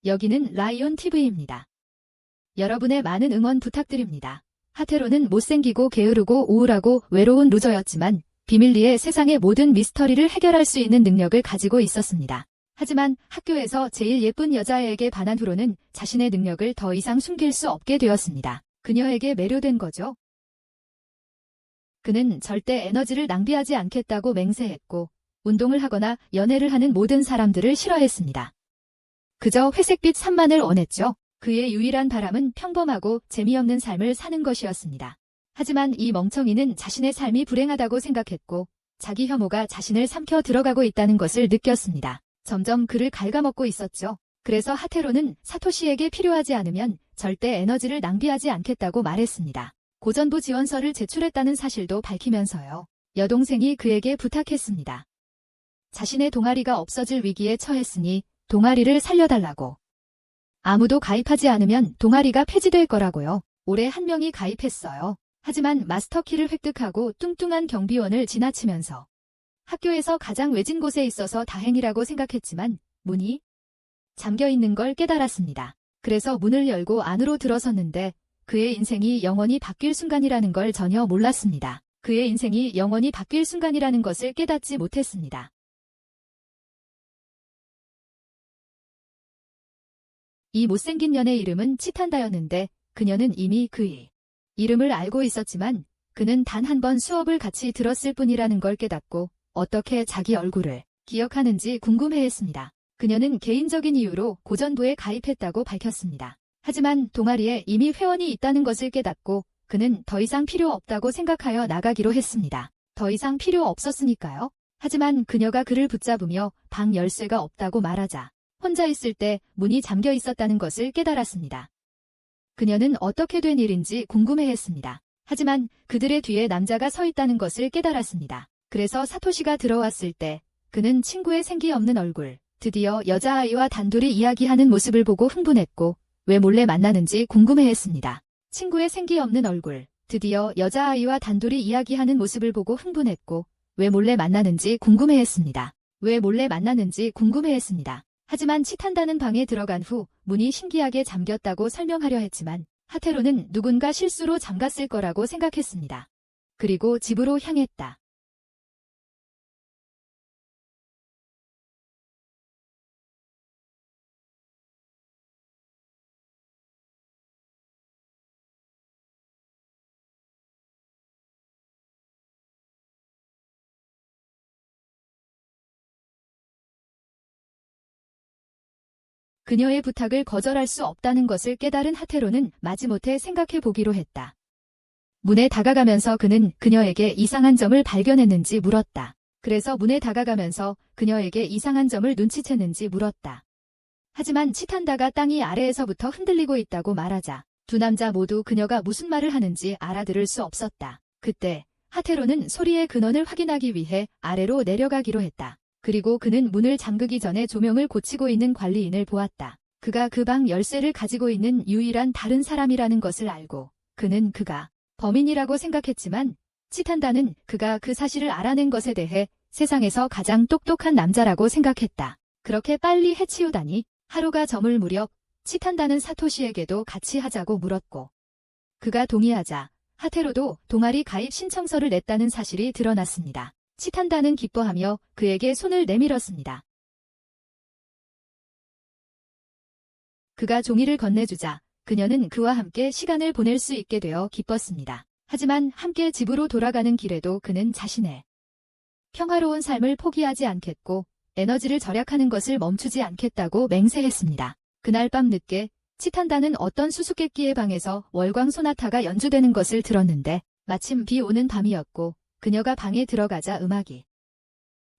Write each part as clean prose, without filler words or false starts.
여기는 라이온 TV입니다. 여러분의 많은 응원 부탁드립니다. 하테로는 못생기고 게으르고 우울하고 외로운 루저였지만 비밀리에 세상의 모든 미스터리를 해결할 수 있는 능력을 가지고 있었습니다. 하지만 학교에서 제일 예쁜 여자애에게 반한 후로는 자신의 능력을 더 이상 숨길 수 없게 되었습니다. 그녀에게 매료된 거죠. 그는 절대 에너지를 낭비하지 않겠다고 맹세했고 운동을 하거나 연애를 하는 모든 사람들을 싫어했습니다. 그저 회색빛 산만을 원했죠. 그의 유일한 바람은 평범하고 재미없는 삶을 사는 것이었습니다. 하지만 이 멍청이는 자신의 삶이 불행하다고 생각했고 자기 혐오가 자신을 삼켜 들어가고 있다는 것을 느꼈습니다. 점점 그를 갉아먹고 있었죠. 그래서 하테로는 사토시에게 필요하지 않으면 절대 에너지를 낭비하지 않겠다고 말했습니다. 고전부 지원서를 제출했다는 사실도 밝히면서요. 여동생이 그에게 부탁했습니다. 자신의 동아리가 없어질 위기에 처했으니 동아리를 살려달라고. 아무도 가입하지 않으면 동아리가 폐지될 거라고요. 올해 한 명이 가입했어요. 하지만 마스터키를 획득하고 뚱뚱한 경비원을 지나치면서 학교에서 가장 외진 곳에 있어서 다행이라고 생각했지만 문이 잠겨 있는 걸 깨달았습니다. 그래서 문을 열고 안으로 들어섰는데 그의 인생이 영원히 바뀔 순간이라는 걸 전혀 몰랐습니다. 그의 인생이 영원히 바뀔 순간이라는 것을 깨닫지 못했습니다. 이 못생긴 년의 이름은 치탄다였는데 그녀는 이미 그의 이름을 알고 있었지만 그는 단 한 번 수업을 같이 들었을 뿐이라는 걸 깨닫고 어떻게 자기 얼굴을 기억하는지 궁금해했습니다. 그녀는 개인적인 이유로 고전부에 가입했다고 밝혔습니다. 하지만 동아리에 이미 회원이 있다는 것을 깨닫고 그는 더 이상 필요 없다고 생각하여 나가기로 했습니다. 더 이상 필요 없었으니까요. 하지만 그녀가 그를 붙잡으며 방 열쇠가 없다고 말하자 혼자 있을 때 문이 잠겨 있었다는 것을 깨달았습니다. 그녀는 어떻게 된 일인지 궁금해했습니다. 하지만 그들의 뒤에 남자가 서 있다는 것을 깨달았습니다. 그래서 사토시가 들어왔을 때 그는 친구의 생기 없는 얼굴, 드디어 여자아이와 단둘이 이야기하는 모습을 보고 흥분했고 왜 몰래 만나는지 궁금해했습니다. 친구의 생기 없는 얼굴, 드디어 여자아이와 단둘이 이야기하는 모습을 보고 흥분했고 왜 몰래 만나는지 궁금해했습니다. 왜 몰래 만나는지 궁금해했습니다. 하지만 치탄다는 방에 들어간 후 문이 신기하게 잠겼다고 설명하려 했지만 하테로는 누군가 실수로 잠갔을 거라고 생각했습니다. 그리고 집으로 향했다. 그녀의 부탁을 거절할 수 없다는 것을 깨달은 하테로는 마지못해 생각해 보기로 했다. 문에 다가가면서 그는 그녀에게 이상한 점을 발견했는지 물었다. 그래서 문에 다가가면서 그녀에게 이상한 점을 눈치챘는지 물었다. 하지만 치탄다가 땅이 아래에서부터 흔들리고 있다고 말하자 두 남자 모두 그녀가 무슨 말을 하는지 알아들을 수 없었다. 그때 하테로는 소리의 근원을 확인하기 위해 아래로 내려가기로 했다. 그리고 그는 문을 잠그기 전에 조명을 고치고 있는 관리인을 보았다. 그가 그 방 열쇠를 가지고 있는 유일한 다른 사람이라는 것을 알고 그가 범인이라고 생각했지만 치탄다는 그가 그 사실을 알아낸 것에 대해 세상에서 가장 똑똑한 남자라고 생각했다. 그렇게 빨리 해치우다니. 하루가 저물 무렵 치탄다는 사토시에게도 같이 하자고 물었고 그가 동의하자 하테로도 동아리 가입 신청서를 냈다는 사실이 드러났습니다. 치탄다는 기뻐하며 그에게 손을 내밀었습니다. 그가 종이를 건네주자 그녀는 그와 함께 시간을 보낼 수 있게 되어 기뻤습니다. 하지만 함께 집으로 돌아가는 길에도 그는 자신의 평화로운 삶을 포기하지 않겠고 에너지를 절약하는 것을 멈추지 않겠다고 맹세했습니다. 그날 밤 늦게 치탄다는 어떤 수수께끼의 방에서 월광 소나타가 연주되는 것을 들었는데 마침 비 오는 밤이었고 그녀가 방에 들어가자 음악이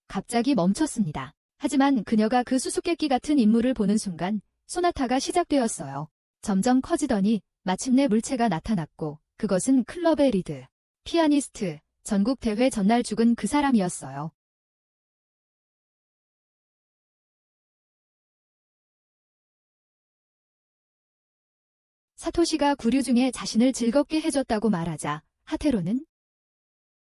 갑자기 멈췄습니다. 하지만 그녀가 그 수수께끼 같은 인물을 보는 순간 소나타가 시작되었어요. 점점 커지더니 마침내 물체가 나타났고 그것은 클럽의 리드, 피아니스트, 전국 대회 전날 죽은 그 사람이었어요. 사토시가 구류 중에 자신을 즐겁게 해줬다고 말하자 하테로는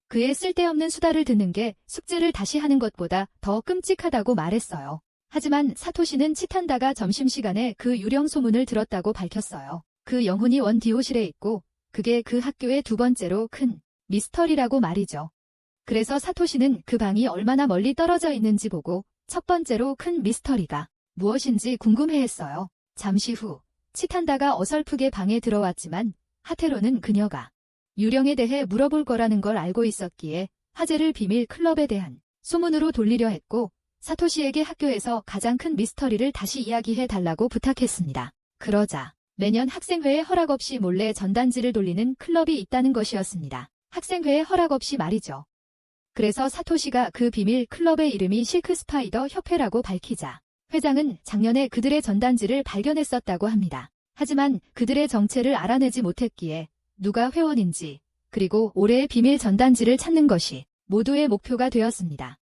그의 쓸데없는 수다를 듣는 게 숙제를 다시 하는 것보다 더 끔찍하다고 말했어요. 하지만 사토시는 치탄다가 점심시간에 그 유령 소문을 들었다고 밝혔어요. 그 영혼이 원디오실에 있고 그게 그 학교의 두 번째로 큰 미스터리라고 말이죠. 그래서 사토시는 그 방이 얼마나 멀리 떨어져 있는지 보고 첫 번째로 큰 미스터리가 무엇인지 궁금해했어요. 잠시 후 치탄다가 어설프게 방에 들어왔지만 하테로는 그녀가 유령에 대해 물어볼 거라는 걸 알고 있었기에 화제를 비밀 클럽에 대한 소문으로 돌리려 했고 사토시에게 학교에서 가장 큰 미스터리를 다시 이야기해 달라고 부탁했습니다. 그러자 매년 학생회의 허락 없이 몰래 전단지를 돌리는 클럽이 있다는 것이었습니다. 학생회의 허락 없이 말이죠. 그래서 사토시가 그 비밀 클럽의 이름이 실크 스파이더 협회라고 밝히자 회장은 작년에 그들의 전단지를 발견했었다고 합니다. 하지만 그들의 정체를 알아내지 못했기에 누가 회원인지 그리고 올해의 비밀 전단지를 찾는 것이 모두의 목표가 되었습니다.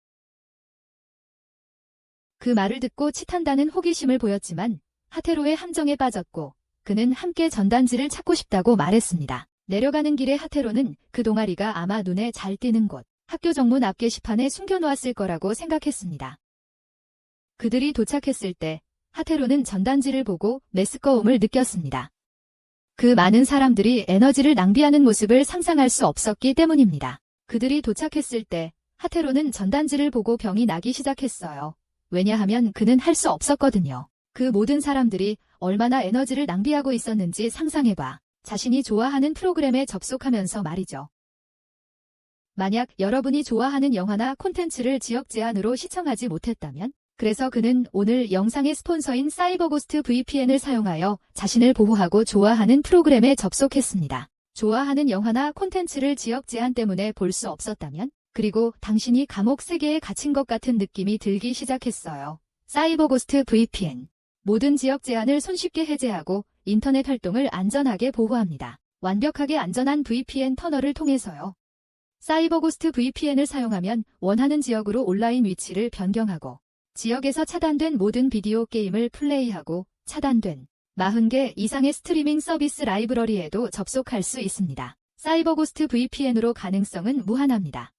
그 말을 듣고 치탄다는 호기심을 보였지만 하테로의 함정에 빠졌고 그는 함께 전단지를 찾고 싶다고 말했습니다. 내려가는 길에 하테로는 그 동아리가 아마 눈에 잘 띄는 곳 학교 정문 앞 게시판에 숨겨놓았을 거라고 생각했습니다. 그들이 도착했을 때 하테로는 전단지를 보고 메스꺼움을 느꼈습니다. 그 많은 사람들이 에너지를 낭비하는 모습을 상상할 수 없었기 때문입니다. 그들이 도착했을 때 하테로는 전단지를 보고 병이 나기 시작했어요. 왜냐하면 그는 할 수 없었거든요. 그 모든 사람들이 얼마나 에너지를 낭비하고 있었는지 상상해봐. 자신이 좋아하는 프로그램에 접속하면서 말이죠. 만약 여러분이 좋아하는 영화나 콘텐츠를 지역 제한으로 시청하지 못했다면? 그래서 그는 오늘 영상의 스폰서인 사이버고스트 VPN을 사용하여 자신을 보호하고 좋아하는 프로그램에 접속했습니다. 좋아하는 영화나 콘텐츠를 지역 제한 때문에 볼 수 없었다면? 그리고 당신이 감옥 세계에 갇힌 것 같은 느낌이 들기 시작했어요. 사이버고스트 VPN. 모든 지역 제한을 손쉽게 해제하고 인터넷 활동을 안전하게 보호합니다. 완벽하게 안전한 VPN 터널을 통해서요. 사이버고스트 VPN을 사용하면 원하는 지역으로 온라인 위치를 변경하고 지역에서 차단된 모든 비디오 게임을 플레이하고 차단된 40개 이상의 스트리밍 서비스 라이브러리에도 접속할 수 있습니다. 사이버고스트 VPN으로 가능성은 무한합니다.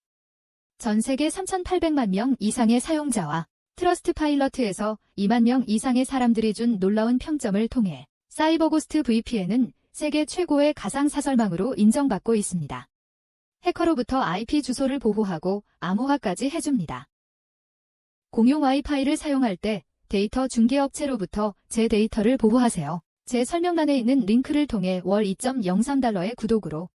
전 세계 3,800만 명 이상의 사용자와 트러스트파일럿에서 2만 명 이상의 사람들이 준 놀라운 평점을 통해 사이버고스트 VPN은 세계 최고의 가상사설망으로 인정받고 있습니다. 해커로부터 IP 주소를 보호하고 암호화까지 해줍니다. 공용 와이파이를 사용할 때 데이터 중개업체로부터 제 데이터를 보호하세요. 제 설명란에 있는 링크를 통해 월 2.03달러의 구독으로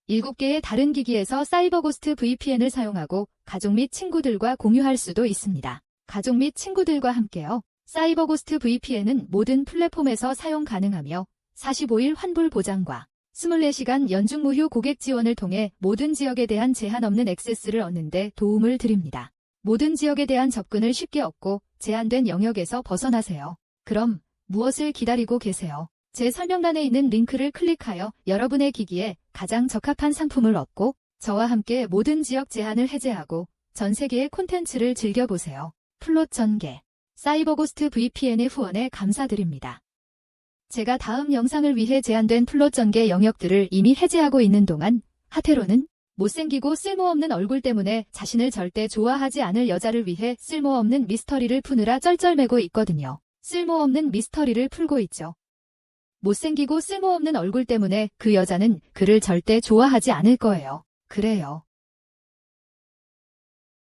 7개의 다른 기기에서 사이버고스트 VPN을 사용하고 가족 및 친구들과 공유할 수도 있습니다. 가족 및 친구들과 함께요. 사이버고스트 VPN은 모든 플랫폼에서 사용 가능하며 45일 환불 보장과 24시간 연중 무휴 고객 지원을 통해 모든 지역에 대한 제한 없는 액세스를 얻는 데 도움을 드립니다. 모든 지역에 대한 접근을 쉽게 얻고 제한된 영역에서 벗어나세요. 그럼 무엇을 기다리고 계세요? 제 설명란에 있는 링크를 클릭하여 여러분의 기기에 가장 적합한 상품을 얻고 저와 함께 모든 지역 제한을 해제하고 전 세계의 콘텐츠를 즐겨보세요. 플롯 전개. 사이버고스트 VPN의 후원에 감사드립니다. 제가 다음 영상을 위해 제한된 플롯 전개 영역들을 이미 해제하고 있는 동안 하테로는 못생기고 쓸모없는 얼굴 때문에 자신을 절대 좋아하지 않을 여자를 위해 쓸모없는 미스터리를 푸느라 쩔쩔매고 있거든요. 쓸모없는 미스터리를 풀고 있죠. 못생기고 쓸모없는 얼굴 때문에 그 여자는 그를 절대 좋아하지 않을 거예요. 그래요.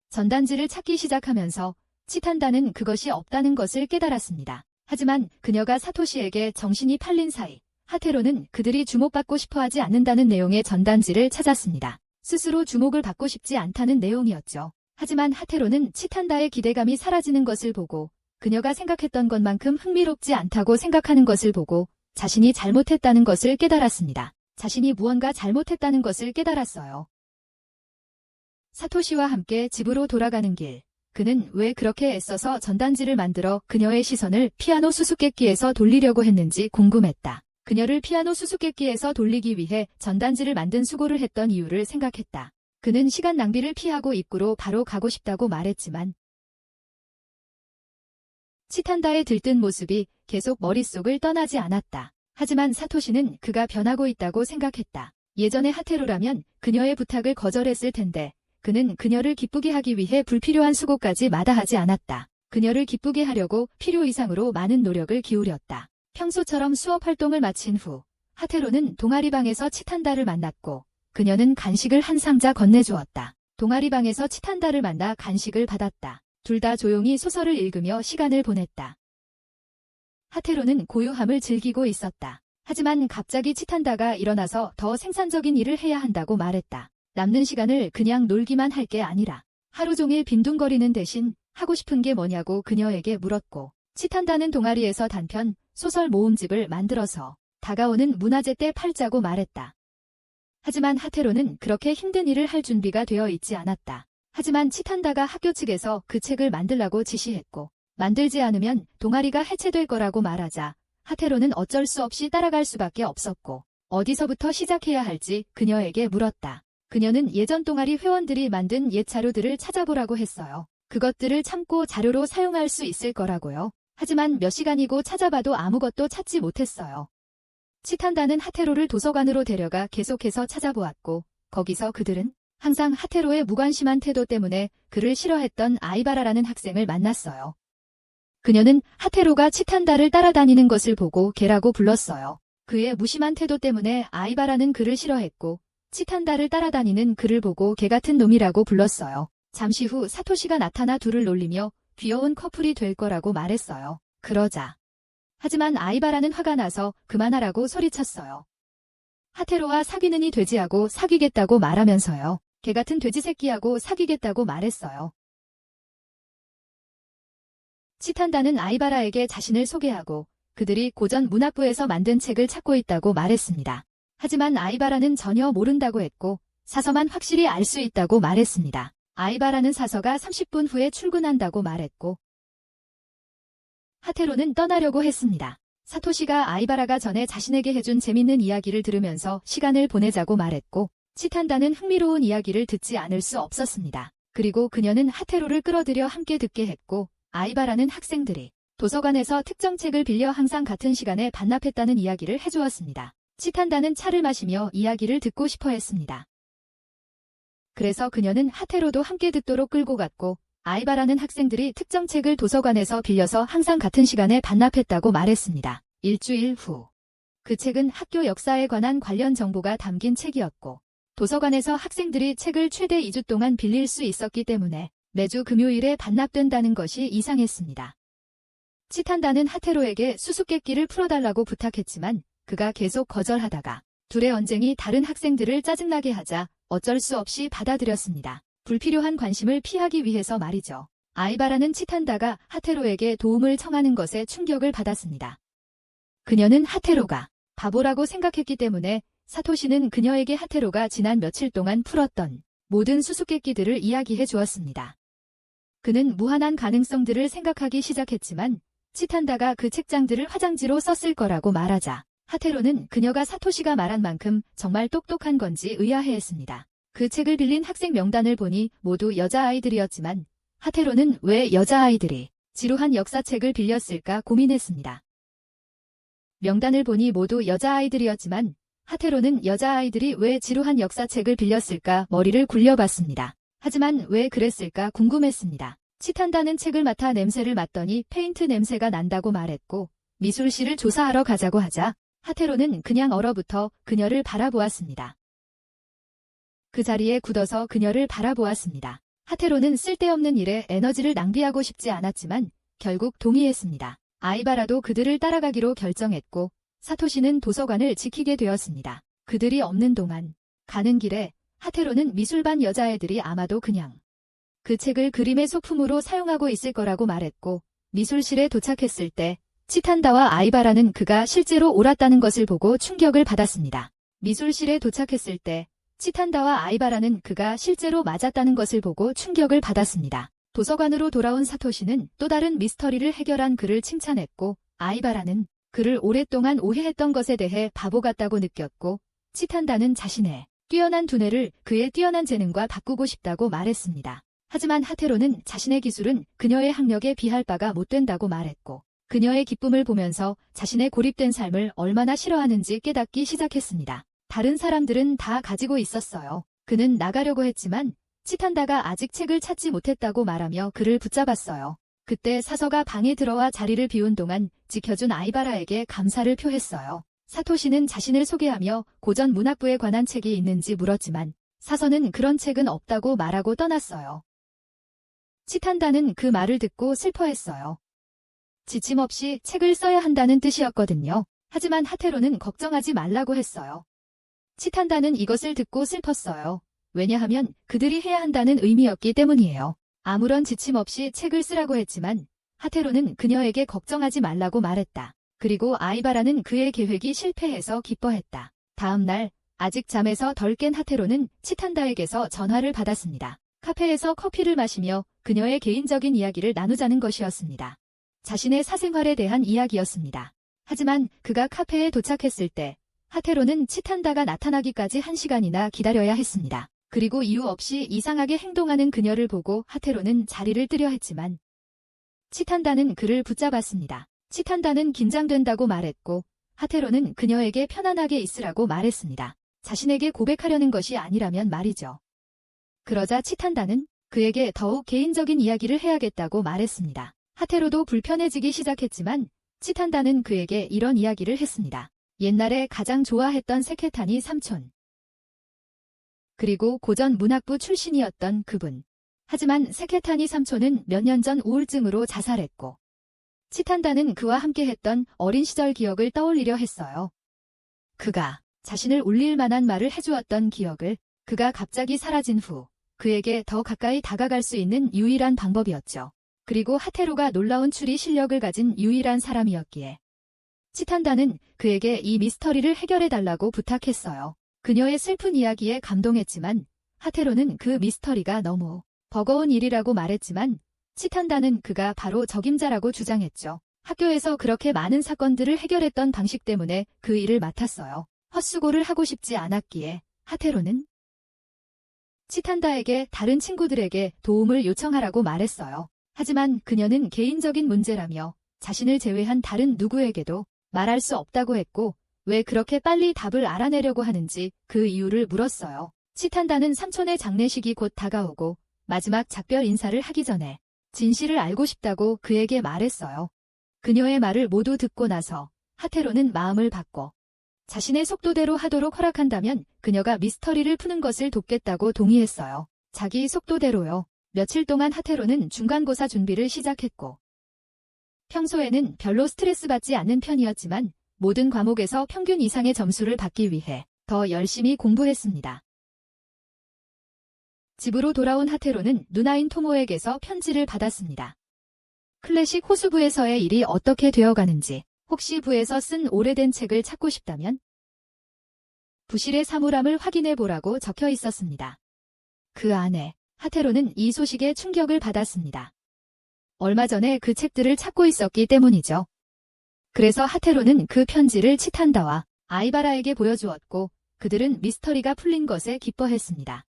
전단지를 찾기 시작하면서 치탄다는 그것이 없다는 것을 깨달았습니다. 하지만 그녀가 사토시에게 정신이 팔린 사이 하테로는 그들이 주목받고 싶어하지 않는다는 내용의 전단지를 찾았습니다. 스스로 주목을 받고 싶지 않다는 내용이었죠. 하지만 하테로는 치탄다의 기대감이 사라지는 것을 보고 그녀가 생각했던 것만큼 흥미롭지 않다고 생각하는 것을 보고 자신이 잘못했다는 것을 깨달았습니다. 자신이 무언가 잘못했다는 것을 깨달았어요. 사토시와 함께 집으로 돌아가는 길. 그는 왜 그렇게 애써서 전단지를 만들어 그녀의 시선을 피아노 수수께끼에서 돌리려고 했는지 궁금했다. 그녀를 피아노 수수께끼에서 돌리기 위해 전단지를 만든 수고를 했던 이유를 생각했다. 그는 시간 낭비를 피하고 입구로 바로 가고 싶다고 말했지만 치탄다의 들뜬 모습이 계속 머릿속을 떠나지 않았다. 하지만 사토시는 그가 변하고 있다고 생각했다. 예전의 하테로라면 그녀의 부탁을 거절했을 텐데 그는 그녀를 기쁘게 하기 위해 불필요한 수고까지 마다하지 않았다. 그녀를 기쁘게 하려고 필요 이상으로 많은 노력을 기울였다. 평소처럼 수업 활동을 마친 후 하테로는 동아리방에서 치탄다를 만났고 그녀는 간식을 한 상자 건네주었다. 동아리방에서 치탄다를 만나 간식을 받았다. 둘 다 조용히 소설을 읽으며 시간을 보냈다. 하테로는 고요함을 즐기고 있었다. 하지만 갑자기 치탄다가 일어나서 더 생산적인 일을 해야 한다고 말했다. 남는 시간을 그냥 놀기만 할 게 아니라 하루 종일 빈둥거리는 대신 하고 싶은 게 뭐냐고 그녀에게 물었고 치탄다는 동아리에서 단편, 소설 모음집을 만들어서 다가오는 문화제 때 팔자고 말했다. 하지만 하테로는 그렇게 힘든 일을 할 준비가 되어 있지 않았다. 하지만 치탄다가 학교 측에서 그 책을 만들라고 지시했고 만들지 않으면 동아리가 해체될 거라고 말하자 하테로는 어쩔 수 없이 따라갈 수밖에 없었고 어디서부터 시작해야 할지 그녀에게 물었다. 그녀는 예전 동아리 회원들이 만든 옛 자료들을 찾아보라고 했어요. 그것들을 참고 자료로 사용할 수 있을 거라고요. 하지만 몇 시간이고 찾아봐도 아무것도 찾지 못했어요. 치탄다는 하테로를 도서관으로 데려가 계속해서 찾아보았고 거기서 그들은 항상 하테로의 무관심한 태도 때문에 그를 싫어했던 아이바라라는 학생을 만났어요. 그녀는 하테로가 치탄다를 따라다니는 것을 보고 개라고 불렀어요. 그의 무심한 태도 때문에 아이바라는 그를 싫어했고 치탄다를 따라다니는 그를 보고 개 같은 놈이라고 불렀어요. 잠시 후 사토시가 나타나 둘을 놀리며 귀여운 커플이 될 거라고 말했어요. 그러자 하지만 아이바라는 화가 나서 그만하라고 소리쳤어요. 하테로와 사귀느니 돼지하고 사귀겠다고 말하면서요. 개같은 돼지 새끼하고 사귀겠다고 말했어요. 치탄다는 아이바라에게 자신을 소개하고 그들이 고전 문학부에서 만든 책을 찾고 있다고 말했습니다. 하지만 아이바라는 전혀 모른다고 했고 사서만 확실히 알 수 있다고 말했습니다. 아이바라는 사서가 30분 후에 출근한다고 말했고 하테로는 떠나려고 했습니다. 사토시가 아이바라가 전에 자신에게 해준 재밌는 이야기를 들으면서 시간을 보내자고 말했고 치탄다는 흥미로운 이야기를 듣지 않을 수 없었습니다. 그리고 그녀는 하테로를 끌어들여 함께 듣게 했고 아이바라는 학생들이 도서관에서 특정 책을 빌려 항상 같은 시간에 반납했다는 이야기를 해주었습니다. 치탄다는 차를 마시며 이야기를 듣고 싶어 했습니다. 그래서 그녀는 하테로도 함께 듣도록 끌고 갔고 아이바라는 학생들이 특정 책을 도서관에서 빌려서 항상 같은 시간에 반납했다고 말했습니다. 일주일 후 그 책은 학교 역사에 관한 관련 정보가 담긴 책이었고 도서관에서 학생들이 책을 최대 2주 동안 빌릴 수 있었기 때문에 매주 금요일에 반납된다는 것이 이상했습니다. 치탄다는 하테로에게 수수께끼를 풀어달라고 부탁했지만 그가 계속 거절하다가 둘의 언쟁이 다른 학생들을 짜증나게 하자 어쩔 수 없이 받아들였습니다. 불필요한 관심을 피하기 위해서 말이죠. 아이바라는 치탄다가 하테로에게 도움을 청하는 것에 충격을 받았습니다. 그녀는 하테로가 바보라고 생각했기 때문에 사토시는 그녀에게 하테로가 지난 며칠 동안 풀었던 모든 수수께끼들을 이야기해 주었습니다. 그는 무한한 가능성들을 생각하기 시작했지만 치탄다가 그 책장들을 화장지로 썼을 거라고 말하자 하테로는 그녀가 사토시가 말한 만큼 정말 똑똑한 건지 의아해했습니다. 그 책을 빌린 학생 명단을 보니 모두 여자아이들이었지만 하테로는 왜 여자아이들이 지루한 역사책을 빌렸을까 고민했습니다. 명단을 보니 모두 여자아이들이었지만 하테로는 여자아이들이 왜 지루한 역사책을 빌렸을까 머리를 굴려봤습니다. 하지만 왜 그랬을까 궁금했습니다. 치탄다는 책을 맡아 냄새를 맡더니 페인트 냄새가 난다고 말했고 미술실을 조사하러 가자고 하자 하테로는 그냥 얼어붙어 그녀를 바라보았습니다. 그 자리에 굳어서 그녀를 바라보았습니다. 하테로는 쓸데없는 일에 에너지를 낭비하고 싶지 않았지만 결국 동의했습니다. 아이바라도 그들을 따라가기로 결정했고 사토시는 도서관을 지키게 되었습니다. 그들이 없는 동안 가는 길에 하테로는 미술반 여자애들이 아마도 그냥 그 책을 그림의 소품으로 사용하고 있을 거라고 말했고 미술실에 도착했을 때 치탄다와 아이바라는 그가 실제로 옳았다는 것을 보고 충격을 받았습니다. 미술실에 도착했을 때 치탄다와 아이바라는 그가 실제로 맞았다는 것을 보고 충격을 받았습니다. 도서관으로 돌아온 사토시는 또 다른 미스터리를 해결한 그를 칭찬했고 아이바라는 그를 오랫동안 오해했던 것에 대해 바보 같다고 느꼈고 치탄다는 자신의 뛰어난 두뇌를 그의 뛰어난 재능과 바꾸고 싶다고 말했습니다. 하지만 하테로는 자신의 기술은 그녀의 학력에 비할 바가 못 된다고 말했고 그녀의 기쁨을 보면서 자신의 고립된 삶을 얼마나 싫어하는지 깨닫기 시작했습니다. 다른 사람들은 다 가지고 있었어요. 그는 나가려고 했지만 치탄다가 아직 책을 찾지 못했다고 말하며 그를 붙잡았어요. 그때 사서가 방에 들어와 자리를 비운 동안 지켜준 아이바라에게 감사를 표했어요. 사토시는 자신을 소개하며 고전 문학부에 관한 책이 있는지 물었지만 사서는 그런 책은 없다고 말하고 떠났어요. 치탄다는 그 말을 듣고 슬퍼했어요. 지침 없이 책을 써야 한다는 뜻이었거든요. 하지만 하테로는 걱정하지 말라고 했어요. 치탄다는 이것을 듣고 슬펐어요. 왜냐하면 그들이 해야 한다는 의미였기 때문이에요. 아무런 지침 없이 책을 쓰라고 했지만 하테로는 그녀에게 걱정하지 말라고 말했다. 그리고 아이바라는 그의 계획이 실패해서 기뻐했다. 다음 날 아직 잠에서 덜 깬 하테로는 치탄다에게서 전화를 받았습니다. 카페에서 커피를 마시며 그녀의 개인적인 이야기를 나누자는 것이었습니다. 자신의 사생활에 대한 이야기였습니다. 하지만 그가 카페에 도착했을 때 하테로는 치탄다가 나타나기까지 1시간이나 기다려야 했습니다. 그리고 이유 없이 이상하게 행동하는 그녀를 보고 하테로는 자리를 뜨려 했지만 치탄다는 그를 붙잡았습니다. 치탄다는 긴장된다고 말했고 하테로는 그녀에게 편안하게 있으라고 말했습니다. 자신에게 고백하려는 것이 아니라면 말이죠. 그러자 치탄다는 그에게 더욱 개인적인 이야기를 해야겠다고 말했습니다. 하테로도 불편해지기 시작했지만 치탄다는 그에게 이런 이야기를 했습니다. 옛날에 가장 좋아했던 세케타니 삼촌. 그리고 고전 문학부 출신이었던 그분. 하지만 세케타니 삼촌은 몇 년 전 우울증으로 자살했고 치탄다는 그와 함께했던 어린 시절 기억을 떠올리려 했어요. 그가 자신을 울릴 만한 말을 해주었던 기억을 그가 갑자기 사라진 후 그에게 더 가까이 다가갈 수 있는 유일한 방법이었죠. 그리고 하테로가 놀라운 추리 실력을 가진 유일한 사람이었기에 치탄다는 그에게 이 미스터리를 해결해달라고 부탁했어요. 그녀의 슬픈 이야기에 감동했지만 하테로는 그 미스터리가 너무 버거운 일이라고 말했지만 치탄다는 그가 바로 적임자라고 주장했죠. 학교에서 그렇게 많은 사건들을 해결했던 방식 때문에 그 일을 맡았어요. 헛수고를 하고 싶지 않았기에 하테로는 치탄다에게 다른 친구들에게 도움을 요청하라고 말했어요. 하지만 그녀는 개인적인 문제라며 자신을 제외한 다른 누구에게도 말할 수 없다고 했고 왜 그렇게 빨리 답을 알아내려고 하는지 그 이유를 물었어요. 치탄다는 삼촌의 장례식이 곧 다가오고 마지막 작별 인사를 하기 전에 진실을 알고 싶다고 그에게 말했어요. 그녀의 말을 모두 듣고 나서 하테로는 마음을 받고 자신의 속도대로 하도록 허락한다면 그녀가 미스터리를 푸는 것을 돕겠다고 동의했어요. 자기 속도대로요. 며칠 동안 하테로는 중간고사 준비를 시작했고 평소에는 별로 스트레스 받지 않는 편이었지만 모든 과목에서 평균 이상의 점수를 받기 위해 더 열심히 공부했습니다. 집으로 돌아온 하테로는 누나인 토모에게서 편지를 받았습니다. 클래식 호수부에서의 일이 어떻게 되어가는지, 혹시 부에서 쓴 오래된 책을 찾고 싶다면 부실의 사물함을 확인해 보라고 적혀 있었습니다. 그 안에 하테로는 이 소식에 충격을 받았습니다. 얼마 전에 그 책들을 찾고 있었기 때문이죠. 그래서 하테로는 그 편지를 치탄다와 아이바라에게 보여주었고 그들은 미스터리가 풀린 것에 기뻐했습니다.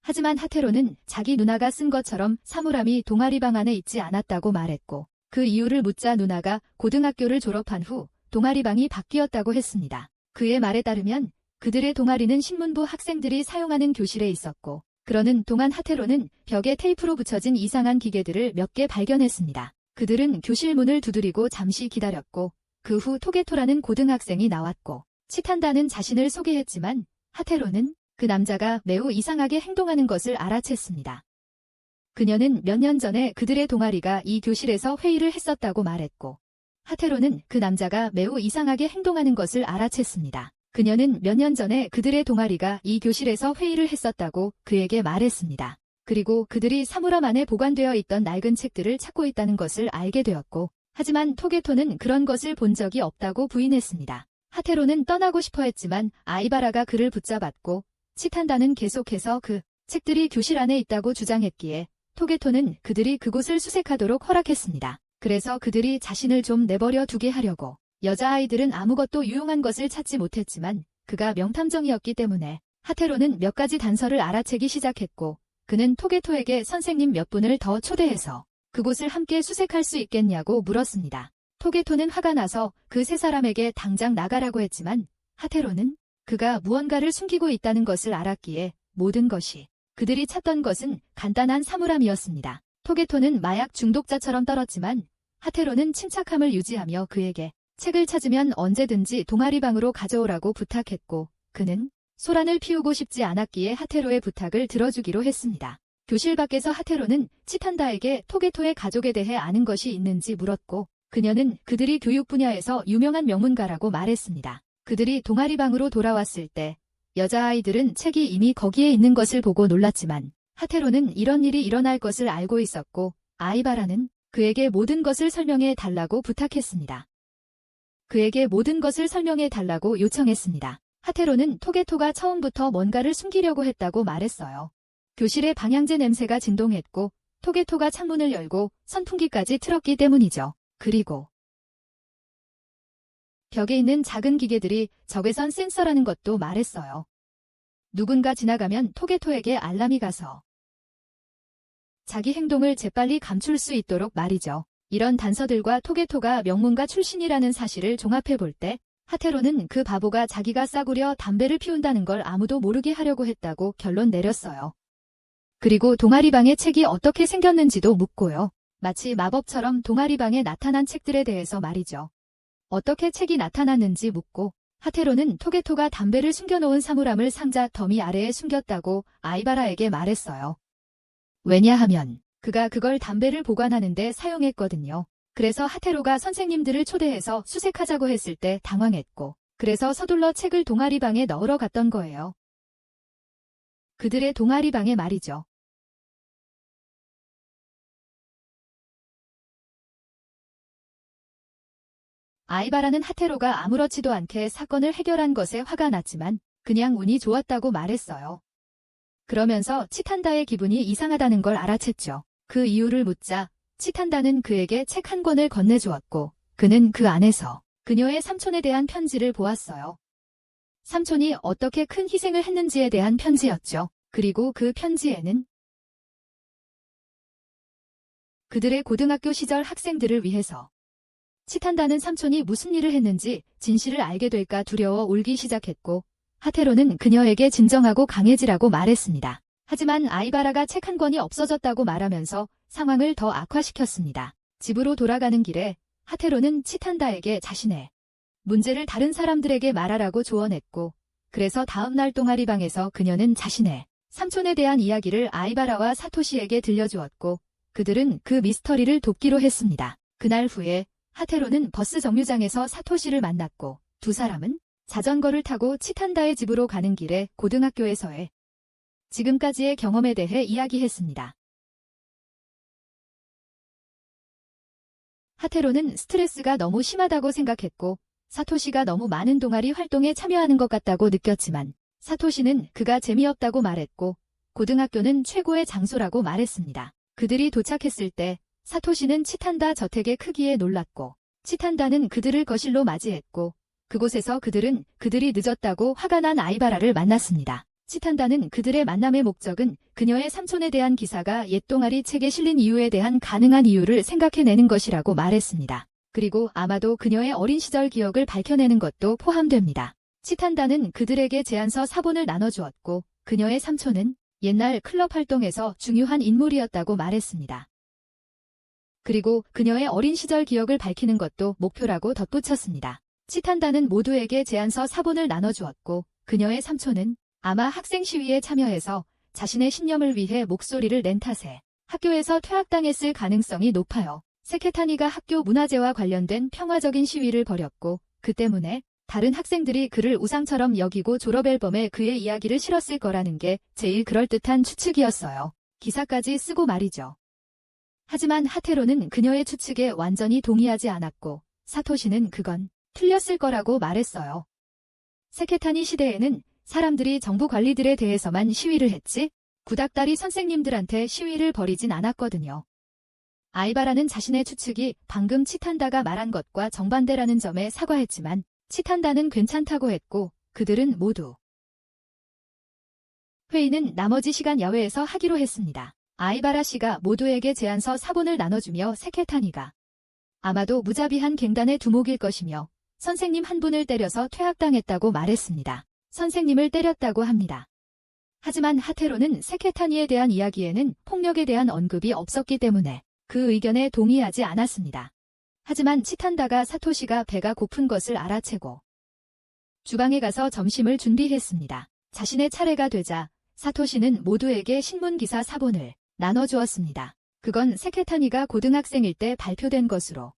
하지만 하테로는 자기 누나가 쓴 것처럼 사물함이 동아리방 안에 있지 않았다고 말했고 그 이유를 묻자 누나가 고등학교를 졸업한 후 동아리방이 바뀌었다고 했습니다. 그의 말에 따르면 그들의 동아리는 신문부 학생들이 사용하는 교실에 있었고 그러는 동안 하테로는 벽에 테이프로 붙여진 이상한 기계들을 몇 개 발견했습니다. 그들은 교실 문을 두드리고 잠시 기다렸고 그 후 토게토라는 고등학생이 나왔고 치탄다는 자신을 소개했지만 하테로는 그 남자가 매우 이상하게 행동하는 것을 알아챘습니다. 그녀는 몇 년 전에 그들의 동아리가 이 교실에서 회의를 했었다고 말했고 하테로는 그 남자가 매우 이상하게 행동하는 것을 알아챘습니다. 그녀는 몇 년 전에 그들의 동아리가 이 교실에서 회의를 했었다고 그에게 말했습니다. 그리고 그들이 사물함 안에 보관되어 있던 낡은 책들을 찾고 있다는 것을 알게 되었고 하지만 토게토는 그런 것을 본 적이 없다고 부인했습니다. 하테로는 떠나고 싶어 했지만 아이바라가 그를 붙잡았고 치탄다는 계속해서 그 책들이 교실 안에 있다고 주장했기에 토게토는 그들이 그곳을 수색하도록 허락했습니다. 그래서 그들이 자신을 좀 내버려 두게 하려고 여자아이들은 아무것도 유용한 것을 찾지 못했지만 그가 명탐정이었기 때문에 하테로는 몇 가지 단서를 알아채기 시작했고 그는 토게토에게 선생님 몇 분을 더 초대해서 그곳을 함께 수색할 수 있겠냐고 물었습니다. 토게토는 화가 나서 그 세 사람에게 당장 나가라고 했지만 하테로는 그가 무언가를 숨기고 있다는 것을 알았기에 모든 것이 그들이 찾던 것은 간단한 사물함이었습니다. 토게토는 마약 중독자처럼 떨었지만 하테로는 침착함을 유지하며 그에게 책을 찾으면 언제든지 동아리방으로 가져오라고 부탁했고 그는 소란을 피우고 싶지 않았기에 하테로의 부탁을 들어주기로 했습니다. 교실 밖에서 하테로는 치탄다에게 토게토의 가족에 대해 아는 것이 있는지 물었고 그녀는 그들이 교육 분야에서 유명한 명문가라고 말했습니다. 그들이 동아리방으로 돌아왔을 때 여자아이들은 책이 이미 거기에 있는 것을 보고 놀랐지만 하테로는 이런 일이 일어날 것을 알고 있었고 아이바라는 그에게 모든 것을 설명해 달라고 부탁했습니다. 그에게 모든 것을 설명해 달라고 요청했습니다. 하테로는 토게토가 처음부터 뭔가를 숨기려고 했다고 말했어요. 교실의 방향제 냄새가 진동했고 토게토가 창문을 열고 선풍기까지 틀었기 때문이죠. 그리고 벽에 있는 작은 기계들이 적외선 센서라는 것도 말했어요. 누군가 지나가면 토게토에게 알람이 가서 자기 행동을 재빨리 감출 수 있도록 말이죠. 이런 단서들과 토게토가 명문가 출신이라는 사실을 종합해 볼 때 하테로는 그 바보가 자기가 싸구려 담배를 피운다는 걸 아무도 모르게 하려고 했다고 결론 내렸어요. 그리고 동아리방의 책이 어떻게 생겼는지도 묻고요. 마치 마법처럼 동아리방에 나타난 책들에 대해서 말이죠. 어떻게 책이 나타났는지 묻고 하테로는 토게토가 담배를 숨겨놓은 사물함을 상자 더미 아래에 숨겼다고 아이바라에게 말했어요. 왜냐하면 그가 그걸 담배를 보관하는데 사용했거든요. 그래서 하테로가 선생님들을 초대해서 수색하자고 했을 때 당황했고 그래서 서둘러 책을 동아리방에 넣으러 갔던 거예요. 그들의 동아리방에 말이죠. 아이바라는 하테로가 아무렇지도 않게 사건을 해결한 것에 화가 났지만 그냥 운이 좋았다고 말했어요. 그러면서 치탄다의 기분이 이상하다는 걸 알아챘죠. 그 이유를 묻자 치탄다는 그에게 책 한 권을 건네주었고 그는 그 안에서 그녀의 삼촌에 대한 편지를 보았어요. 삼촌이 어떻게 큰 희생을 했는지에 대한 편지였죠. 그리고 그 편지에는 그들의 고등학교 시절 학생들을 위해서 치탄다는 삼촌이 무슨 일을 했는지 진실을 알게 될까 두려워 울기 시작했고 하테로는 그녀에게 진정하고 강해지라고 말했습니다. 하지만 아이바라가 책 한 권이 없어졌다고 말하면서 상황을 더 악화시켰습니다. 집으로 돌아가는 길에 하테로는 치탄다에게 자신의 문제를 다른 사람들에게 말하라고 조언했고 그래서 다음 날 동아리방에서 그녀는 자신의 삼촌에 대한 이야기를 아이바라와 사토시에게 들려주었고 그들은 그 미스터리를 돕기로 했습니다. 그날 후에 하테로는 버스 정류장에서 사토시를 만났고 두 사람은 자전거를 타고 치탄다의 집으로 가는 길에 고등학교에서의 지금까지의 경험에 대해 이야기했습니다. 하테로는 스트레스가 너무 심하다고 생각했고 사토시가 너무 많은 동아리 활동에 참여하는 것 같다고 느꼈지만 사토시는 그가 재미없다고 말했고 고등학교는 최고의 장소라고 말했습니다. 그들이 도착했을 때 사토시는 치탄다 저택의 크기에 놀랐고 치탄다는 그들을 거실로 맞이했고 그곳에서 그들은 그들이 늦었다고 화가 난 아이바라를 만났습니다. 치탄다는 그들의 만남의 목적은 그녀의 삼촌에 대한 기사가 옛 동아리 책에 실린 이유에 대한 가능한 이유를 생각해내는 것이라고 말했습니다. 그리고 아마도 그녀의 어린 시절 기억을 밝혀내는 것도 포함됩니다. 치탄다는 그들에게 제안서 4본을 나눠주었고 그녀의 삼촌은 옛날 클럽 활동에서 중요한 인물이었다고 말했습니다. 그리고 그녀의 어린 시절 기억을 밝히는 것도 목표라고 덧붙였습니다. 치탄다는 모두에게 제안서 4본을 나눠주었고 그녀의 삼촌은 아마 학생 시위에 참여해서 자신의 신념을 위해 목소리를 낸 탓에 학교에서 퇴학당했을 가능성이 높아요. 세케타니가 학교 문화재와 관련된 평화적인 시위를 벌였고 그 때문에 다른 학생들이 그를 우상처럼 여기고 졸업앨범에 그의 이야기를 실었을 거라는 게 제일 그럴듯한 추측이었어요. 기사까지 쓰고 말이죠. 하지만 하테로는 그녀의 추측에 완전히 동의하지 않았고 사토시는 그건 틀렸을 거라고 말했어요. 세케타니 시대에는 사람들이 정부 관리들에 대해서만 시위를 했지 구닥다리 선생님들한테 시위를 벌이진 않았거든요. 아이바라는 자신의 추측이 방금 치탄다가 말한 것과 정반대라는 점에 사과했지만 치탄다는 괜찮다고 했고 그들은 모두 회의는 나머지 시간 야외에서 하기로 했습니다. 아이바라 씨가 모두에게 제안서 4본을 나눠주며 세케타니가 아마도 무자비한 갱단의 두목일 것이며 선생님 한 분을 때려서 퇴학당했다고 말했습니다. 선생님을 때렸다고 합니다. 하지만 하테로는 세케타니에 대한 이야기에는 폭력에 대한 언급이 없었기 때문에 그 의견에 동의하지 않았습니다. 하지만 치탄다가 사토시가 배가 고픈 것을 알아채고 주방에 가서 점심을 준비했습니다. 자신의 차례가 되자 사토시는 모두에게 신문기사 사본을 나눠주었습니다. 그건 세케타니가 고등학생일 때 발표된 것으로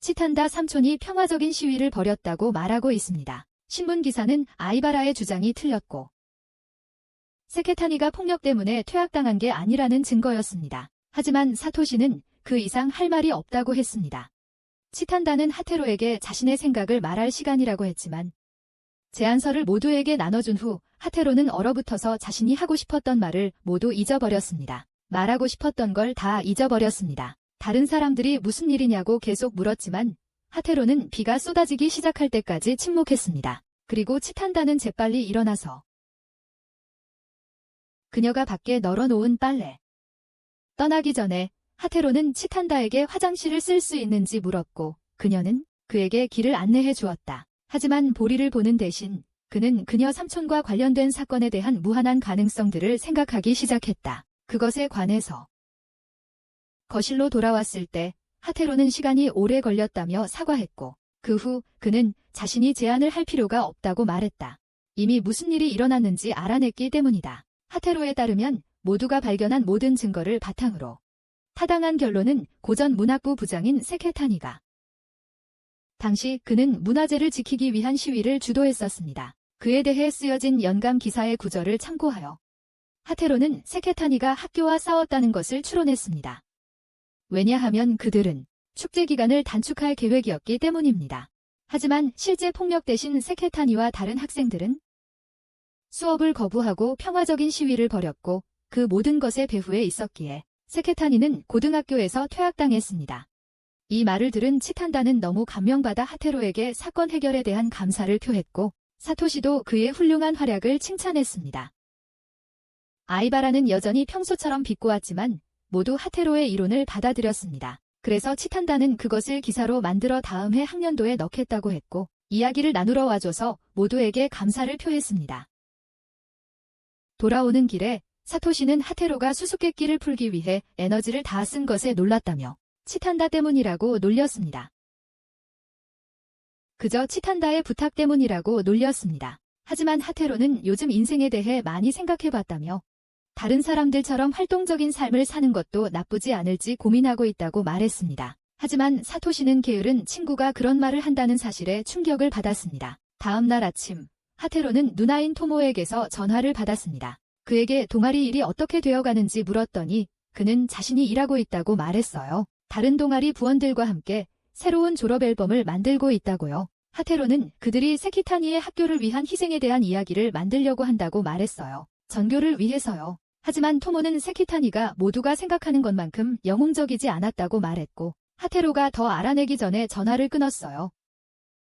치탄다 삼촌이 평화적인 시위를 벌였다고 말하고 있습니다. 신문기사는 아이바라의 주장이 틀렸고 세케타니가 폭력 때문에 퇴학당한 게 아니라는 증거였습니다. 하지만 사토시는 그 이상 할 말이 없다고 했습니다. 치탄다는 하테로에게 자신의 생각을 말할 시간이라고 했지만 제안서를 모두에게 나눠준 후 하테로는 얼어붙어서 자신이 하고 싶었던 말을 모두 잊어버렸습니다. 말하고 싶었던 걸 다 잊어버렸습니다. 다른 사람들이 무슨 일이냐고 계속 물었지만 하테로는 비가 쏟아지기 시작할 때까지 침묵했습니다. 그리고 치탄다는 재빨리 일어나서 그녀가 밖에 널어놓은 빨래 떠나기 전에 하테로는 치탄다에게 화장실을 쓸 수 있는지 물었고 그녀는 그에게 길을 안내해 주었다. 하지만 보리를 보는 대신 그는 그녀 삼촌과 관련된 사건에 대한 무한한 가능성들을 생각하기 시작했다. 그것에 관해서 거실로 돌아왔을 때 하테로는 시간이 오래 걸렸다며 사과했고 그 후 그는 자신이 제안을 할 필요가 없다고 말했다. 이미 무슨 일이 일어났는지 알아냈기 때문이다. 하테로에 따르면 모두가 발견한 모든 증거를 바탕으로 타당한 결론은 고전 문학부 부장인 세케타니가 당시 그는 문화재를 지키기 위한 시위를 주도했었습니다. 그에 대해 쓰여진 연감 기사의 구절을 참고하여 하테로는 세케타니가 학교와 싸웠다는 것을 추론했습니다. 왜냐하면 그들은 축제 기간을 단축할 계획이었기 때문입니다. 하지만 실제 폭력 대신 세케타니와 다른 학생들은 수업을 거부하고 평화적인 시위를 벌였고 그 모든 것의 배후에 있었기에 세케타니는 고등학교에서 퇴학당했습니다. 이 말을 들은 치탄다는 너무 감명받아 하테로에게 사건 해결에 대한 감사를 표했고 사토시도 그의 훌륭한 활약을 칭찬했습니다. 아이바라는 여전히 평소처럼 비꼬았지만 모두 하테로의 이론을 받아들였습니다. 그래서 치탄다는 그것을 기사로 만들어 다음 해 학년도에 넣겠다고 했고 이야기를 나누러 와줘서 모두에게 감사를 표했습니다. 돌아오는 길에 사토시는 하테로가 수수께끼를 풀기 위해 에너지를 다 쓴 것에 놀랐다며 치탄다 때문이라고 놀렸습니다. 그저 치탄다의 부탁 때문이라고 놀렸습니다. 하지만 하테로는 요즘 인생에 대해 많이 생각해봤다며 다른 사람들처럼 활동적인 삶을 사는 것도 나쁘지 않을지 고민하고 있다고 말했습니다. 하지만 사토시는 게으른 친구가 그런 말을 한다는 사실에 충격을 받았습니다. 다음 날 아침 하테로는 누나인 토모에게서 전화를 받았습니다. 그에게 동아리 일이 어떻게 되어가는지 물었더니 그는 자신이 일하고 있다고 말했어요. 다른 동아리 부원들과 함께 새로운 졸업 앨범을 만들고 있다고요. 하테로는 그들이 세키타니의 학교를 위한 희생에 대한 이야기를 만들려고 한다고 말했어요. 전교를 위해서요. 하지만 토모는 세키타니가 모두가 생각하는 것만큼 영웅적이지 않았다고 말했고 하테로가 더 알아내기 전에 전화를 끊었어요.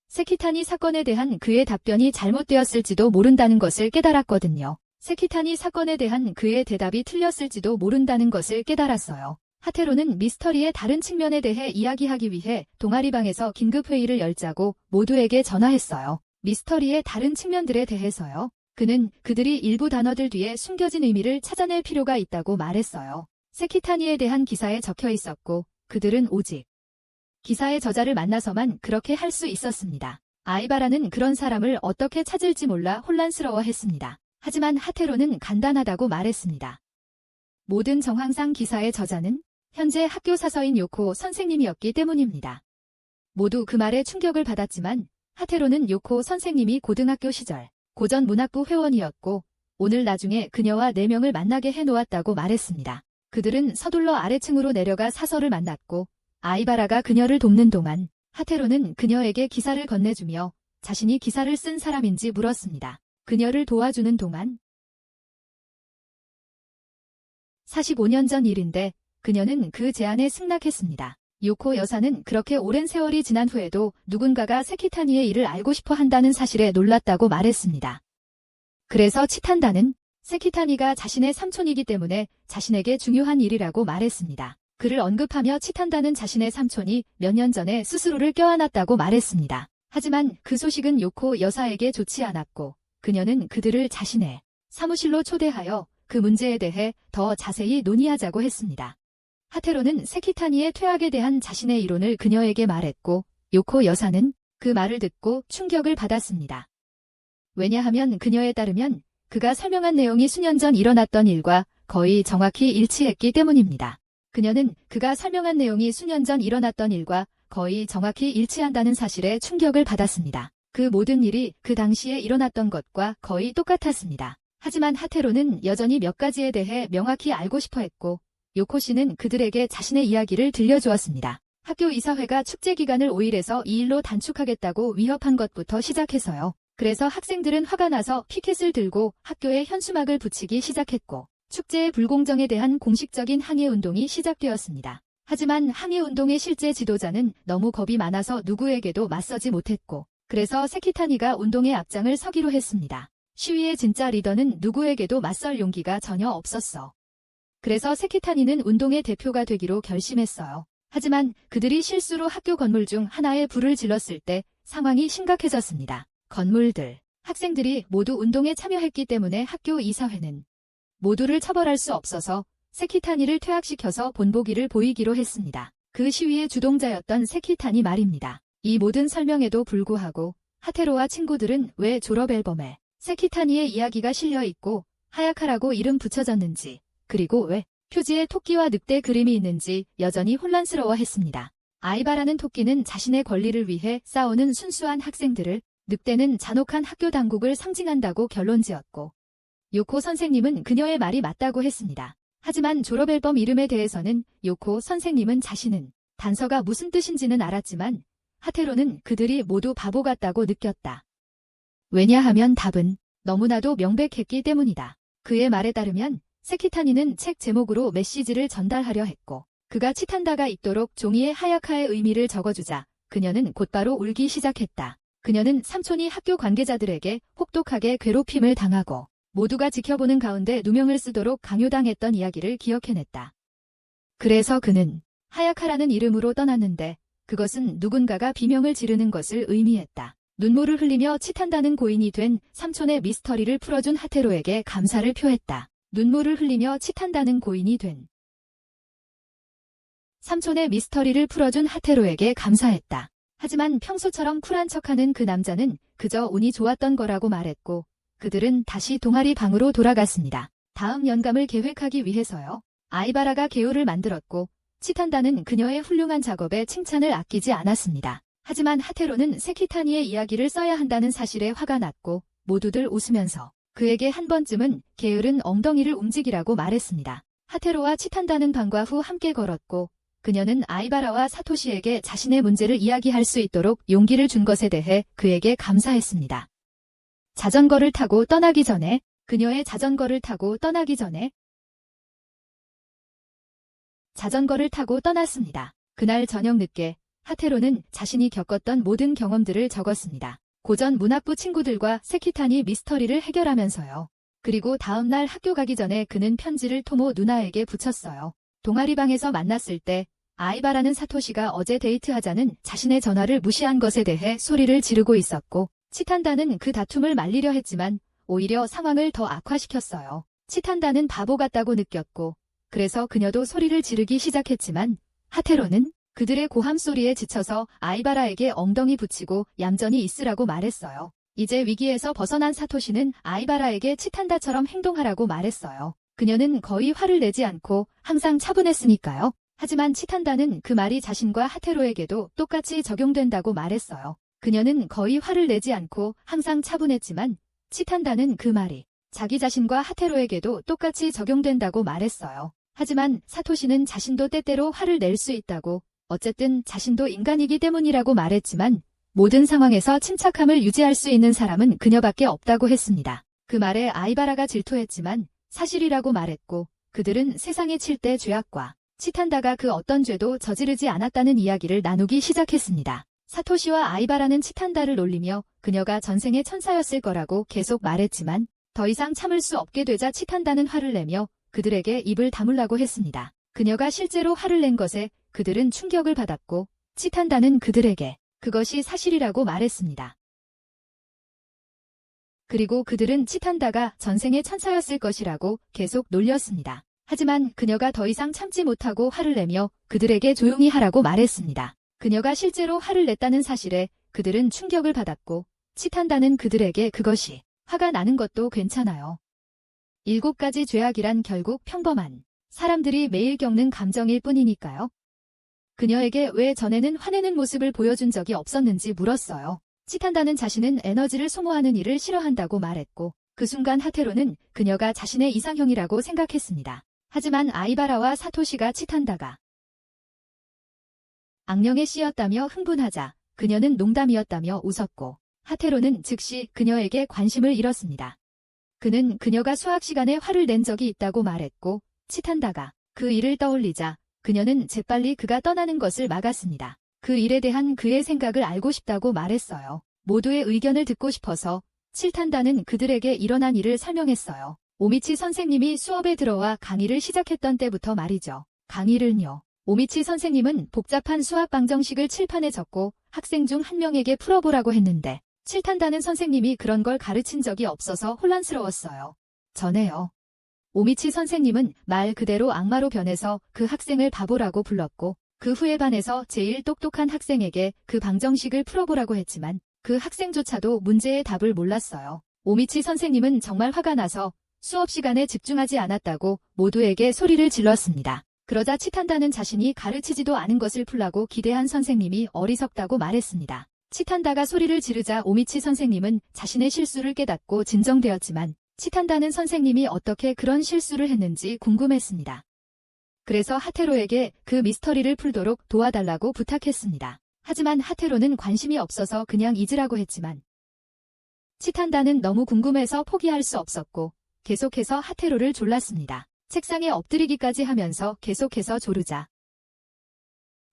세키타니 사건에 대한 그의 답변이 잘못되었을지도 모른다는 것을 깨달았거든요. 세키타니 사건에 대한 그의 대답이 틀렸을지도 모른다는 것을 깨달았어요. 하테로는 미스터리의 다른 측면에 대해 이야기하기 위해 동아리방에서 긴급회의를 열자고 모두에게 전화했어요. 미스터리의 다른 측면들에 대해서요. 그는 그들이 일부 단어들 뒤에 숨겨진 의미를 찾아낼 필요가 있다고 말했어요. 세키타니에 대한 기사에 적혀 있었고 그들은 오직 기사의 저자를 만나서만 그렇게 할 수 있었습니다. 아이바라는 그런 사람을 어떻게 찾을지 몰라 혼란스러워했습니다. 하지만 하테로는 간단하다고 말했습니다. 모든 정황상 기사의 저자는 현재 학교 사서인 요코 선생님이었기 때문입니다. 모두 그 말에 충격을 받았지만 하테로는 요코 선생님이 고등학교 시절 고전 문학부 회원이었고 오늘 나중에 그녀와 4명을 만나게 해놓았다고 말했습니다. 그들은 서둘러 아래층으로 내려가 사서를 만났고 아이바라가 그녀를 돕는 동안 하테로는 그녀에게 기사를 건네주며 자신이 기사를 쓴 사람인지 물었습니다. 그녀를 도와주는 동안 45년 전 일인데 그녀는 그 제안에 승낙했습니다. 요코 여사는 그렇게 오랜 세월이 지난 후에도 누군가가 세키타니의 일을 알고 싶어 한다는 사실에 놀랐다고 말했습니다. 그래서 치탄다는 세키타니가 자신의 삼촌이기 때문에 자신에게 중요한 일이라고 말했습니다. 그를 언급하며 치탄다는 자신의 삼촌이 몇 년 전에 스스로를 껴안았다고 말했습니다. 하지만 그 소식은 요코 여사에게 좋지 않았고 그녀는 그들을 자신의 사무실로 초대하여 그 문제에 대해 더 자세히 논의하자고 했습니다. 하테로는 세키타니의 퇴학에 대한 자신의 이론을 그녀에게 말했고 요코 여사는 그 말을 듣고 충격을 받았습니다. 왜냐하면 그녀에 따르면 그가 설명한 내용이 수년 전 일어났던 일과 거의 정확히 일치했기 때문입니다. 그녀는 그가 설명한 내용이 수년 전 일어났던 일과 거의 정확히 일치한다는 사실에 충격을 받았습니다. 그 모든 일이 그 당시에 일어났던 것과 거의 똑같았습니다. 하지만 하테로는 여전히 몇 가지에 대해 명확히 알고 싶어 했고 요코 씨는 그들에게 자신의 이야기를 들려주었습니다. 학교 이사회가 축제 기간을 5일에서 2일로 단축하겠다고 위협한 것부터 시작해서요. 그래서 학생들은 화가 나서 피켓을 들고 학교에 현수막을 붙이기 시작했고 축제의 불공정에 대한 공식적인 항의운동이 시작되었습니다. 하지만 항의운동의 실제 지도자는 너무 겁이 많아서 누구에게도 맞서지 못했고 그래서 세키타니가 운동의 앞장을 서기로 했습니다. 시위의 진짜 리더는 누구에게도 맞설 용기가 전혀 없었어. 그래서 세키타니는 운동의 대표가 되기로 결심했어요. 하지만 그들이 실수로 학교 건물 중 하나에 불을 질렀을 때 상황이 심각해졌습니다. 건물들, 학생들이 모두 운동에 참여했기 때문에 학교 이사회는 모두를 처벌할 수 없어서 세키타니를 퇴학시켜서 본보기를 보이기로 했습니다. 그 시위의 주동자였던 세키타니 말입니다. 이 모든 설명에도 불구하고 하테로와 친구들은 왜 졸업 앨범에 세키타니의 이야기가 실려 있고 하야카라고 이름 붙여졌는지 그리고 왜 표지에 토끼와 늑대 그림이 있는지 여전히 혼란스러워했습니다. 아이바라는 토끼는 자신의 권리를 위해 싸우는 순수한 학생들을, 늑대는 잔혹한 학교 당국을 상징한다고 결론지었고 요코 선생님은 그녀의 말이 맞다고 했습니다. 하지만 졸업앨범 이름에 대해서는 요코 선생님은 자신은 단서가 무슨 뜻인지는 알았지만 하테로는 그들이 모두 바보 같다고 느꼈다. 왜냐하면 답은 너무나도 명백했기 때문이다. 그의 말에 따르면 세키타니는 책 제목으로 메시지를 전달하려 했고 그가 치탄다가 읽도록 종이에 하야카의 의미를 적어주자 그녀는 곧바로 울기 시작했다. 그녀는 삼촌이 학교 관계자들에게 혹독하게 괴롭힘을 당하고 모두가 지켜보는 가운데 누명을 쓰도록 강요당했던 이야기를 기억해냈다. 그래서 그는 하야카라는 이름으로 떠났는데 그것은 누군가가 비명을 지르는 것을 의미했다. 눈물을 흘리며 치탄다는 고인이 된 삼촌의 미스터리를 풀어준 하테로에게 감사를 표했다. 눈물을 흘리며 치탄다는 고인이 된 삼촌의 미스터리를 풀어준 하테로에게 감사했다. 하지만 평소처럼 쿨한 척하는 그 남자는 그저 운이 좋았던 거라고 말했고 그들은 다시 동아리 방으로 돌아갔습니다. 다음 연감을 계획하기 위해서요. 아이바라가 개요를 만들었고 치탄다는 그녀의 훌륭한 작업에 칭찬을 아끼지 않았습니다. 하지만 하테로는 세키타니의 이야기를 써야 한다는 사실에 화가 났고 모두들 웃으면서 그에게 한 번쯤은 게으른 엉덩이를 움직이라고 말했습니다. 하테로와 치탄다는 방과 후 함께 걸었고 그녀는 아이바라와 사토시에게 자신의 문제를 이야기할 수 있도록 용기를 준 것에 대해 그에게 감사했습니다. 자전거를 타고 떠나기 전에 그녀의 자전거를 타고 떠나기 전에 자전거를 타고 떠났습니다. 그날 저녁 늦게 하테로는 자신이 겪었던 모든 경험들을 적었습니다. 고전 문학부 친구들과 세키타니 미스터리를 해결하면서요. 그리고 다음날 학교 가기 전에 그는 편지를 토모 누나에게 붙였어요. 동아리방에서 만났을 때 아이바라는 사토시가 어제 데이트하자는 자신의 전화를 무시한 것에 대해 소리를 지르고 있었고 치탄다는 그 다툼을 말리려 했지만 오히려 상황을 더 악화시켰어요. 치탄다는 바보 같다고 느꼈고 그래서 그녀도 소리를 지르기 시작했지만 하테로는 그들의 고함 소리에 지쳐서 아이바라에게 엉덩이 붙이고 얌전히 있으라고 말했어요. 이제 위기에서 벗어난 사토시는 아이바라에게 치탄다처럼 행동하라고 말했어요. 그녀는 거의 화를 내지 않고 항상 차분했으니까요. 하지만 치탄다는 그 말이 자신과 하테로에게도 똑같이 적용된다고 말했어요. 그녀는 거의 화를 내지 않고 항상 차분했지만 치탄다는 그 말이 자기 자신과 하테로에게도 똑같이 적용된다고 말했어요. 하지만 사토시는 자신도 때때로 화를 낼 수 있다고 어쨌든 자신도 인간이기 때문이라고 말했지만 모든 상황에서 침착함을 유지할 수 있는 사람은 그녀밖에 없다고 했습니다. 그 말에 아이바라가 질투했지만 사실이라고 말했고 그들은 세상에 칠 때 죄악과 치탄다가 그 어떤 죄도 저지르지 않았다는 이야기를 나누기 시작했습니다. 사토시와 아이바라는 치탄다를 놀리며 그녀가 전생의 천사였을 거라고 계속 말했지만 더 이상 참을 수 없게 되자 치탄다는 화를 내며 그들에게 입을 다물라고 했습니다. 그녀가 실제로 화를 낸 것에 그들은 충격을 받았고 치탄다는 그들에게 그것이 사실이라고 말했습니다. 그리고 그들은 치탄다가 전생의 천사였을 것이라고 계속 놀렸습니다. 하지만 그녀가 더 이상 참지 못하고 화를 내며 그들에게 조용히 하라고 말했습니다. 그녀가 실제로 화를 냈다는 사실에 그들은 충격을 받았고 치탄다는 그들에게 그것이 화가 나는 것도 괜찮아요. 7가지 죄악이란 결국 평범한 사람들이 매일 겪는 감정일 뿐이니까요. 그녀에게 왜 전에는 화내는 모습을 보여준 적이 없었는지 물었어요. 치탄다는 자신은 에너지를 소모하는 일을 싫어한다고 말했고 그 순간 하테로는 그녀가 자신의 이상형이라고 생각했습니다. 하지만 아이바라와 사토시가 치탄다가 악령에 씌였다며 흥분하자 그녀는 농담이었다며 웃었고 하테로는 즉시 그녀에게 관심을 잃었습니다. 그는 그녀가 수학 시간에 화를 낸 적이 있다고 말했고 치탄다가 그 일을 떠올리자 그녀는 재빨리 그가 떠나는 것을 막았습니다. 그 일에 대한 그의 생각을 알고 싶다고 말했어요. 모두의 의견을 듣고 싶어서 치탄다는 그들에게 일어난 일을 설명했어요. 오미치 선생님이 수업에 들어와 강의를 시작했던 때부터 말이죠. 강의를요. 오미치 선생님은 복잡한 수학 방정식을 칠판에 적고 학생 중 한 명에게 풀어보라고 했는데 치탄다는 선생님이 그런 걸 가르친 적이 없어서 혼란스러웠어요. 전에요. 오미치 선생님은 말 그대로 악마로 변해서 그 학생을 바보라고 불렀고 그 후에 반에서 제일 똑똑한 학생에게 그 방정식을 풀어보라고 했지만 그 학생조차도 문제의 답을 몰랐어요. 오미치 선생님은 정말 화가 나서 수업 시간에 집중하지 않았다고 모두에게 소리를 질렀습니다. 그러자 치탄다는 자신이 가르치지도 않은 것을 풀라고 기대한 선생님이 어리석다고 말했습니다. 치탄다가 소리를 지르자 오미치 선생님은 자신의 실수를 깨닫고 진정되었지만 치탄다는 선생님이 어떻게 그런 실수를 했는지 궁금했습니다. 그래서 하테로에게 그 미스터리를 풀도록 도와달라고 부탁했습니다. 하지만 하테로는 관심이 없어서 그냥 잊으라고 했지만 치탄다는 너무 궁금해서 포기할 수 없었고 계속해서 하테로를 졸랐습니다. 책상에 엎드리기까지 하면서 계속해서 조르자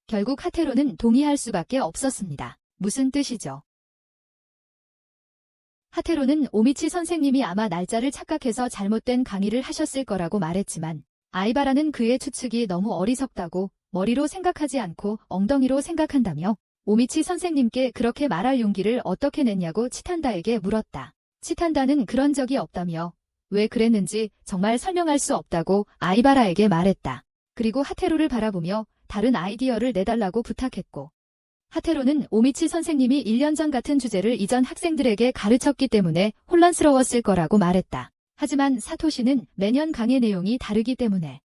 결국 하테로는 동의할 수밖에 없었습니다. 무슨 뜻이죠? 하테로는 오미치 선생님이 아마 날짜를 착각해서 잘못된 강의를 하셨을 거라고 말했지만 아이바라는 그의 추측이 너무 어리석다고 머리로 생각하지 않고 엉덩이로 생각한다며 오미치 선생님께 그렇게 말할 용기를 어떻게 냈냐고 치탄다에게 물었다. 치탄다는 그런 적이 없다며 왜 그랬는지 정말 설명할 수 없다고 아이바라에게 말했다. 그리고 하테로를 바라보며 다른 아이디어를 내달라고 부탁했고 하테로는 오미치 선생님이 1년 전 같은 주제를 이전 학생들에게 가르쳤기 때문에 혼란스러웠을 거라고 말했다. 하지만 사토시는 매년 강의 내용이 다르기 때문에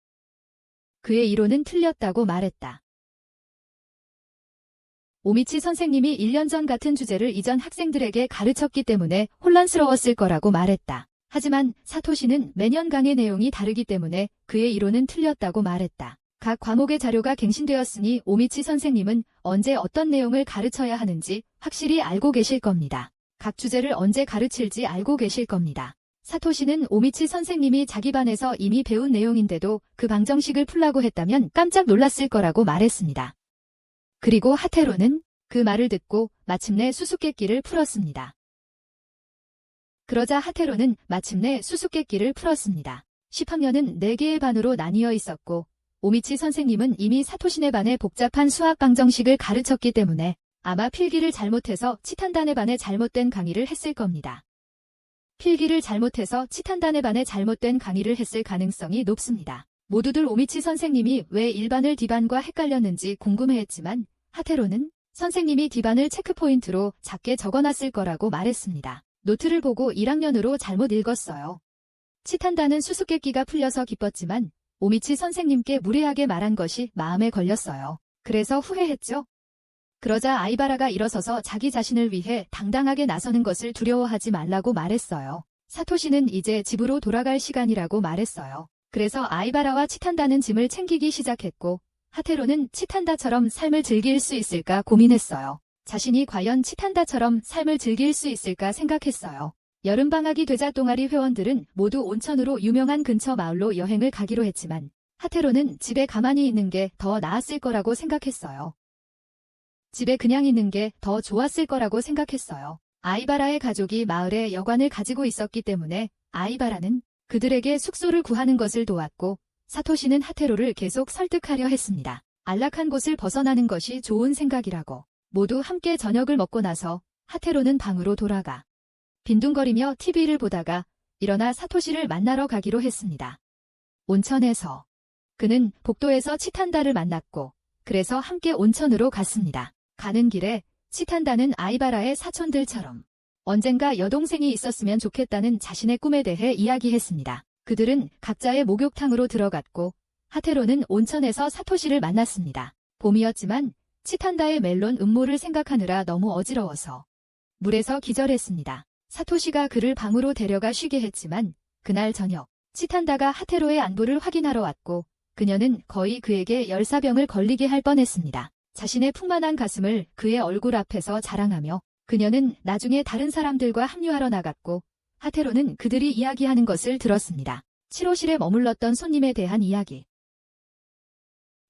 그의 이론은 틀렸다고 말했다. 오미치 선생님이 1년 전 같은 주제를 이전 학생들에게 가르쳤기 때문에 혼란스러웠을 거라고 말했다. 하지만 사토시는 매년 강의 내용이 다르기 때문에 그의 이론은 틀렸다고 말했다. 각 과목의 자료가 갱신되었으니 오미치 선생님은 언제 어떤 내용을 가르쳐야 하는지 확실히 알고 계실 겁니다. 각 주제를 언제 가르칠지 알고 계실 겁니다. 사토시는 오미치 선생님이 자기 반에서 이미 배운 내용인데도 그 방정식을 풀라고 했다면 깜짝 놀랐을 거라고 말했습니다. 그리고 하테로는 그 말을 듣고 마침내 수수께끼를 풀었습니다. 그러자 하테로는 마침내 수수께끼를 풀었습니다. 10학년은 4개의 반으로 나뉘어 있었고 오미치 선생님은 이미 사토시네 반에 복잡한 수학 방정식을 가르쳤기 때문에 아마 필기를 잘못해서 치탄다네 반에 잘못된 강의를 했을 겁니다. 필기를 잘못해서 치탄다네 반에 잘못된 강의를 했을 가능성이 높습니다. 모두들 오미치 선생님이 왜 일반을 D반과 헷갈렸는지 궁금해했지만 하테로는 선생님이 D반을 체크포인트로 작게 적어놨을 거라고 말했습니다. 노트를 보고 1학년으로 잘못 읽었어요. 치탄다는 수수께끼가 풀려서 기뻤지만 오미치 선생님께 무례하게 말한 것이 마음에 걸렸어요. 그래서 후회했죠. 그러자 아이바라가 일어서서 자기 자신을 위해 당당하게 나서는 것을 두려워하지 말라고 말했어요. 사토시는 이제 집으로 돌아갈 시간이라고 말했어요. 그래서 아이바라와 치탄다는 짐을 챙기기 시작했고 하테로는 치탄다처럼 삶을 즐길 수 있을까 고민했어요. 자신이 과연 치탄다처럼 삶을 즐길 수 있을까 생각했어요. 여름방학이 되자 동아리 회원들은 모두 온천으로 유명한 근처 마을로 여행을 가기로 했지만 하테로는 집에 가만히 있는 게 더 나았을 거라고 생각했어요. 집에 그냥 있는 게 더 좋았을 거라고 생각했어요. 아이바라의 가족이 마을에 여관을 가지고 있었기 때문에 아이바라는 그들에게 숙소를 구하는 것을 도왔고 사토시는 하테로를 계속 설득하려 했습니다. 안락한 곳을 벗어나는 것이 좋은 생각이라고. 모두 함께 저녁을 먹고 나서 하테로는 방으로 돌아가 빈둥거리며 TV를 보다가 일어나 사토시를 만나러 가기로 했습니다. 온천에서. 그는 복도에서 치탄다를 만났고 그래서 함께 온천으로 갔습니다. 가는 길에 치탄다는 아이바라의 사촌들처럼 언젠가 여동생이 있었으면 좋겠다는 자신의 꿈에 대해 이야기했습니다. 그들은 각자의 목욕탕으로 들어갔고 하테로는 온천에서 사토시를 만났습니다. 봄이었지만 치탄다의 멜론 음모를 생각하느라 너무 어지러워서 물에서 기절했습니다. 사토시가 그를 방으로 데려가 쉬게 했지만 그날 저녁 치탄다가 하테로의 안부를 확인하러 왔고 그녀는 거의 그에게 열사병을 걸리게 할 뻔했습니다. 자신의 풍만한 가슴을 그의 얼굴 앞에서 자랑하며 그녀는 나중에 다른 사람들과 합류하러 나갔고 하테로는 그들이 이야기하는 것을 들었습니다. 치료실에 머물렀던 손님에 대한 이야기.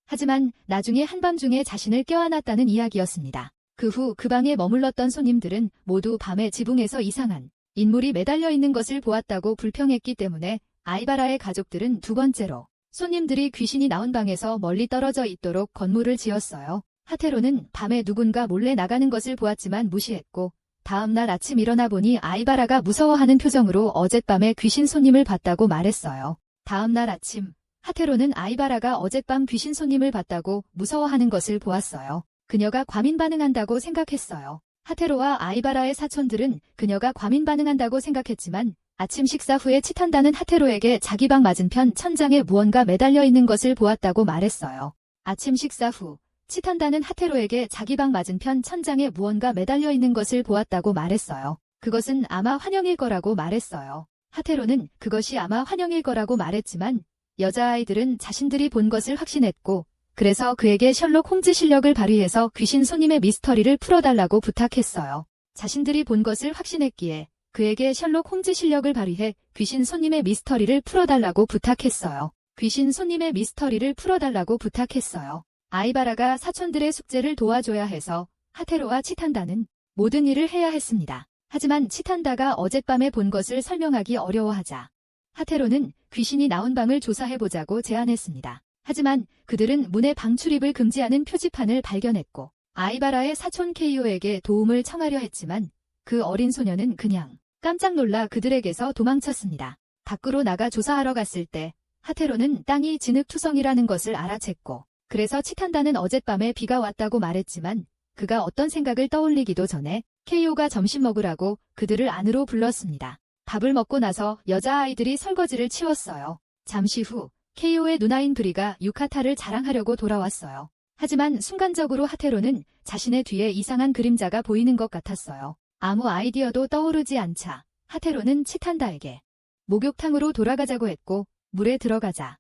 하지만 나중에 한밤중에 자신을 껴안았다는 이야기였습니다. 그 후 그 방에 머물렀던 손님들은 모두 밤에 지붕에서 이상한 인물이 매달려 있는 것을 보았다고 불평했기 때문에 아이바라의 가족들은 두 번째로 손님들이 귀신이 나온 방에서 멀리 떨어져 있도록 건물을 지었어요. 하테로는 밤에 누군가 몰래 나가는 것을 보았지만 무시했고 다음 날 아침 일어나 보니 아이바라가 무서워하는 표정으로 어젯밤에 귀신 손님을 봤다고 말했어요. 다음 날 아침 하테로는 아이바라가 어젯밤 귀신 손님을 봤다고 무서워하는 것을 보았어요. 그녀가 과민 반응한다고 생각했어요. 하테로와 아이바라의 사촌들은 그녀가 과민 반응한다고 생각했지만 아침 식사 후에 치탄다는 하테로에게 자기 방 맞은편 천장에 무언가 매달려 있는 것을 보았다고 말했어요. 아침 식사 후 치탄다는 하테로에게 자기 방 맞은편 천장에 무언가 매달려 있는 것을 보았다고 말했어요. 그것은 아마 환영일 거라고 말했어요. 하테로는 그것이 아마 환영일 거라고 말했지만 여자아이들은 자신들이 본 것을 확신했고 그래서 그에게 셜록 홈즈 실력을 발휘해서 귀신 손님의 미스터리를 풀어달라고 부탁했어요. 자신들이 본 것을 확신했기에 그에게 셜록 홈즈 실력을 발휘해 귀신 손님의 미스터리를 풀어달라고 부탁했어요. 귀신 손님의 미스터리를 풀어달라고 부탁했어요. 아이바라가 사촌들의 숙제를 도와줘야 해서 하테로와 치탄다는 모든 일을 해야 했습니다. 하지만 치탄다가 어젯밤에 본 것을 설명하기 어려워하자 하테로는 귀신이 나온 방을 조사해보자고 제안했습니다. 하지만 그들은 문의 방 출입을 금지하는 표지판을 발견했고 아이바라의 사촌 케이오에게 도움을 청하려 했지만 그 어린 소녀는 그냥 깜짝 놀라 그들에게서 도망쳤습니다. 밖으로 나가 조사하러 갔을 때 하테로는 땅이 진흙투성이라는 것을 알아챘고 그래서 치탄다는 어젯밤에 비가 왔다고 말했지만 그가 어떤 생각을 떠올리기도 전에 케이오가 점심 먹으라고 그들을 안으로 불렀습니다. 밥을 먹고 나서 여자아이들이 설거지를 치웠어요. 잠시 후 케이오의 누나인 브리가 유카타를 자랑하려고 돌아왔어요. 하지만 순간적으로 하테로는 자신의 뒤에 이상한 그림자가 보이는 것 같았어요. 아무 아이디어도 떠오르지 않자 하테로는 치탄다에게 목욕탕으로 돌아가자고 했고 물에 들어가자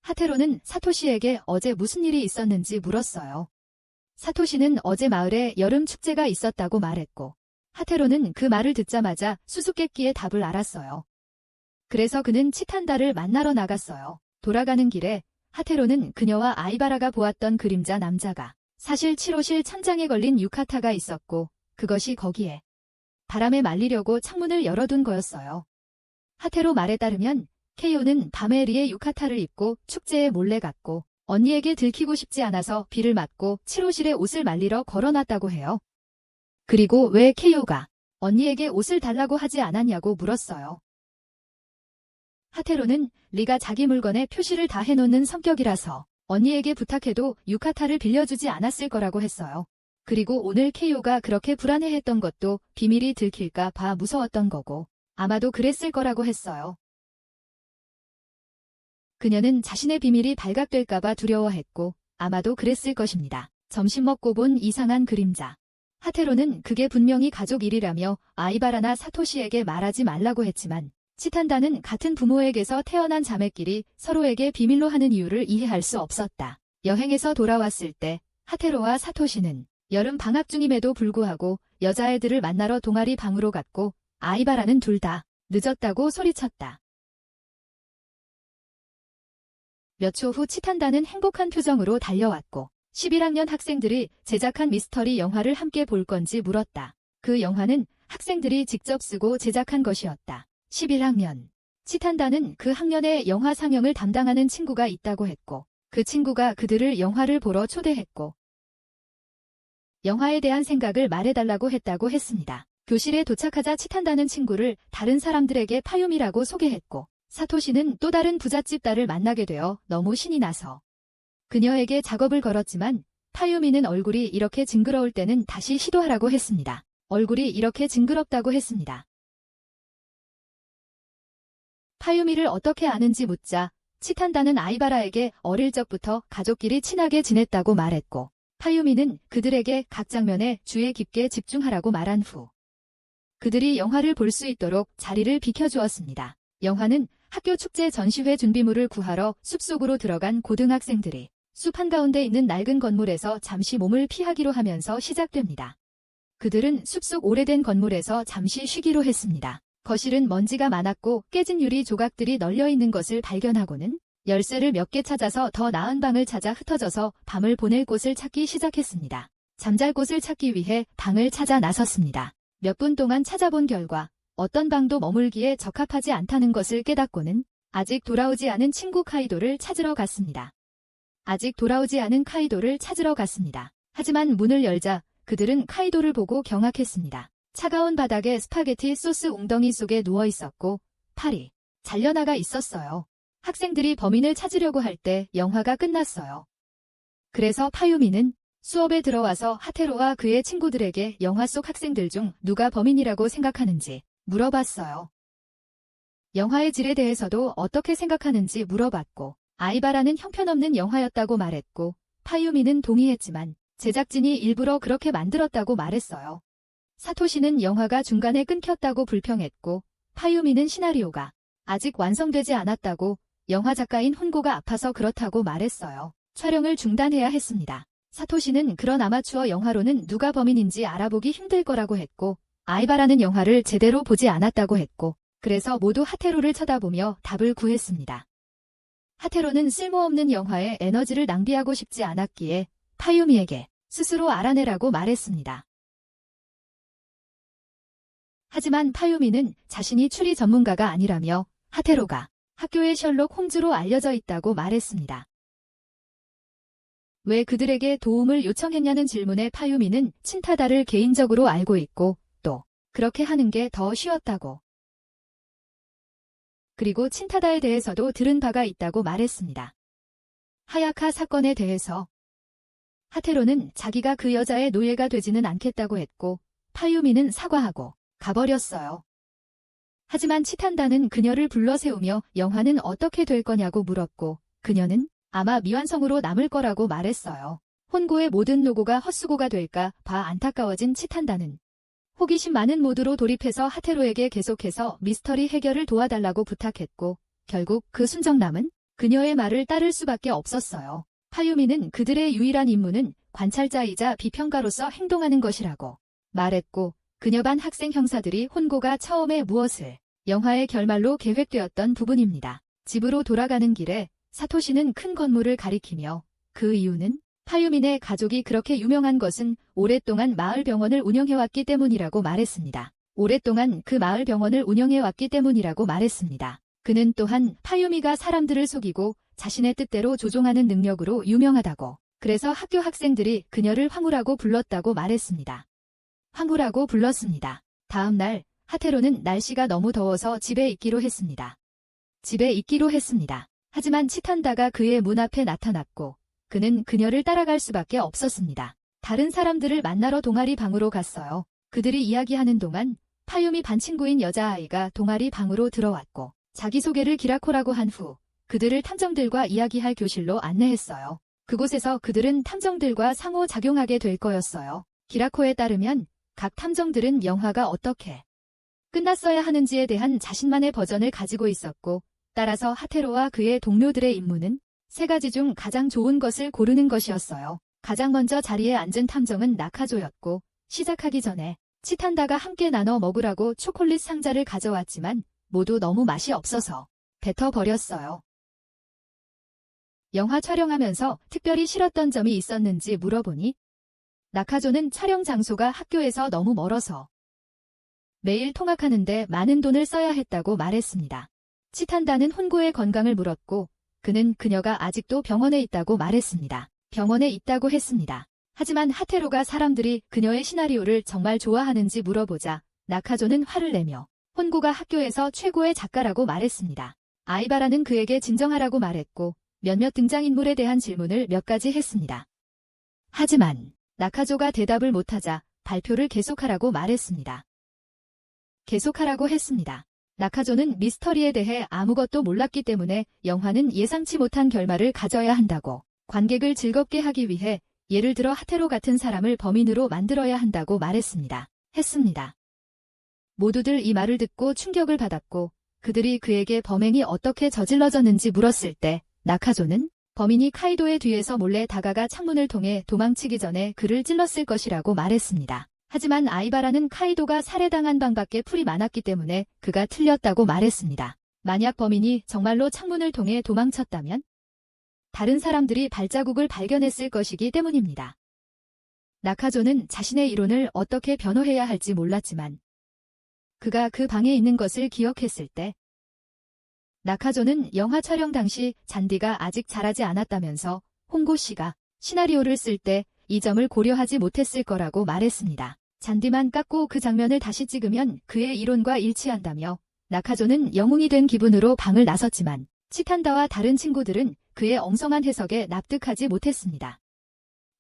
하테로는 사토시에게 어제 무슨 일이 있었는지 물었어요. 사토시는 어제 마을에 여름 축제가 있었다고 말했고 하테로는 그 말을 듣자마자 수수께끼의 답을 알았어요. 그래서 그는 치탄다를 만나러 나갔어요. 돌아가는 길에 하테로는 그녀와 아이바라가 보았던 그림자 남자가 사실 치료실 천장에 걸린 유카타가 있었고 그것이 거기에 바람에 말리려고 창문을 열어둔 거였어요. 하테로 말에 따르면 케이오는 밤에 리의 유카타를 입고 축제에 몰래 갔고 언니에게 들키고 싶지 않아서 비를 맞고 치료실에 옷을 말리러 걸어놨다고 해요. 그리고 왜 케이오가 언니에게 옷을 달라고 하지 않았냐고 물었어요. 하테로는 리가 자기 물건에 표시를 다 해놓는 성격이라서 언니에게 부탁해도 유카타를 빌려주지 않았을 거라고 했어요. 그리고 오늘 케이오가 그렇게 불안해했던 것도 비밀이 들킬까 봐 무서웠던 거고 아마도 그랬을 거라고 했어요. 그녀는 자신의 비밀이 발각될까 봐 두려워했고 아마도 그랬을 것입니다. 점심 먹고 본 이상한 그림자. 하테로는 그게 분명히 가족 일이라며 아이바라나 사토시에게 말하지 말라고 했지만 치탄다는 같은 부모에게서 태어난 자매끼리 서로에게 비밀로 하는 이유를 이해할 수 없었다. 여행에서 돌아왔을 때 하테로와 사토시는 여름 방학 중임에도 불구하고 여자애들을 만나러 동아리 방으로 갔고 아이바라는 둘 다 늦었다고 소리쳤다. 몇 초 후 치탄다는 행복한 표정으로 달려왔고 11학년 학생들이 제작한 미스터리 영화를 함께 볼 건지 물었다. 그 영화는 학생들이 직접 쓰고 제작한 것이었다. 11학년. 치탄다는 그 학년에 영화 상영을 담당하는 친구가 있다고 했고 그 친구가 그들을 영화를 보러 초대했고 영화에 대한 생각을 말해달라고 했다고 했습니다. 교실에 도착하자 치탄다는 친구를 다른 사람들에게 파유미라고 소개했고, 사토시는 또 다른 부잣집 딸을 만나게 되어 너무 신이 나서 그녀에게 작업을 걸었지만 파유미는 얼굴이 이렇게 징그러울 때는 다시 시도하라고 했습니다. 얼굴이 이렇게 징그럽다고 했습니다. 파유미를 어떻게 아는지 묻자 치탄다는 아이바라에게 어릴 적부터 가족끼리 친하게 지냈다고 말했고, 파유미는 그들에게 각 장면에 주의 깊게 집중하라고 말한 후 그들이 영화를 볼 수 있도록 자리를 비켜주었습니다. 영화는 학교 축제 전시회 준비물을 구하러 숲속으로 들어간 고등학생들이 숲 한가운데 있는 낡은 건물에서 잠시 몸을 피하기로 하면서 시작됩니다. 그들은 숲속 오래된 건물에서 잠시 쉬기로 했습니다. 거실은 먼지가 많았고 깨진 유리 조각들이 널려 있는 것을 발견하고는 열쇠를 몇 개 찾아서 더 나은 방을 찾아 흩어져서 밤을 보낼 곳을 찾기 시작했습니다. 잠잘 곳을 찾기 위해 방을 찾아 나섰습니다. 몇 분 동안 찾아본 결과 어떤 방도 머물기에 적합하지 않다는 것을 깨닫고는 아직 돌아오지 않은 친구 카이도를 찾으러 갔습니다. 하지만 문을 열자 그들은 카이도를 보고 경악했습니다. 차가운 바닥에 스파게티 소스 웅덩이 속에 누워 있었고 팔이 잘려나가 있었어요. 학생들이 범인을 찾으려고 할 때 영화가 끝났어요. 그래서 파유미는 수업에 들어와서 하테로와 그의 친구들에게 영화 속 학생들 중 누가 범인이라고 생각하는지 물어봤어요. 영화의 질에 대해서도 어떻게 생각하는지 물어봤고, 아이바라는 형편없는 영화였다고 말했고, 파유미는 동의했지만 제작진이 일부러 그렇게 만들었다고 말했어요. 사토시는 영화가 중간에 끊겼다고 불평했고, 파유미는 시나리오가 아직 완성되지 않았다고, 영화 작가인 혼고가 아파서 그렇다고 말했어요. 촬영을 중단해야 했습니다. 사토시는 그런 아마추어 영화로는 누가 범인인지 알아보기 힘들 거라고 했고, 아이바라는 영화를 제대로 보지 않았다고 했고, 그래서 모두 하테로를 쳐다보며 답을 구했습니다. 하테로는 쓸모없는 영화에 에너지를 낭비하고 싶지 않았기에 파유미에게 스스로 알아내라고 말했습니다. 하지만 파유미는 자신이 추리 전문가가 아니라며 하테로가 학교의 셜록 홈즈로 알려져 있다고 말했습니다. 왜 그들에게 도움을 요청했냐는 질문에 파유미는 친타다를 개인적으로 알고 있고 또 그렇게 하는 게 더 쉬웠다고. 그리고 친타다에 대해서도 들은 바가 있다고 말했습니다. 하야카 사건에 대해서 하테로는 자기가 그 여자의 노예가 되지는 않겠다고 했고 파유미는 사과하고 가버렸어요. 하지만 치탄다는 그녀를 불러 세우며 영화는 어떻게 될 거냐고 물었고 그녀는 아마 미완성으로 남을 거라고 말했어요. 혼고의 모든 노고가 헛수고가 될까 봐 안타까워진 치탄다는 호기심 많은 모드로 돌입해서 하테로에게 계속해서 미스터리 해결을 도와달라고 부탁했고 결국 그 순정남은 그녀의 말을 따를 수밖에 없었어요. 파유미는 그들의 유일한 임무는 관찰자이자 비평가로서 행동하는 것이라고 말했고 그녀 반 학생 형사들이 혼고가 처음에 무엇을 영화의 결말로 계획되었던 부분입니다. 집으로 돌아가는 길에 사토시는 큰 건물을 가리키며 그 이유는 파유민의 가족이 그렇게 유명한 것은 오랫동안 마을 병원을 운영해왔기 때문이라고 말했습니다. 그는 또한 파유미가 사람들을 속이고 자신의 뜻대로 조종하는 능력으로 유명하다고. 그래서 학교 학생들이 그녀를 황후라고 불렀다고 말했습니다. 다음 날 하테로는 날씨가 너무 더워서 집에 있기로 했습니다. 하지만 치탄다가 그의 문 앞에 나타났고 그는 그녀를 따라갈 수밖에 없었습니다. 다른 사람들을 만나러 동아리 방으로 갔어요. 그들이 이야기하는 동안 파유미 반 친구인 여자아이가 동아리 방으로 들어왔고 자기소개를 기라코라고 한 후 그들을 탐정들과 이야기할 교실로 안내했어요. 그곳에서 그들은 탐정들과 상호작용하게 될 거였어요. 기라코에 따르면 각 탐정들은 영화가 어떻게 끝났어야 하는지에 대한 자신만의 버전을 가지고 있었고 따라서 하테로와 그의 동료들의 임무는 세 가지 중 가장 좋은 것을 고르는 것이었어요. 가장 먼저 자리에 앉은 탐정은 나카조였고 시작하기 전에 치탄다가 함께 나눠 먹으라고 초콜릿 상자를 가져왔지만 모두 너무 맛이 없어서 뱉어버렸어요. 영화 촬영하면서 특별히 싫었던 점이 있었는지 물어보니 나카조는 촬영 장소가 학교에서 너무 멀어서 매일 통학하는데 많은 돈을 써야 했다고 말했습니다. 치탄다는 혼고의 건강을 물었고 그는 그녀가 아직도 병원에 있다고 말했습니다. 하지만 하테로가 사람들이 그녀의 시나리오를 정말 좋아하는지 물어보자 나카조는 화를 내며 혼고가 학교에서 최고의 작가라고 말했습니다. 아이바라는 그에게 진정하라고 말했고 몇몇 등장인물에 대한 질문을 몇 가지 했습니다. 하지만 나카조가 대답을 못하자 발표를 계속하라고 말했습니다. 계속하라고 했습니다. 나카조는 미스터리에 대해 아무것도 몰랐기 때문에 영화는 예상치 못한 결말을 가져야 한다고, 관객을 즐겁게 하기 위해 예를 들어 하테로 같은 사람을 범인으로 만들어야 한다고 말했습니다. 했습니다. 모두들 이 말을 듣고 충격을 받았고 그들이 그에게 범행이 어떻게 저질러졌는지 물었을 때 나카조는 범인이 카이도의 뒤에서 몰래 다가가 창문을 통해 도망치기 전에 그를 찔렀을 것이라고 말했습니다. 하지만 아이바라는 카이도가 살해당한 방밖에 풀이 많았기 때문에 그가 틀렸다고 말했습니다. 만약 범인이 정말로 창문을 통해 도망쳤다면 다른 사람들이 발자국을 발견했을 것이기 때문입니다. 나카조는 자신의 이론을 어떻게 변호해야 할지 몰랐지만 그가 그 방에 있는 것을 기억했을 때 나카조는 영화 촬영 당시 잔디가 아직 자라지 않았다면서 홍고 씨가 시나리오를 쓸 때 이 점을 고려하지 못했을 거라고 말했습니다. 잔디만 깎고 그 장면을 다시 찍으면 그의 이론과 일치한다며 나카조는 영웅이 된 기분으로 방을 나섰지만 치탄다와 다른 친구들은 그의 엉성한 해석에 납득하지 못했습니다.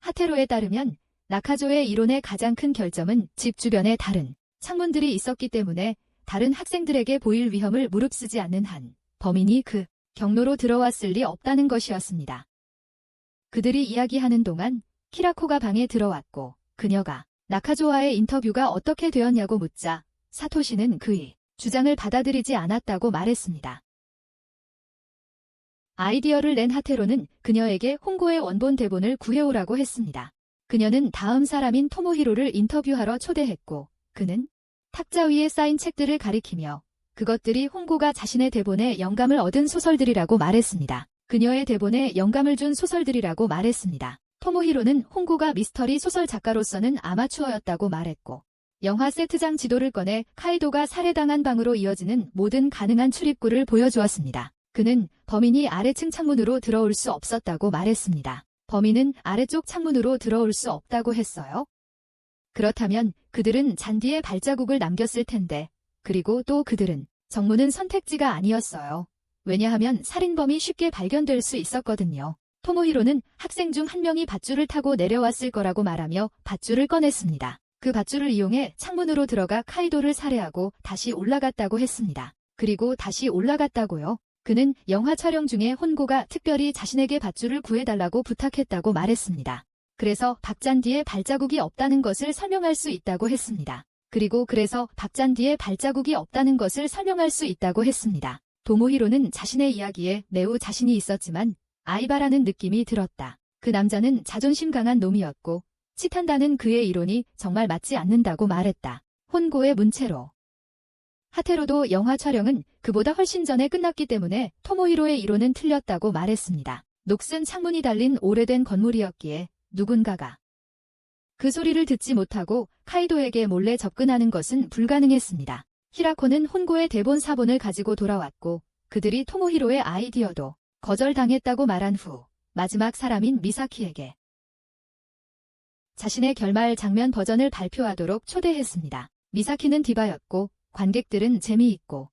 하테로에 따르면 나카조의 이론의 가장 큰 결점은 집 주변에 다른 창문들이 있었기 때문에 다른 학생들에게 보일 위험을 무릅쓰지 않는 한 범인이 그 경로로 들어왔을 리 없다는 것이었습니다. 그들이 이야기하는 동안 키라코가 방에 들어왔고 그녀가 나카조와의 인터뷰가 어떻게 되었냐고 묻자 사토시는 그의 주장을 받아들이지 않았다고 말했습니다. 아이디어를 낸 하테로는 그녀에게 홍고의 원본 대본을 구해오라고 했습니다. 그녀는 다음 사람인 토모히로를 인터뷰하러 초대했고 그는 탁자 위에 쌓인 책들을 가리키며 그것들이 홍고가 자신의 대본에 영감을 얻은 소설들이라고 말했습니다. 그녀의 대본에 영감을 준 소설들이라고 말했습니다. 토모히로는 홍고가 미스터리 소설 작가로서는 아마추어였다고 말했고 영화 세트장 지도를 꺼내 카이도가 살해당한 방으로 이어지는 모든 가능한 출입구를 보여주었습니다. 그는 범인이 아래층 창문으로 들어올 수 없었다고 말했습니다. 범인은 아래쪽 창문으로 들어올 수 없다고 했어요. 그렇다면 그들은 잔디에 발자국을 남겼을 텐데, 그리고 또 그들은 정문은 선택지가 아니었어요. 왜냐하면 살인범이 쉽게 발견될 수 있었거든요. 토모히로는 학생 중 한 명이 밧줄을 타고 내려왔을 거라고 말하며 밧줄을 꺼냈습니다. 그 밧줄을 이용해 창문으로 들어가 카이도를 살해하고 다시 올라갔다고 했습니다. 그리고 다시 올라갔다고요. 그는 영화 촬영 중에 혼고가 특별히 자신에게 밧줄을 구해달라고 부탁했다고 말했습니다. 그래서 박잔디에 발자국이 없다는 것을 설명할 수 있다고 했습니다. 그리고 그래서 박잔디에 발자국이 없다는 것을 설명할 수 있다고 했습니다. 토모히로는 자신의 이야기에 매우 자신이 있었지만 아이바라는 느낌이 들었다. 그 남자는 자존심 강한 놈이었고 치탄다는 그의 이론이 정말 맞지 않는다고 말했다. 혼고의 문체로. 하테로도 영화 촬영은 그보다 훨씬 전에 끝났기 때문에 토모히로의 이론은 틀렸다고 말했습니다. 녹슨 창문이 달린 오래된 건물이었기에 누군가가 그 소리를 듣지 못하고 카이도에게 몰래 접근하는 것은 불가능했습니다. 히라코는 혼고의 대본 사본을 가지고 돌아왔고 그들이 토모히로의 아이디어도 거절당했다고 말한 후 마지막 사람인 미사키에게 자신의 결말 장면 버전을 발표하도록 초대했습니다. 미사키는 디바였고 관객들은 재미있고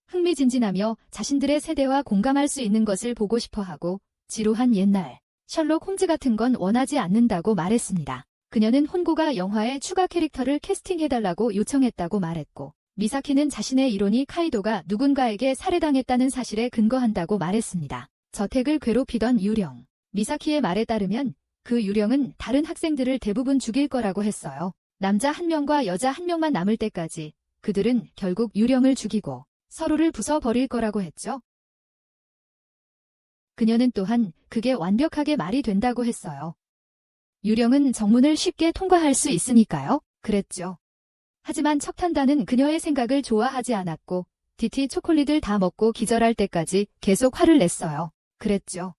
흥미진진하며 자신들의 세대와 공감할 수 있는 것을 보고 싶어하고 지루한 옛날 셜록 홈즈 같은 건 원하지 않는다고 말했습니다. 그녀는 혼고가 영화에 추가 캐릭터를 캐스팅해달라고 요청했다고 말했고 미사키는 자신의 이론이 카이도가 누군가에게 살해당했다는 사실에 근거한다고 말했습니다. 저택을 괴롭히던 유령. 미사키의 말에 따르면 그 유령은 다른 학생들을 대부분 죽일 거라고 했어요. 남자 한 명과 여자 한 명만 남을 때까지 그들은 결국 유령을 죽이고 서로를 부숴버릴 거라고 했죠. 그녀는 또한 그게 완벽하게 말이 된다고 했어요. 유령은 정문을 쉽게 통과할 수 있으니까요. 그랬죠. 하지만 척탄다는 그녀의 생각을 좋아하지 않았고 디티 초콜릿을 다 먹고 기절할 때까지 계속 화를 냈어요. 그랬죠.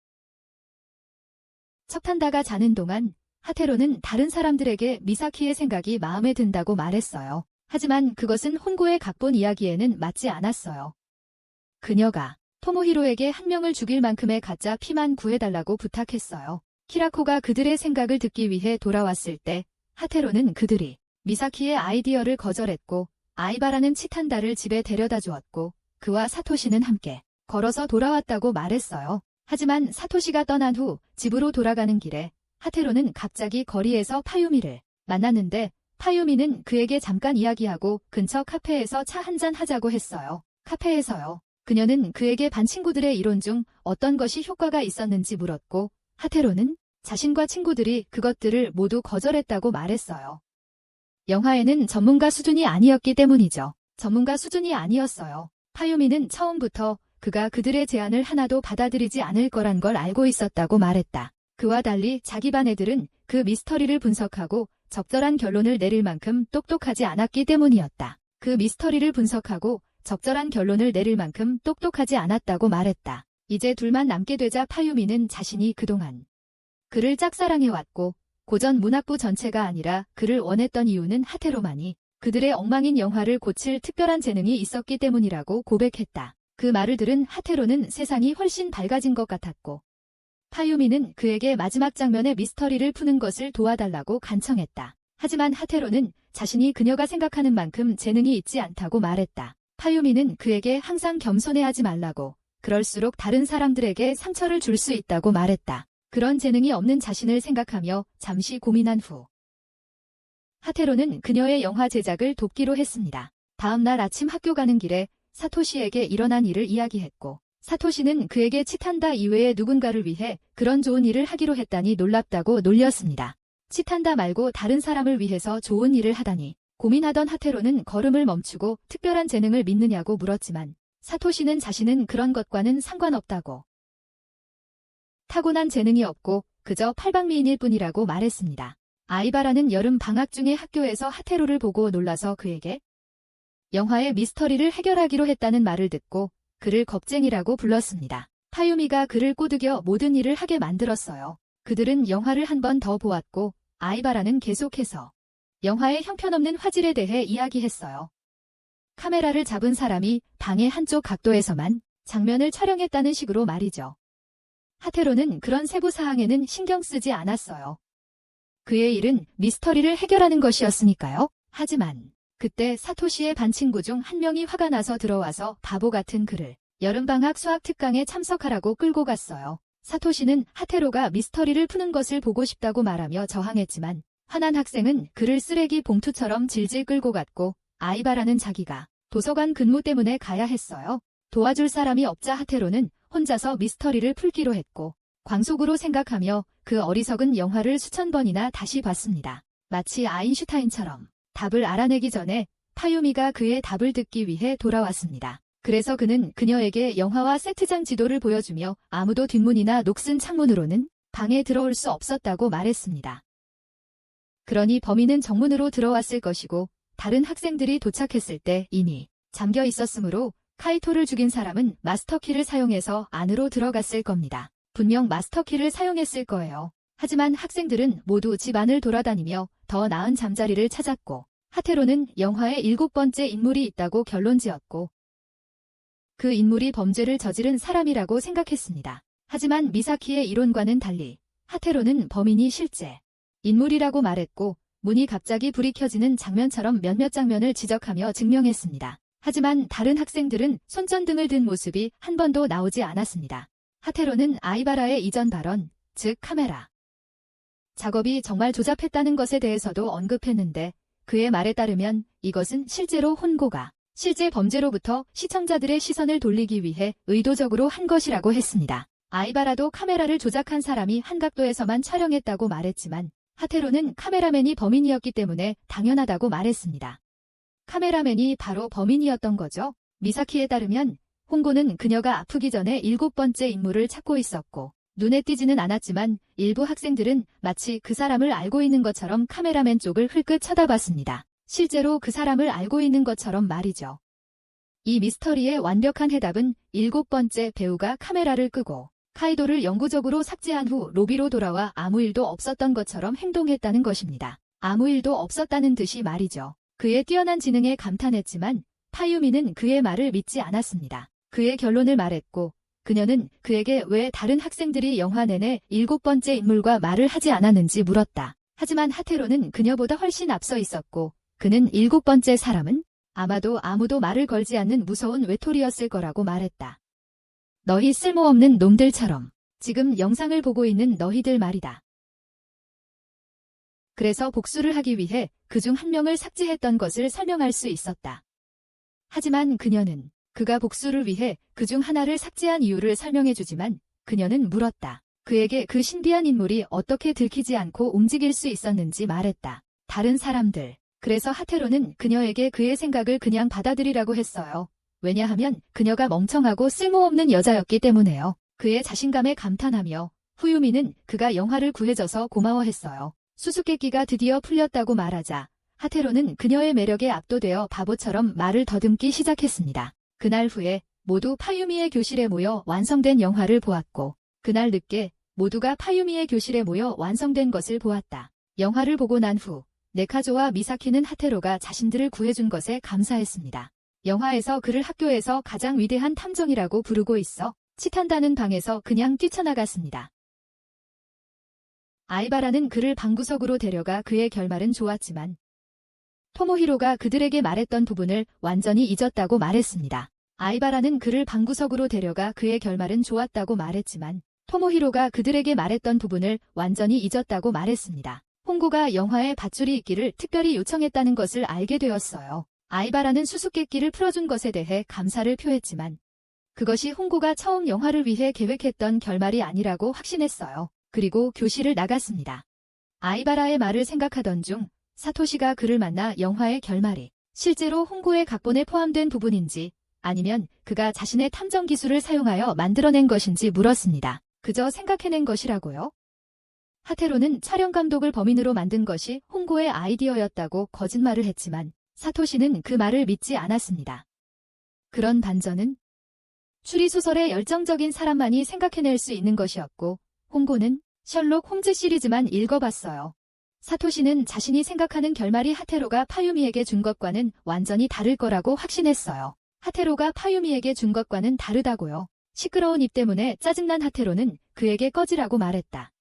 척탄다가 자는 동안 하테로는 다른 사람들에게 미사키의 생각이 마음에 든다고 말했어요. 하지만 그것은 혼고의 각본 이야기에는 맞지 않았어요. 그녀가 토모히로에게 한 명을 죽일 만큼의 가짜 피만 구해달라고 부탁했어요. 키라코가 그들의 생각을 듣기 위해 돌아왔을 때 하테로는 그들이 미사키의 아이디어를 거절했고 아이바라는 치탄다를 집에 데려다 주었고 그와 사토시는 함께 걸어서 돌아왔다고 말했어요. 하지만 사토시가 떠난 후 집으로 돌아가는 길에 하테로는 갑자기 거리에서 파유미를 만났는데 파유미는 그에게 잠깐 이야기하고 근처 카페에서 차 한잔 하자고 했어요. 카페에서요. 그녀는 그에게 반 친구들의 이론 중 어떤 것이 효과가 있었는지 물었고 하테로는 자신과 친구들이 그것들을 모두 거절했다고 말했어요. 영화에는 전문가 수준이 아니었기 때문이죠. 전문가 수준이 아니었어요. 파유미는 처음부터 그가 그들의 제안을 하나도 받아들이지 않을 거란 걸 알고 있었다고 말했다. 그와 달리 자기 반 애들은 그 미스터리를 분석하고 적절한 결론을 내릴 만큼 똑똑하지 않았기 때문이었다. 그 미스터리를 분석하고 적절한 결론을 내릴 만큼 똑똑하지 않았다고 말했다. 이제 둘만 남게 되자 파유미는 자신이 그동안 그를 짝사랑해왔고 고전 문학부 전체가 아니라 그를 원했던 이유는 하테로만이 그들의 엉망인 영화를 고칠 특별한 재능이 있었기 때문이라고 고백했다. 그 말을 들은 하테로는 세상이 훨씬 밝아진 것 같았고 파유미는 그에게 마지막 장면의 미스터리를 푸는 것을 도와달라고 간청했다. 하지만 하테로는 자신이 그녀가 생각하는 만큼 재능이 있지 않다고 말했다. 파유미는 그에게 항상 겸손해하지 말라고, 그럴수록 다른 사람들에게 상처를 줄 수 있다고 말했다. 그런 재능이 없는 자신을 생각하며 잠시 고민한 후 하테로는 그녀의 영화 제작을 돕기로 했습니다. 다음 날 아침 학교 가는 길에 사토시에게 일어난 일을 이야기했고 사토시는 그에게 치탄다 이외의 누군가를 위해 그런 좋은 일을 하기로 했다니 놀랍다고 놀렸습니다. 치탄다 말고 다른 사람을 위해서 좋은 일을 하다니. 고민하던 하테로는 걸음을 멈추고 특별한 재능을 믿느냐고 물었지만 사토시는 자신은 그런 것과는 상관없다고, 타고난 재능이 없고 그저 팔방미인일 뿐이라고 말했습니다. 아이바라는 여름 방학 중에 학교에서 하테로를 보고 놀라서 그에게 영화의 미스터리를 해결하기로 했다는 말을 듣고 그를 겁쟁이라고 불렀습니다. 파유미가 그를 꼬드겨 모든 일을 하게 만들었어요. 그들은 영화를 한 번 더 보았고 아이바라는 계속해서 영화의 형편없는 화질에 대해 이야기했어요. 카메라를 잡은 사람이 방의 한쪽 각도에서만 장면을 촬영했다는 식으로 말이죠. 하테로는 그런 세부 사항에는 신경 쓰지 않았어요. 그의 일은 미스터리를 해결하는 것이었으니까요. 하지만 그때 사토시의 반 친구 중 한 명이 화가 나서 들어와서 바보 같은 그를 여름방학 수학 특강에 참석하라고 끌고 갔어요. 사토시는 하테로가 미스터리를 푸는 것을 보고 싶다고 말하며 저항했지만 화난 학생은 그를 쓰레기 봉투처럼 질질 끌고 갔고 아이바라는 자기가 도서관 근무 때문에 가야 했어요. 도와줄 사람이 없자 하테로는 혼자서 미스터리를 풀기로 했고 광속으로 생각하며 그 어리석은 영화를 수천 번이나 다시 봤습니다. 마치 아인슈타인처럼 답을 알아내기 전에 파유미가 그의 답을 듣기 위해 돌아왔습니다. 그래서 그는 그녀에게 영화와 세트장 지도를 보여주며 아무도 뒷문이나 녹슨 창문으로는 방에 들어올 수 없었다고 말했습니다. 그러니 범인은 정문으로 들어왔을 것이고 다른 학생들이 도착했을 때 이미 잠겨 있었으므로 카이토를 죽인 사람은 마스터키를 사용해서 안으로 들어갔을 겁니다. 분명 마스터키를 사용했을 거예요. 하지만 학생들은 모두 집 안을 돌아다니며 더 나은 잠자리를 찾았고 하테로는 영화의 7번째 인물이 있다고 결론지었고 그 인물이 범죄를 저지른 사람이라고 생각했습니다. 하지만 미사키의 이론과는 달리 하테로는 범인이 실제 인물이라고 말했고 문이 갑자기 불이 켜지는 장면처럼 몇몇 장면을 지적하며 증명했습니다. 하지만 다른 학생들은 손전등을 든 모습이 한 번도 나오지 않았습니다. 하테로는 아이바라의 이전 발언, 즉 카메라 작업이 정말 조잡했다는 것에 대해서도 언급했는데 그의 말에 따르면 이것은 실제로 혼고가 실제 범죄로부터 시청자들의 시선을 돌리기 위해 의도적으로 한 것이라고 했습니다. 아이바라도 카메라를 조작한 사람이 한 각도에서만 촬영했다고 말했지만 하테로는 카메라맨이 범인이었기 때문에 당연하다고 말했습니다. 카메라맨이 바로 범인이었던 거죠. 미사키에 따르면 홍고는 그녀가 아프기 전에 7번째 인물을 찾고 있었고 눈에 띄지는 않았지만 일부 학생들은 마치 그 사람을 알고 있는 것처럼 카메라맨 쪽을 흘끗 쳐다봤습니다. 실제로 그 사람을 알고 있는 것처럼 말이죠. 이 미스터리의 완벽한 해답은 7번째 배우가 카메라를 끄고 카이도를 영구적으로 삭제한 후 로비로 돌아와 아무 일도 없었던 것처럼 행동했다는 것입니다. 아무 일도 없었다는 듯이 말이죠. 그의 뛰어난 지능에 감탄했지만 파유미는 그의 말을 믿지 않았습니다. 그의 결론을 말했고 그녀는 그에게 왜 다른 학생들이 영화 내내 7번째 인물과 말을 하지 않았는지 물었다. 하지만 하테로는 그녀보다 훨씬 앞서 있었고 그는 7번째 사람은 아마도 아무도 말을 걸지 않는 무서운 외톨이였을 거라고 말했다. 너희 쓸모없는 놈들처럼 지금 영상을 보고 있는 너희들 말이다. 그래서 복수를 하기 위해 그중 한 명을 삭제했던 것을 설명할 수 있었다. 하지만 그녀는 그가 복수를 위해 그중 하나를 삭제한 이유를 설명해주지만 그녀는 물었다. 그에게 그 신비한 인물이 어떻게 들키지 않고 움직일 수 있었는지 말했다. 다른 사람들. 그래서 하테로는 그녀에게 그의 생각을 그냥 받아들이라고 했어요. 왜냐하면 그녀가 멍청하고 쓸모없는 여자였기 때문에요. 그의 자신감에 감탄하며 후유미는 그가 영화를 구해줘서 고마워했어요. 수수께끼가 드디어 풀렸다고 말하자 하테로는 그녀의 매력에 압도되어 바보처럼 말을 더듬기 시작했습니다. 그날 후에 모두 파유미의 교실에 모여 완성된 영화를 보았고 그날 늦게 모두가 파유미의 교실에 모여 완성된 것을 보았다. 영화를 보고 난 후 네카조와 미사키는 하테로가 자신들을 구해준 것에 감사했습니다. 영화에서 그를 학교에서 가장 위대한 탐정이라고 부르고 있어 치탄다는 방에서 그냥 뛰쳐나갔습니다. 아이바라는 그를 방구석으로 데려가 그의 결말은 좋았지만 토모히로가 그들에게 말했던 부분을 완전히 잊었다고 말했습니다. 아이바라는 그를 방구석으로 데려가 그의 결말은 좋았다고 말했지만 토모히로가 그들에게 말했던 부분을 완전히 잊었다고 말했습니다. 홍고가 영화에 밧줄이 있기를 특별히 요청했다는 것을 알게 되었어요. 아이바라는 수수께끼를 풀어준 것에 대해 감사를 표했지만 그것이 홍고가 처음 영화를 위해 계획했던 결말이 아니라고 확신했어요. 그리고 교실을 나갔습니다. 아이바라의 말을 생각하던 중 사토시가 그를 만나 영화의 결말이 실제로 홍고의 각본에 포함된 부분인지 아니면 그가 자신의 탐정 기술을 사용하여 만들어낸 것인지 물었습니다. 그저 생각해낸 것이라고요? 하테로는 촬영 감독을 범인으로 만든 것이 홍고의 아이디어였다고 거짓말을 했지만 사토시는 그 말을 믿지 않았습니다. 그런 반전은 추리소설의 열정적인 사람만이 생각해낼 수 있는 것이었고 홍고는 셜록 홈즈 시리즈만 읽어봤어요. 사토시는 자신이 생각하는 결말이 하테로가 파유미에게 준 것과는 완전히 다를 거라고 확신했어요. 하테로가 파유미에게 준 것과는 다르다고요. 시끄러운 입 때문에 짜증난 하테로는 그에게 꺼지라고 말했다.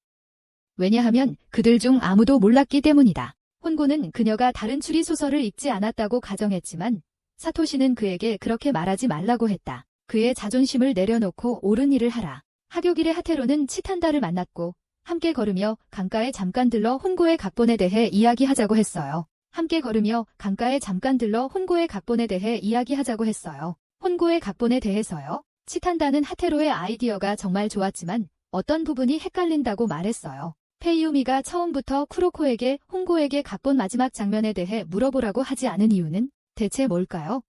왜냐하면 그들 중 아무도 몰랐기 때문이다. 혼고는 그녀가 다른 추리소설을 읽지 않았다고 가정했지만 사토시는 그에게 그렇게 말하지 말라고 했다. 그의 자존심을 내려놓고 옳은 일을 하라. 하교길의 하테로는 치탄다를 만났고 함께 걸으며 강가에 잠깐 들러 혼고의 각본에 대해 이야기하자고 했어요. 함께 걸으며 강가에 잠깐 들러 혼고의 각본에 대해 이야기하자고 했어요. 혼고의 각본에 대해서요? 치탄다는 하테로의 아이디어가 정말 좋았지만 어떤 부분이 헷갈린다고 말했어요. 페이유미가 처음부터 쿠로코에게 홍고에게 각본 마지막 장면에 대해 물어보라고 하지 않은 이유는 대체 뭘까요?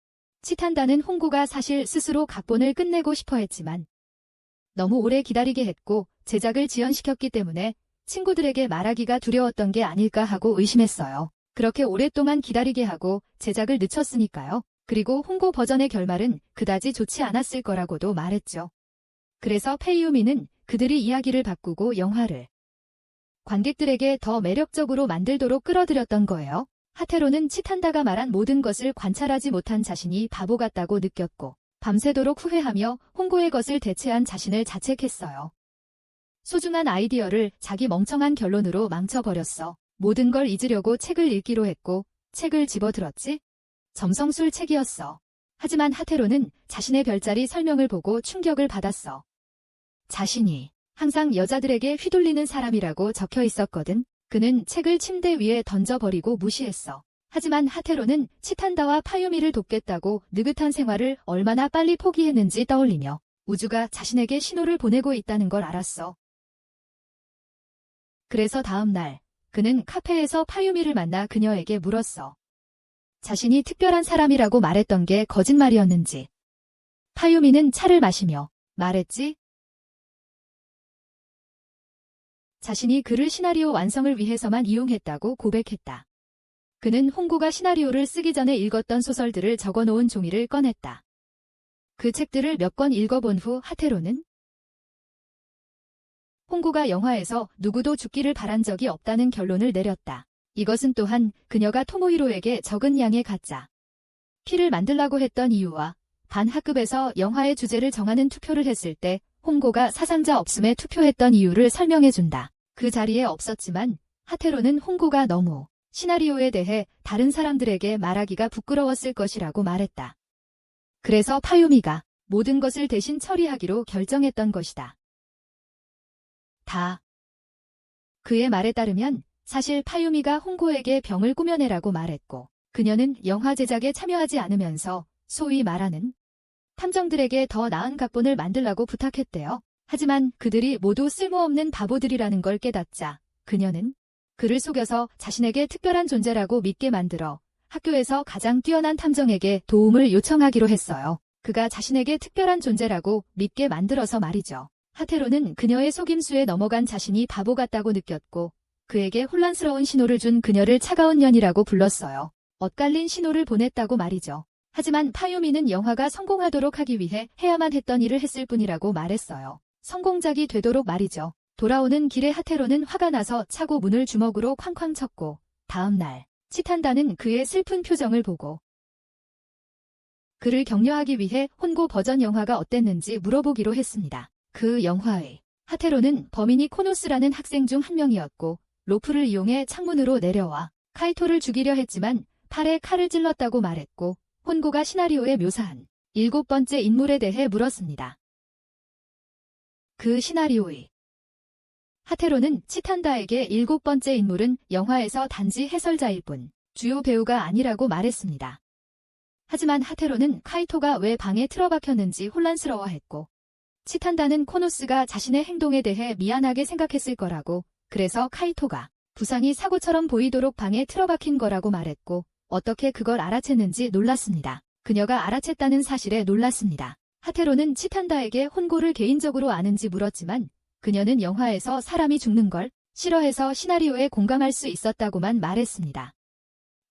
치탄다는 홍고가 사실 스스로 각본을 끝내고 싶어 했지만 너무 오래 기다리게 했고 제작을 지연시켰기 때문에 친구들에게 말하기가 두려웠던 게 아닐까 하고 의심했어요. 그렇게 오랫동안 기다리게 하고 제작을 늦췄으니까요. 그리고 홍고 버전의 결말은 그다지 좋지 않았을 거라고도 말했죠. 그래서 페이유미는 그들이 이야기를 바꾸고 영화를 관객들에게 더 매력적으로 만들도록 끌어들였던 거예요. 하테로는 치탄다가 말한 모든 것을 관찰하지 못한 자신이 바보 같다고 느꼈고 밤새도록 후회하며 홍고의 것을 대체한 자신을 자책했어요. 소중한 아이디어를 자기 멍청한 결론으로 망쳐버렸어. 모든 걸 잊으려고 책을 읽기로 했고 책을 집어들었지? 점성술 책이었어. 하지만 하테로는 자신의 별자리 설명을 보고 충격을 받았어. 자신이 항상 여자들에게 휘둘리는 사람이라고 적혀 있었거든. 그는 책을 침대 위에 던져버리고 무시했어. 하지만 하테로는 치탄다와 파유미를 돕겠다고 느긋한 생활을 얼마나 빨리 포기했는지 떠올리며 우주가 자신에게 신호를 보내고 있다는 걸 알았어. 그래서 다음 날 그는 카페에서 파유미를 만나 그녀에게 물었어. 자신이 특별한 사람이라고 말했던 게 거짓말이었는지. 파유미는 차를 마시며 말했지. 자신이 그를 시나리오 완성을 위해서만 이용했다고 고백했다. 그는 홍고가 시나리오를 쓰기 전에 읽었던 소설들을 적어놓은 종이를 꺼냈다. 그 책들을 몇 권 읽어본 후 하테로는 홍고가 영화에서 누구도 죽기를 바란 적이 없다는 결론을 내렸다. 이것은 또한 그녀가 토모히로에게 적은 양의 가짜 피를 만들라고 했던 이유와 반 학급에서 영화의 주제를 정하는 투표를 했을 때 홍고가 사상자 없음에 투표했던 이유를 설명해준다. 그 자리에 없었지만 하테로는 홍고가 너무 시나리오에 대해 다른 사람들에게 말하기가 부끄러웠을 것이라고 말했다. 그래서 파유미가 모든 것을 대신 처리하기로 결정했던 것이다. 그의 말에 따르면 사실 파유미가 홍고에게 병을 꾸며내라고 말했고 그녀는 영화 제작에 참여하지 않으면서 소위 말하는 탐정들에게 더 나은 각본을 만들라고 부탁했대요. 하지만 그들이 모두 쓸모없는 바보들이라는 걸 깨닫자 그녀는 그를 속여서 자신에게 특별한 존재라고 믿게 만들어 학교에서 가장 뛰어난 탐정에게 도움을 요청하기로 했어요. 그가 자신에게 특별한 존재라고 믿게 만들어서 말이죠. 하테로는 그녀의 속임수에 넘어간 자신이 바보 같다고 느꼈고 그에게 혼란스러운 신호를 준 그녀를 차가운 년이라고 불렀어요. 엇갈린 신호를 보냈다고 말이죠. 하지만 파유미는 영화가 성공하도록 하기 위해 해야만 했던 일을 했을 뿐이라고 말했어요. 성공작이 되도록 말이죠. 돌아오는 길에 하테로는 화가 나서 차고 문을 주먹으로 쾅쾅 쳤고 다음 날 치탄다는 그의 슬픈 표정을 보고 그를 격려하기 위해 혼고 버전 영화가 어땠는지 물어보기로 했습니다. 그 영화의 하테로는 범인이 코노스라는 학생 중 한 명이었고 로프를 이용해 창문으로 내려와 카이토를 죽이려 했지만 팔에 칼을 찔렀다고 말했고 혼고가 시나리오에 묘사한 7번째 인물에 대해 물었습니다. 그 시나리오의 하테로는 치탄다에게 7번째 인물은 영화에서 단지 해설자일 뿐 주요 배우가 아니라고 말했습니다. 하지만 하테로는 카이토가 왜 방에 틀어박혔는지 혼란스러워했고 치탄다는 코노스가 자신의 행동에 대해 미안하게 생각했을 거라고 그래서 카이토가 부상이 사고처럼 보이도록 방에 틀어박힌 거라고 말했고 어떻게 그걸 알아챘는지 놀랐습니다. 그녀가 알아챘다는 사실에 놀랐습니다. 하테로는 치탄다에게 혼고를 개인적으로 아는지 물었지만 그녀는 영화에서 사람이 죽는 걸 싫어해서 시나리오에 공감할 수 있었다고만 말했습니다.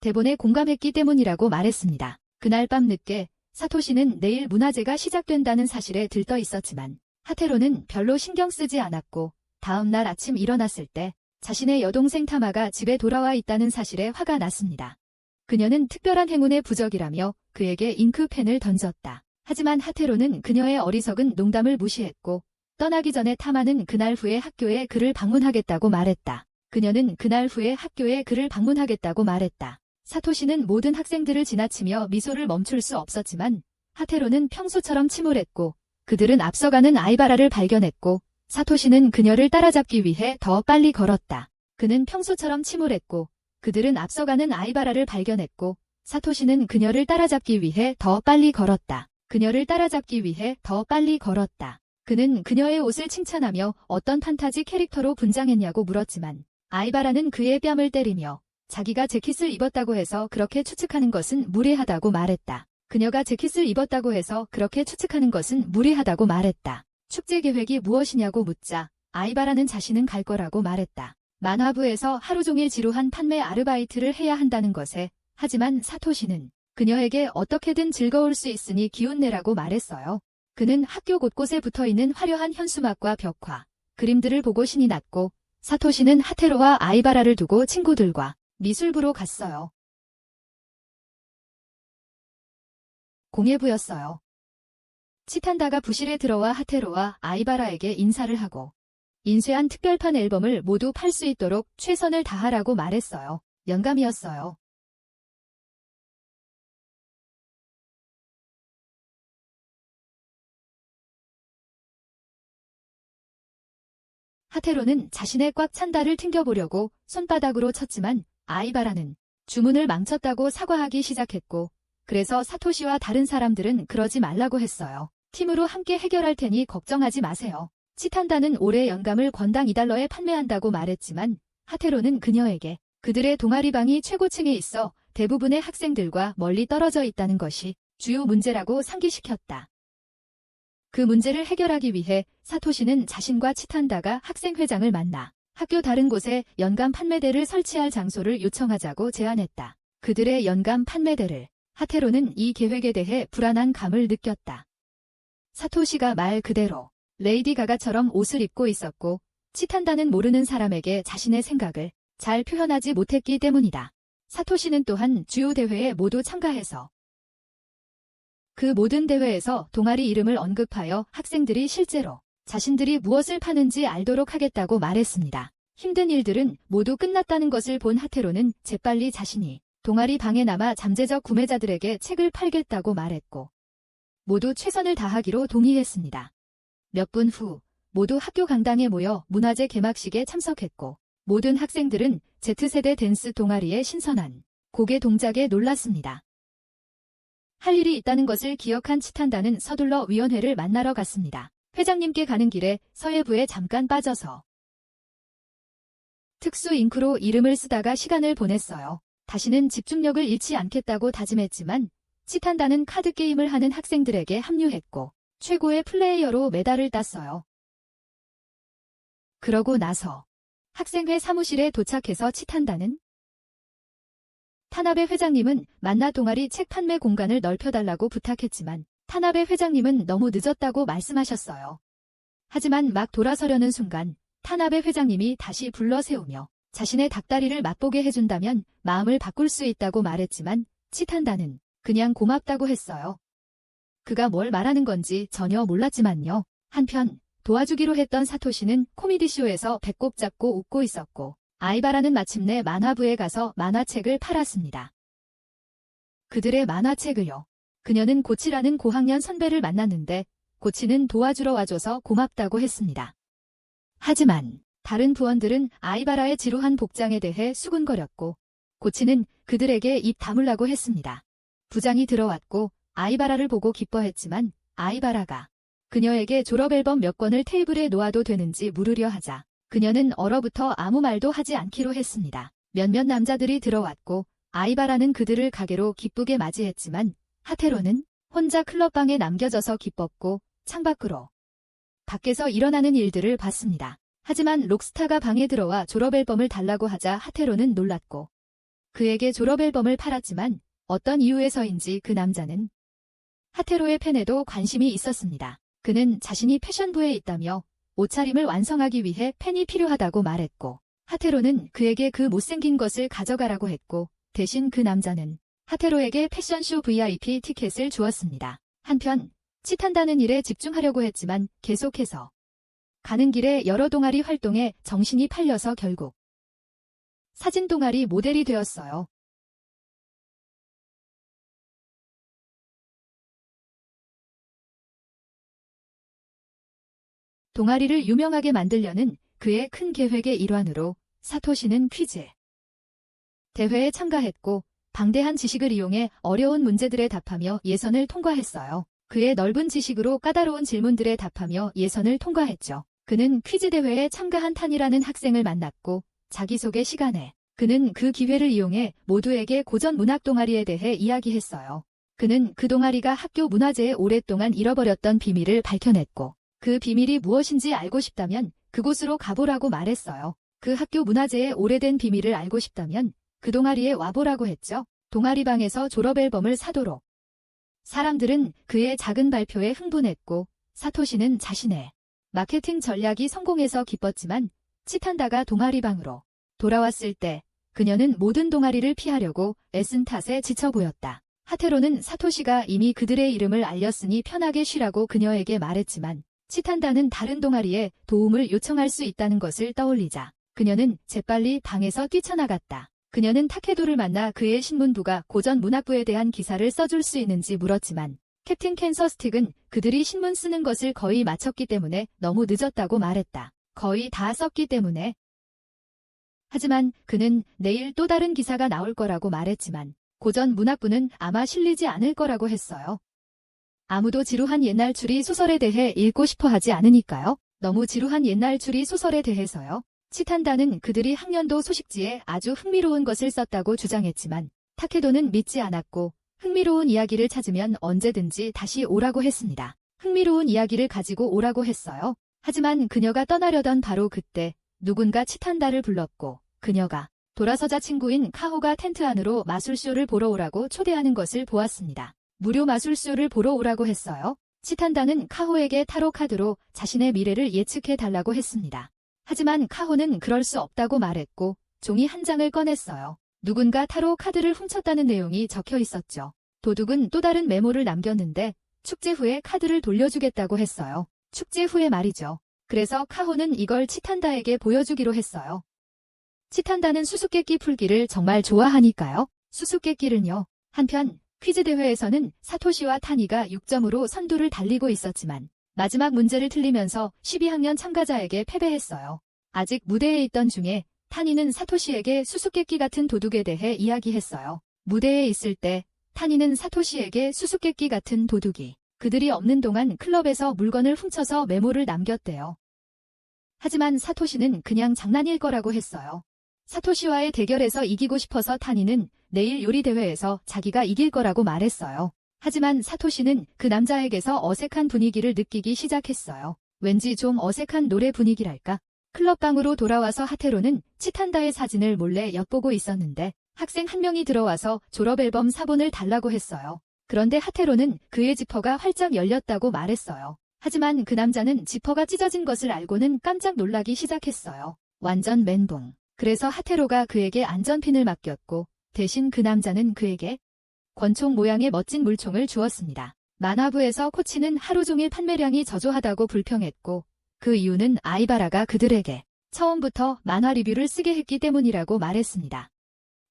대본에 공감했기 때문이라고 말했습니다. 그날 밤 늦게 사토시는 내일 문화제가 시작된다는 사실에 들떠 있었지만 하테로는 별로 신경 쓰지 않았고 다음 날 아침 일어났을 때 자신의 여동생 타마가 집에 돌아와 있다는 사실에 화가 났습니다. 그녀는 특별한 행운의 부적이라며 그에게 잉크펜을 던졌다. 하지만 하테로는 그녀의 어리석은 농담을 무시했고 떠나기 전에 타마는 그날 후에 학교에 그를 방문하겠다고 말했다. 그녀는 그날 후에 학교에 그를 방문하겠다고 말했다. 사토시는 모든 학생들을 지나치며 미소를 멈출 수 없었지만 하테로는 평소처럼 침울했고 그들은 앞서가는 아이바라를 발견했고 사토시는 그녀를 따라잡기 위해 더 빨리 걸었다. 그는 평소처럼 침울했고 그들은 앞서가는 아이바라를 발견했고 사토시는 그녀를 따라잡기 위해 더 빨리 걸었다. 그녀를 따라잡기 위해 더 빨리 걸었다. 그는 그녀의 옷을 칭찬하며 어떤 판타지 캐릭터로 분장했냐고 물었지만 아이바라는 그의 뺨을 때리며 자기가 재킷을 입었다고 해서 그렇게 추측하는 것은 무례하다고 말했다. 그녀가 재킷을 입었다고 해서 그렇게 추측하는 것은 무례하다고 말했다. 축제 계획이 무엇이냐고 묻자 아이바라는 자신은 갈 거라고 말했다. 만화부에서 하루 종일 지루한 판매 아르바이트를 해야 한다는 것에 하지만 사토시는 그녀에게 어떻게든 즐거울 수 있으니 기운내라고 말했어요. 그는 학교 곳곳에 붙어있는 화려한 현수막과 벽화, 그림들을 보고 신이 났고 사토시는 하테로와 아이바라를 두고 친구들과 미술부로 갔어요. 공예부였어요. 치탄다가 부실에 들어와 하테로와 아이바라에게 인사를 하고 인쇄한 특별판 앨범을 모두 팔 수 있도록 최선을 다하라고 말했어요. 영감이었어요. 하테로는 자신의 꽉 찬 달을 튕겨보려고 손바닥으로 쳤지만 아이바라는 주문을 망쳤다고 사과하기 시작했고 그래서 사토시와 다른 사람들은 그러지 말라고 했어요. 팀으로 함께 해결할 테니 걱정하지 마세요. 치탄다는 올해 연감을 권당 2달러에 판매한다고 말했지만 하테로는 그녀에게 그들의 동아리방이 최고층에 있어 대부분의 학생들과 멀리 떨어져 있다는 것이 주요 문제라고 상기시켰다. 그 문제를 해결하기 위해 사토시는 자신과 치탄다가 학생회장을 만나 학교 다른 곳에 연감 판매대를 설치할 장소를 요청하자고 제안했다. 그들의 연감 판매대를 하테로는 이 계획에 대해 불안한 감을 느꼈다. 사토시가 말 그대로 레이디 가가처럼 옷을 입고 있었고 치탄다는 모르는 사람에게 자신의 생각을 잘 표현하지 못했기 때문이다. 사토시는 또한 주요 대회에 모두 참가해서 그 모든 대회에서 동아리 이름을 언급하여 학생들이 실제로 자신들이 무엇을 파는지 알도록 하겠다고 말했습니다. 힘든 일들은 모두 끝났다는 것을 본 하태로는 재빨리 자신이 동아리 방에 남아 잠재적 구매자들에게 책을 팔겠다고 말했고 모두 최선을 다하기로 동의했습니다. 몇 분 후 모두 학교 강당에 모여 문화제 개막식에 참석했고 모든 학생들은 Z세대 댄스 동아리의 신선한 고개 동작에 놀랐습니다. 할 일이 있다는 것을 기억한 치탄다는 서둘러 위원회를 만나러 갔습니다. 회장님께 가는 길에 서예부에 잠깐 빠져서 특수 잉크로 이름을 쓰다가 시간을 보냈어요. 다시는 집중력을 잃지 않겠다고 다짐했지만 치탄다는 카드게임을 하는 학생들에게 합류했고 최고의 플레이어로 메달을 땄어요. 그러고 나서 학생회 사무실에 도착해서 치탄다는 타나베 회장님은 만나 동아리 책 판매 공간을 넓혀달라고 부탁했지만 타나베 회장님은 너무 늦었다고 말씀하셨어요. 하지만 막 돌아서려는 순간 타나베 회장님이 다시 불러 세우며 자신의 닭다리를 맛보게 해준다면 마음을 바꿀 수 있다고 말했지만 치탄다는 그냥 고맙다고 했어요. 그가 뭘 말하는 건지 전혀 몰랐지만요. 한편 도와주기로 했던 사토시는 코미디쇼에서 배꼽 잡고 웃고 있었고 아이바라는 마침내 만화부에 가서 만화책을 팔았습니다. 그들의 만화책을요. 그녀는 고치라는 고학년 선배를 만났는데 고치는 도와주러 와줘서 고맙다고 했습니다. 하지만 다른 부원들은 아이바라의 지루한 복장에 대해 수군거렸고 고치는 그들에게 입 다물라고 했습니다. 부장이 들어왔고 아이바라를 보고 기뻐했지만 아이바라가 그녀에게 졸업앨범 몇 권을 테이블에 놓아도 되는지 물으려 하자 그녀는 얼어붙어 아무 말도 하지 않기로 했습니다. 몇몇 남자들이 들어왔고 아이바라는 그들을 가게로 기쁘게 맞이했지만 하테로는 혼자 클럽방에 남겨져서 기뻤고 창밖으로 밖에서 일어나는 일들을 봤습니다. 하지만 록스타가 방에 들어와 졸업앨범을 달라고 하자 하테로는 놀랐고 그에게 졸업앨범을 팔았지만 어떤 이유에서인지 그 남자는 하테로의 팬에도 관심이 있었습니다. 그는 자신이 패션부에 있다며 옷차림을 완성하기 위해 팬이 필요하다고 말했고 하테로는 그에게 그 못생긴 것을 가져가라고 했고 대신 그 남자는 하테로에게 패션쇼 VIP 티켓을 주었습니다. 한편 치탄다는 일에 집중하려고 했지만 계속해서 가는 길에 여러 동아리 활동에 정신이 팔려서 결국 사진 동아리 모델이 되었어요. 동아리를 유명하게 만들려는 그의 큰 계획의 일환으로 사토시는 퀴즈 대회에 참가했고 방대한 지식을 이용해 어려운 문제들에 답하며 예선을 통과했어요. 그의 넓은 지식으로 까다로운 질문들에 답하며 예선을 통과했죠. 그는 퀴즈 대회에 참가한 탄이라는 학생을 만났고 자기소개 시간에 그는 그 기회를 이용해 모두에게 고전 문학 동아리에 대해 이야기했어요. 그는 그 동아리가 학교 문화재에 오랫동안 잃어버렸던 비밀을 밝혀냈고 그 비밀이 무엇인지 알고 싶다면 그곳으로 가보라고 말했어요. 그 학교 문화재의 오래된 비밀을 알고 싶다면 그 동아리에 와보라고 했죠. 동아리방에서 졸업앨범을 사도록. 사람들은 그의 작은 발표에 흥분했고 사토시는 자신의 마케팅 전략이 성공해서 기뻤지만 치탄다가 동아리방으로 돌아왔을 때 그녀는 모든 동아리를 피하려고 애쓴 탓에 지쳐 보였다. 하테로는 사토시가 이미 그들의 이름을 알렸으니 편하게 쉬라고 그녀에게 말했지만 치탄다는 다른 동아리에 도움을 요청할 수 있다는 것을 떠올리자 그녀는 재빨리 방에서 뛰쳐나갔다. 그녀는 타케도를 만나 그의 신문부가 고전 문학부에 대한 기사를 써줄 수 있는지 물었지만 캡틴 캔서스틱은 그들이 신문 쓰는 것을 거의 마쳤기 때문에 너무 늦었다고 말했다. 거의 다 썼기 때문에. 하지만 그는 내일 또 다른 기사가 나올 거라고 말했지만 고전 문학부는 아마 실리지 않을 거라고 했어요. 아무도 지루한 옛날 추리 소설에 대해 읽고 싶어 하지 않으니까요. 너무 지루한 옛날 추리 소설에 대해서요. 치탄다는 그들이 학년도 소식지에 아주 흥미로운 것을 썼다고 주장했지만 타케도는 믿지 않았고 흥미로운 이야기를 찾으면 언제든지 다시 오라고 했습니다. 흥미로운 이야기를 가지고 오라고 했어요. 하지만 그녀가 떠나려던 바로 그때 누군가 치탄다를 불렀고 그녀가 돌아서자 친구인 카호가 텐트 안으로 마술쇼를 보러 오라고 초대하는 것을 보았습니다. 무료 마술쇼를 보러 오라고 했어요. 치탄다는 카호에게 타로 카드로 자신의 미래를 예측해 달라고 했습니다. 하지만 카호는 그럴 수 없다고 말했고 종이 한 장을 꺼냈어요. 누군가 타로 카드를 훔쳤다는 내용이 적혀 있었죠. 도둑은 또 다른 메모를 남겼는데 축제 후에 카드를 돌려주겠다고 했어요. 축제 후에 말이죠. 그래서 카호는 이걸 치탄다에게 보여주기로 했어요. 치탄다는 수수께끼 풀기를 정말 좋아하니까요. 수수께끼를요. 한편 퀴즈 대회에서는 사토시와 타니가 6점으로 선두를 달리고 있었지만 마지막 문제를 틀리면서 12학년 참가자에게 패배했어요. 아직 무대에 있던 중에 타니는 사토시에게 수수께끼 같은 도둑에 대해 이야기했어요. 무대에 있을 때 타니는 사토시에게 수수께끼 같은 도둑이 그들이 없는 동안 클럽에서 물건을 훔쳐서 메모를 남겼대요. 하지만 사토시는 그냥 장난일 거라고 했어요. 사토시와의 대결에서 이기고 싶어서 타니는 내일 요리 대회에서 자기가 이길 거라고 말했어요. 하지만 사토시는 그 남자에게서 어색한 분위기를 느끼기 시작했어요. 왠지 좀 어색한 노래 분위기랄까? 클럽방으로 돌아와서 하테로는 치탄다의 사진을 몰래 엿보고 있었는데 학생 한 명이 들어와서 졸업앨범 사본을 달라고 했어요. 그런데 하테로는 그의 지퍼가 활짝 열렸다고 말했어요. 하지만 그 남자는 지퍼가 찢어진 것을 알고는 깜짝 놀라기 시작했어요. 완전 멘붕. 그래서 하테로가 그에게 안전핀을 맡겼고 대신 그 남자는 그에게 권총 모양의 멋진 물총을 주었습니다. 만화부에서 코치는 하루 종일 판매량이 저조하다고 불평했고 그 이유는 아이바라가 그들에게 처음부터 만화 리뷰를 쓰게 했기 때문이라고 말했습니다.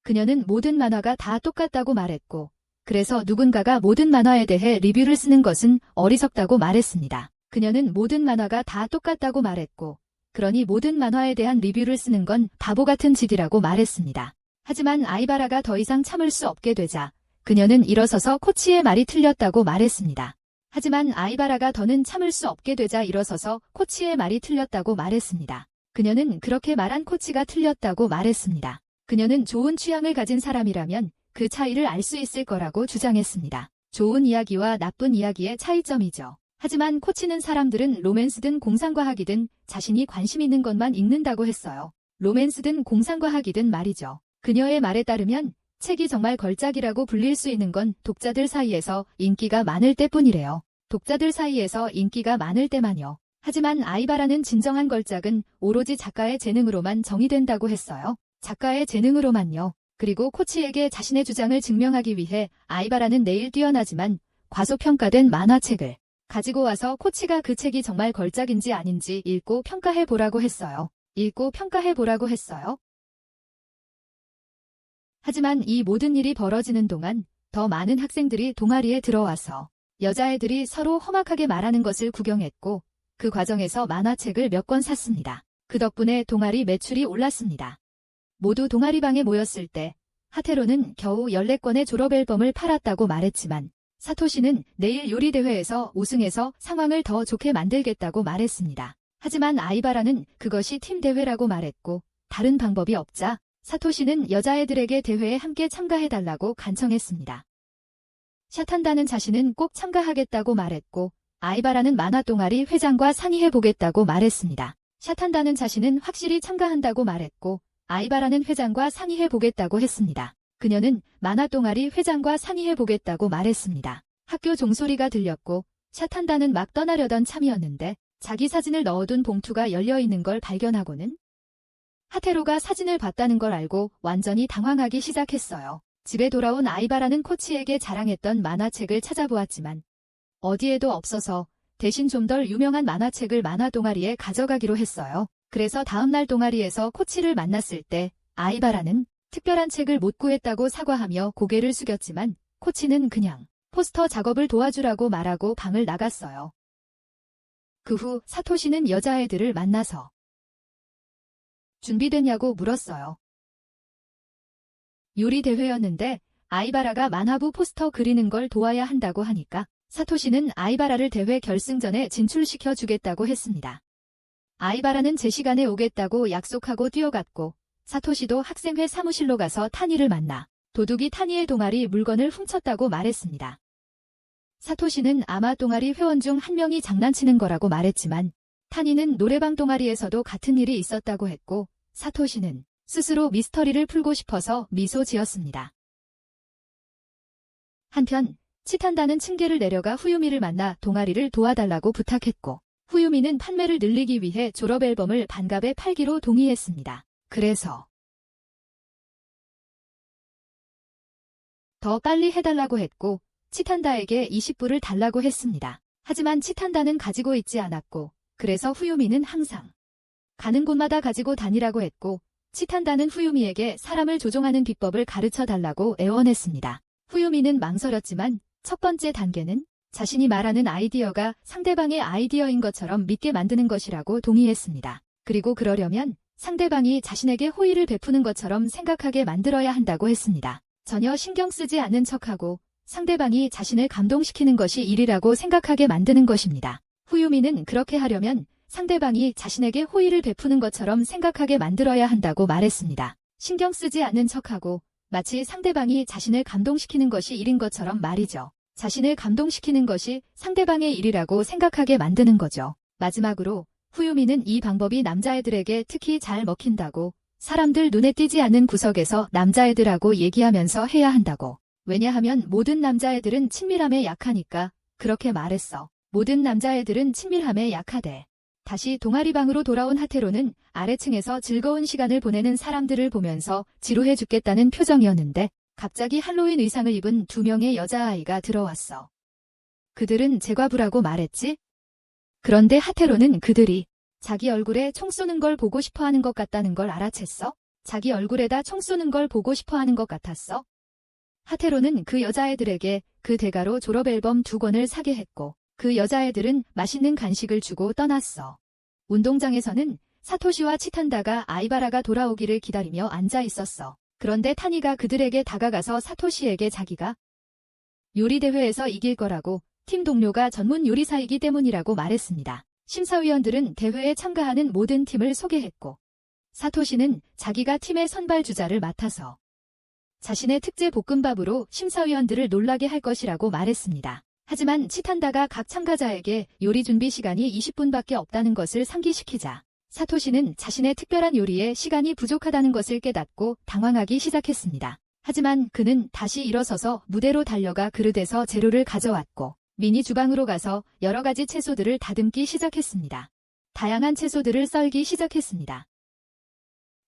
그녀는 모든 만화가 다 똑같다고 말했고 그래서 누군가가 모든 만화에 대해 리뷰를 쓰는 것은 어리석다고 말했습니다. 그녀는 모든 만화가 다 똑같다고 말했고 그러니 모든 만화에 대한 리뷰를 쓰는 건 바보 같은 짓이라고 말했습니다. 하지만 아이바라가 더 이상 참을 수 없게 되자 그녀는 일어서서 코치의 말이 틀렸다고 말했습니다. 하지만 아이바라가 더는 참을 수 없게 되자 일어서서 코치의 말이 틀렸다고 말했습니다. 그녀는 그렇게 말한 코치가 틀렸다고 말했습니다. 그녀는 좋은 취향을 가진 사람이라면 그 차이를 알 수 있을 거라고 주장했습니다. 좋은 이야기와 나쁜 이야기의 차이점이죠. 하지만 코치는 사람들은 로맨스든 공상과학이든 자신이 관심 있는 것만 읽는다고 했어요. 로맨스든 공상과학이든 말이죠. 그녀의 말에 따르면 책이 정말 걸작이라고 불릴 수 있는 건 독자들 사이에서 인기가 많을 때뿐이래요. 독자들 사이에서 인기가 많을 때만요. 하지만 아이바라는 진정한 걸작은 오로지 작가의 재능으로만 정의된다고 했어요. 작가의 재능으로만요. 그리고 코치에게 자신의 주장을 증명하기 위해 아이바라는 내일 뛰어나지만 과소평가된 만화책을 가지고 와서 코치가 그 책이 정말 걸작인지 아닌지 읽고 평가해보라고 했어요. 읽고 평가해보라고 했어요. 하지만 이 모든 일이 벌어지는 동안 더 많은 학생들이 동아리에 들어와서 여자애들이 서로 험악하게 말하는 것을 구경했고 그 과정에서 만화책을 몇 권 샀습니다. 그 덕분에 동아리 매출이 올랐습니다. 모두 동아리방에 모였을 때 하테로는 겨우 14권의 졸업앨범을 팔았다고 말했지만 사토시는 내일 요리 대회에서 우승해서 상황을 더 좋게 만들겠다고 말했습니다. 하지만 아이바라는 그것이 팀 대회라고 말했고 다른 방법이 없자 사토시는 여자애들에게 대회에 함께 참가해달라고 간청했습니다. 샤탄다는 자신은 꼭 참가하겠다고 말했고 아이바라는 만화 동아리 회장과 상의해보겠다고 말했습니다. 샤탄다는 자신은 확실히 참가한다고 말했고 아이바라는 회장과 상의해보겠다고 했습니다. 그녀는 만화 동아리 회장과 상의해보겠다고 말했습니다. 학교 종소리가 들렸고 샤탄다는 막 떠나려던 참이었는데 자기 사진을 넣어둔 봉투가 열려있는 걸 발견하고는 하테로가 사진을 봤다는 걸 알고 완전히 당황하기 시작했어요. 집에 돌아온 아이바라는 코치에게 자랑했던 만화책을 찾아보았지만 어디에도 없어서 대신 좀 덜 유명한 만화책을 만화 동아리에 가져가기로 했어요. 그래서 다음날 동아리에서 코치를 만났을 때 아이바라는 특별한 책을 못 구했다고 사과하며 고개를 숙였지만 코치는 그냥 포스터 작업을 도와주라고 말하고 방을 나갔어요. 그 후 사토시는 여자애들을 만나서 준비됐냐고 물었어요. 요리 대회였는데 아이바라가 만화부 포스터 그리는 걸 도와야 한다고 하니까 사토시는 아이바라를 대회 결승전에 진출시켜 주겠다고 했습니다. 아이바라는 제 시간에 오겠다고 약속하고 뛰어갔고 사토시도 학생회 사무실로 가서 타니를 만나 도둑이 타니의 동아리 물건을 훔쳤다고 말했습니다. 사토시는 아마 동아리 회원 중 한 명이 장난치는 거라고 말했지만 타니는 노래방 동아리에서도 같은 일이 있었다고 했고 사토시는 스스로 미스터리를 풀고 싶어서 미소 지었습니다. 한편 치탄다는 층계를 내려가 후유미를 만나 동아리를 도와달라고 부탁했고 후유미는 판매를 늘리기 위해 졸업앨범을 반값에 팔기로 동의했습니다. 그래서 더 빨리 해달라고 했고 치탄다에게 20불을 달라고 했습니다. 하지만 치탄다는 가지고 있지 않았고 그래서 후유미는 항상 가는 곳마다 가지고 다니라고 했고 치탄다는 후유미에게 사람을 조종하는 비법을 가르쳐 달라고 애원했습니다. 후유미는 망설였지만 첫 번째 단계는 자신이 말하는 아이디어가 상대방의 아이디어인 것처럼 믿게 만드는 것이라고 동의했습니다. 그리고 그러려면 상대방이 자신에게 호의를 베푸는 것처럼 생각하게 만들어야 한다고 했습니다. 전혀 신경 쓰지 않는 척하고 상대방이 자신을 감동시키는 것이 일이라고 생각하게 만드는 것입니다. 후유미는 그렇게 하려면 상대방이 자신에게 호의를 베푸는 것처럼 생각하게 만들어야 한다고 말했습니다. 신경 쓰지 않는 척하고 마치 상대방이 자신을 감동시키는 것이 일인 것처럼 말이죠. 자신을 감동시키는 것이 상대방의 일이라고 생각하게 만드는 거죠. 마지막으로 후유미는 이 방법이 남자애들에게 특히 잘 먹힌다고, 사람들 눈에 띄지 않는 구석에서 남자애들하고 얘기하면서 해야 한다고. 왜냐하면 모든 남자애들은 친밀함에 약하니까 그렇게 말했어. 모든 남자애들은 친밀함에 약하대. 다시 동아리방으로 돌아온 하테로는 아래층에서 즐거운 시간을 보내는 사람들을 보면서 지루해 죽겠다는 표정이었는데 갑자기 할로윈 의상을 입은 2명의 여자아이가 들어왔어. 그들은 제과부라고 말했지? 그런데 하테로는 그들이 자기 얼굴에 총 쏘는 걸 보고 싶어 하는 것 같다는 걸 알아챘어? 자기 얼굴에다 총 쏘는 걸 보고 싶어 하는 것 같았어? 하테로는 그 여자애들에게 그 대가로 졸업앨범 2권을 사게 했고 그 여자애들은 맛있는 간식을 주고 떠났어. 운동장에서는 사토시와 치탄다가 아이바라가 돌아오기를 기다리며 앉아 있었어. 그런데 타니가 그들에게 다가가서 사토시에게 자기가 요리대회에서 이길 거라고 팀 동료가 전문 요리사이기 때문이라고 말했습니다. 심사위원들은 대회에 참가하는 모든 팀을 소개했고 사토시는 자기가 팀의 선발주자를 맡아서 자신의 특제 볶음밥으로 심사위원들을 놀라게 할 것이라고 말했습니다. 하지만 치탄다가 각 참가자에게 요리 준비 시간이 20분밖에 없다는 것을 상기시키자 사토시는 자신의 특별한 요리에 시간이 부족하다는 것을 깨닫고 당황하기 시작했습니다. 하지만 그는 다시 일어서서 무대로 달려가 그릇에서 재료를 가져왔고 미니 주방으로 가서 여러 가지 채소들을 다듬기 시작했습니다. 다양한 채소들을 썰기 시작했습니다.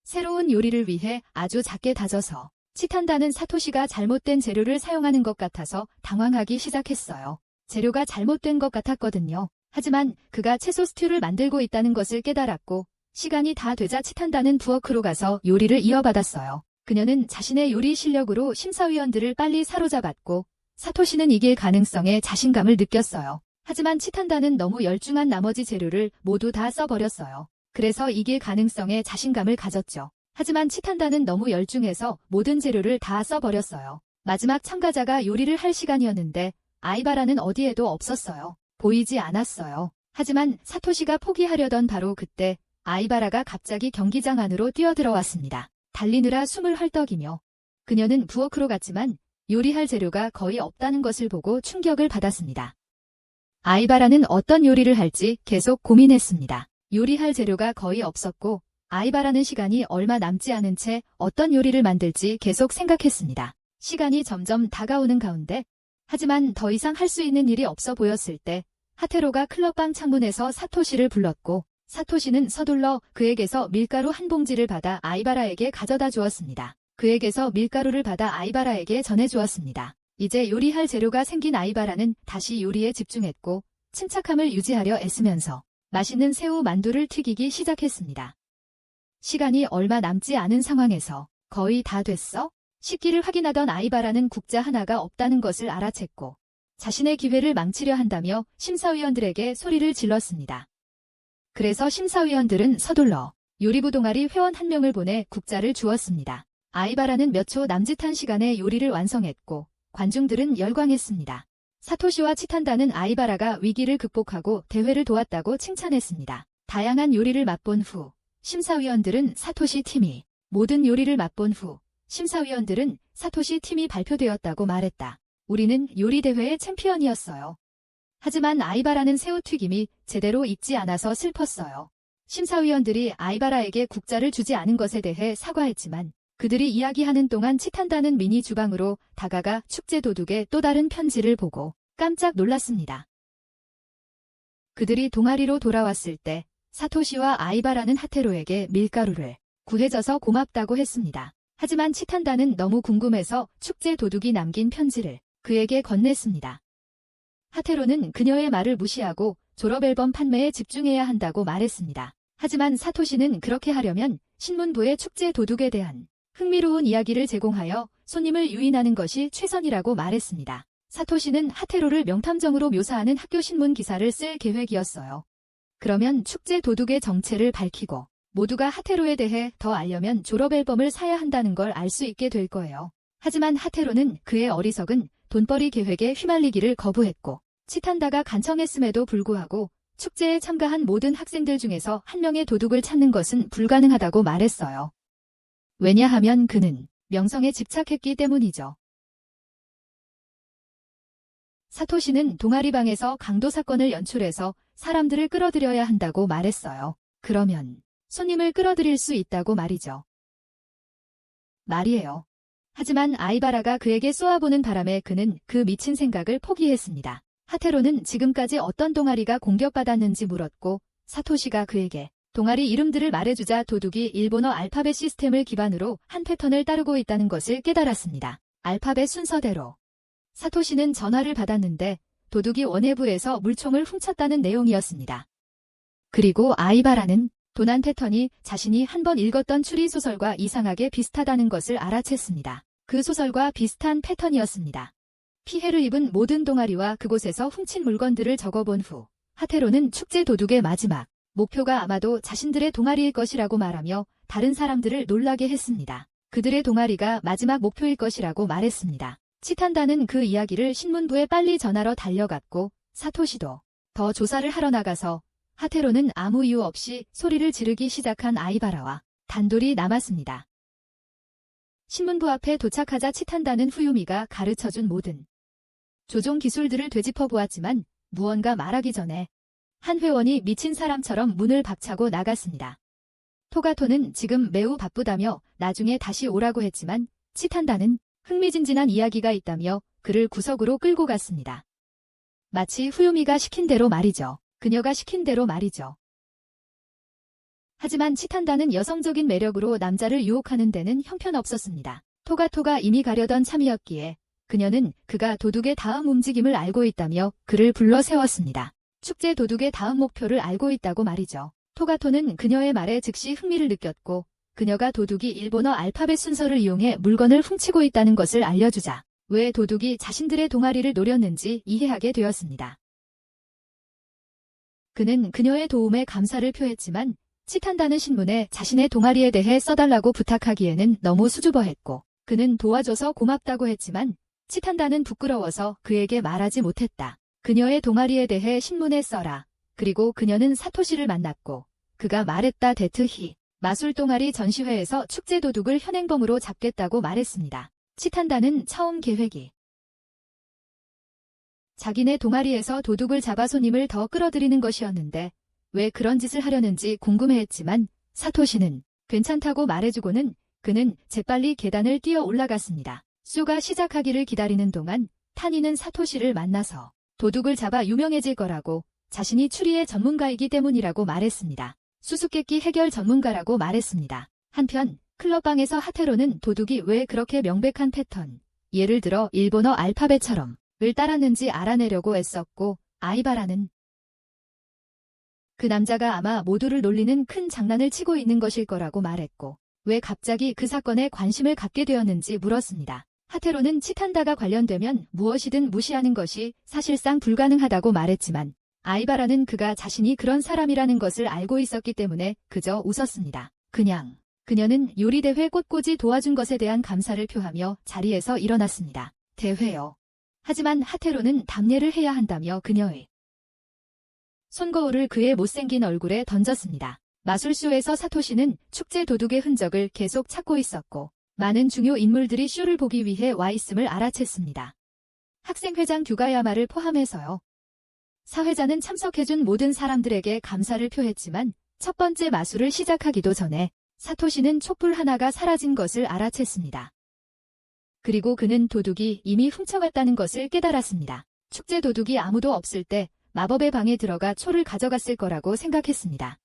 새로운 요리를 위해 아주 작게 다져서 치탄다는 사토시가 잘못된 재료를 사용하는 것 같아서 당황하기 시작했어요. 재료가 잘못된 것 같았거든요. 하지만 그가 채소 스튜를 만들고 있다는 것을 깨달았고 시간이 다 되자 치탄다는 부엌으로 가서 요리를 이어받았어요. 그녀는 자신의 요리 실력으로 심사위원들을 빨리 사로잡았고 사토시는 이길 가능성에 자신감을 느꼈어요. 하지만 치탄다는 너무 열중한 나머지 재료를 모두 다 써버렸어요. 그래서 이길 가능성에 자신감을 가졌죠. 하지만 치탄다는 너무 열중해서 모든 재료를 다 써버렸어요. 마지막 참가자가 요리를 할 시간이었는데 아이바라는 어디에도 없었어요. 보이지 않았어요. 하지만 사토시가 포기하려던 바로 그때 아이바라가 갑자기 경기장 안으로 뛰어들어왔습니다. 달리느라 숨을 헐떡이며 그녀는 부엌으로 갔지만 요리할 재료가 거의 없다는 것을 보고 충격을 받았습니다. 아이바라는 어떤 요리를 할지 계속 고민했습니다. 요리할 재료가 거의 없었고 아이바라는 시간이 얼마 남지 않은 채 어떤 요리를 만들지 계속 생각했습니다. 시간이 점점 다가오는 가운데 하지만 더 이상 할 수 있는 일이 없어 보였을 때 하테로가 클럽방 창문에서 사토시를 불렀고 사토시는 서둘러 그에게서 밀가루 한 봉지를 받아 아이바라에게 가져다 주었습니다. 그에게서 밀가루를 받아 아이바라에게 전해주었습니다. 이제 요리할 재료가 생긴 아이바라는 다시 요리에 집중했고 침착함을 유지하려 애쓰면서 맛있는 새우 만두를 튀기기 시작했습니다. 시간이 얼마 남지 않은 상황에서 거의 다 됐어? 식기를 확인하던 아이바라는 국자 하나가 없다는 것을 알아챘고 자신의 기회를 망치려 한다며 심사위원들에게 소리를 질렀습니다. 그래서 심사위원들은 서둘러 요리부 동아리 회원 한 명을 보내 국자를 주었습니다. 아이바라는 몇 초 남짓한 시간에 요리를 완성했고 관중들은 열광했습니다. 사토시와 치탄다는 아이바라가 위기를 극복하고 대회를 도왔다고 칭찬했습니다. 다양한 요리를 맛본 후 심사위원들은 사토시 팀이 모든 요리를 맛본 후 심사위원들은 사토시 팀이 발표되었다고 말했다. 우리는 요리 대회의 챔피언이었어요. 하지만 아이바라는 새우튀김이 제대로 익지 않아서 슬펐어요. 심사위원들이 아이바라에게 국자를 주지 않은 것에 대해 사과했지만 그들이 이야기하는 동안 치탄다는 미니 주방으로 다가가 축제 도둑의 또 다른 편지를 보고 깜짝 놀랐습니다. 그들이 동아리로 돌아왔을 때 사토시와 아이바라는 하테로에게 밀가루를 구해줘서 고맙다고 했습니다. 하지만 치탄다는 너무 궁금해서 축제 도둑이 남긴 편지를 그에게 건넸습니다. 하테로는 그녀의 말을 무시하고 졸업앨범 판매에 집중해야 한다고 말했습니다. 하지만 사토시는 그렇게 하려면 신문부의 축제 도둑에 대한 흥미로운 이야기를 제공하여 손님을 유인하는 것이 최선이라고 말했습니다. 사토시는 하테로를 명탐정으로 묘사하는 학교 신문 기사를 쓸 계획이었어요. 그러면 축제 도둑의 정체를 밝히고 모두가 하테로에 대해 더 알려면 졸업 앨범을 사야 한다는 걸 알 수 있게 될 거예요. 하지만 하테로는 그의 어리석은 돈벌이 계획에 휘말리기를 거부했고 치탄다가 간청했음에도 불구하고 축제에 참가한 모든 학생들 중에서 한 명의 도둑을 찾는 것은 불가능하다고 말했어요. 왜냐하면 그는 명성에 집착했기 때문이죠. 사토시는 동아리방에서 강도 사건을 연출해서 사람들을 끌어들여야 한다고 말했어요. 그러면 손님을 끌어들일 수 있다고 말이죠. 말이에요. 하지만 아이바라가 그에게 쏘아보는 바람에 그는 그 미친 생각을 포기했습니다. 하테로는 지금까지 어떤 동아리가 공격받았는지 물었고 사토시가 그에게 동아리 이름들을 말해주자 도둑이 일본어 알파벳 시스템을 기반으로 한 패턴을 따르고 있다는 것을 깨달았습니다. 알파벳 순서대로. 사토시는 전화를 받았는데 도둑이 원해부에서 물총을 훔쳤다는 내용이었습니다. 그리고 아이바라는 도난 패턴이 자신이 한 번 읽었던 추리소설과 이상하게 비슷하다는 것을 알아챘습니다. 그 소설과 비슷한 패턴이었습니다. 피해를 입은 모든 동아리와 그곳에서 훔친 물건들을 적어본 후 하테로는 축제 도둑의 마지막 목표가 아마도 자신들의 동아리일 것이라고 말하며 다른 사람들을 놀라게 했습니다. 그들의 동아리가 마지막 목표일 것이라고 말했습니다. 치탄다는 그 이야기를 신문부에 빨리 전하러 달려갔고 사토시도 더 조사를 하러 나가서 하테로는 아무 이유 없이 소리를 지르기 시작한 아이바라와 단둘이 남았습니다. 신문부 앞에 도착하자 치탄다는 후유미가 가르쳐준 모든 조종 기술들을 되짚어 보았지만 무언가 말하기 전에 한 회원이 미친 사람처럼 문을 박차고 나갔습니다. 토가토는 지금 매우 바쁘다며 나중에 다시 오라고 했지만 치탄다는 흥미진진한 이야기가 있다며 그를 구석으로 끌고 갔습니다. 마치 후유미가 시킨 대로 말이죠. 그녀가 시킨 대로 말이죠. 하지만 치탄다는 여성적인 매력으로 남자를 유혹하는 데는 형편없었습니다. 토가토가 이미 가려던 참이었기에 그녀는 그가 도둑의 다음 움직임을 알고 있다며 그를 불러 세웠습니다. 축제 도둑의 다음 목표를 알고 있다고 말이죠. 토가토는 그녀의 말에 즉시 흥미를 느꼈고 그녀가 도둑이 일본어 알파벳 순서를 이용해 물건을 훔치고 있다는 것을 알려주자 왜 도둑이 자신들의 동아리를 노렸는지 이해하게 되었습니다. 그는 그녀의 도움에 감사를 표했지만 치탄다는 신문에 자신의 동아리에 대해 써달라고 부탁하기에는 너무 수줍어했고 그는 도와줘서 고맙다고 했지만 치탄다는 부끄러워서 그에게 말하지 못했다. 그녀의 동아리에 대해 신문에 써라. 그리고 그녀는 사토시를 만났고 그가 말했다. 데트히 마술 동아리 전시회에서 축제 도둑을 현행범으로 잡겠다고 말했습니다. 치탄다는 처음 계획이 자기네 동아리에서 도둑을 잡아 손님을 더 끌어들이는 것이었는데 왜 그런 짓을 하려는지 궁금해했지만 사토시는 괜찮다고 말해주고는 그는 재빨리 계단을 뛰어 올라갔습니다. 쇼가 시작하기를 기다리는 동안 타니는 사토시를 만나서 도둑을 잡아 유명해질 거라고 자신이 추리의 전문가이기 때문이라고 말했습니다. 수수께끼 해결 전문가라고 말했습니다. 한편 클럽방에서 하테로는 도둑이 왜 그렇게 명백한 패턴, 예를 들어 일본어 알파벳처럼 을 따랐는지 알아내려고 애썼고 아이바라는 그 남자가 아마 모두를 놀리는 큰 장난을 치고 있는 것일 거라고 말했고 왜 갑자기 그 사건에 관심을 갖게 되었는지 물었습니다. 하테로는 치탄다가 관련되면 무엇이든 무시하는 것이 사실상 불가능하다고 말했지만 아이바라는 그가 자신이 그런 사람이라는 것을 알고 있었기 때문에 그저 웃었습니다. 그녀는 요리대회 꽃꽂이 도와준 것에 대한 감사를 표하며 자리에서 일어났습니다. 대회요. 하지만 하테로는 답례를 해야 한다며 그녀의 손거울을 그의 못생긴 얼굴에 던졌습니다. 마술쇼에서 사토시는 축제 도둑의 흔적을 계속 찾고 있었고 많은 중요 인물들이 쇼를 보기 위해 와 있음을 알아챘습니다. 학생회장 규가야마를 포함해서요. 사회자는 참석해준 모든 사람들에게 감사를 표했지만 첫 번째 마술을 시작하기도 전에 사토시는 촛불 하나가 사라진 것을 알아챘습니다. 그리고 그는 도둑이 이미 훔쳐갔다는 것을 깨달았습니다. 축제 도둑이 아무도 없을 때 마법의 방에 들어가 초를 가져갔을 거라고 생각했습니다.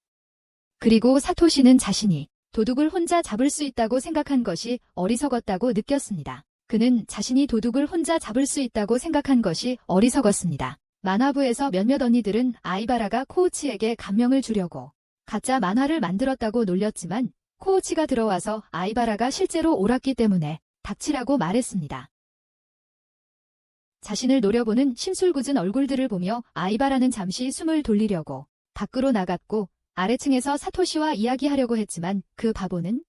그리고 사토시는 자신이 도둑을 혼자 잡을 수 있다고 생각한 것이 어리석었다고 느꼈습니다. 그는 자신이 도둑을 혼자 잡을 수 있다고 생각한 것이 어리석었습니다. 만화부에서 몇몇 언니들은 아이바라가 코우치에게 감명을 주려고 가짜 만화를 만들었다고 놀렸지만 코우치가 들어와서 아이바라가 실제로 옳았기 때문에 닥치라고 말했습니다. 자신을 노려보는 심술궂은 얼굴들을 보며 아이바라는 잠시 숨을 돌리려고 밖으로 나갔고 아래층에서 사토시와 이야기하려고 했지만 그 바보는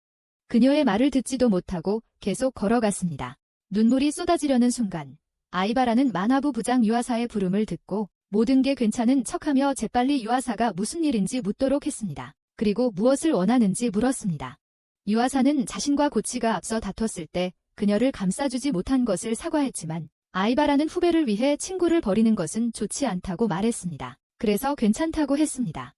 그녀의 말을 듣지도 못하고 계속 걸어갔습니다. 눈물이 쏟아지려는 순간 아이바라는 만화부 부장 유아사의 부름을 듣고 모든 게 괜찮은 척하며 재빨리 유아사가 무슨 일인지 묻도록 했습니다. 그리고 무엇을 원하는지 물었습니다. 유아사는 자신과 고치가 앞서 다퉜을 때 그녀를 감싸주지 못한 것을 사과했지만 아이바라는 후배를 위해 친구를 버리는 것은 좋지 않다고 말했습니다. 그래서 괜찮다고 했습니다.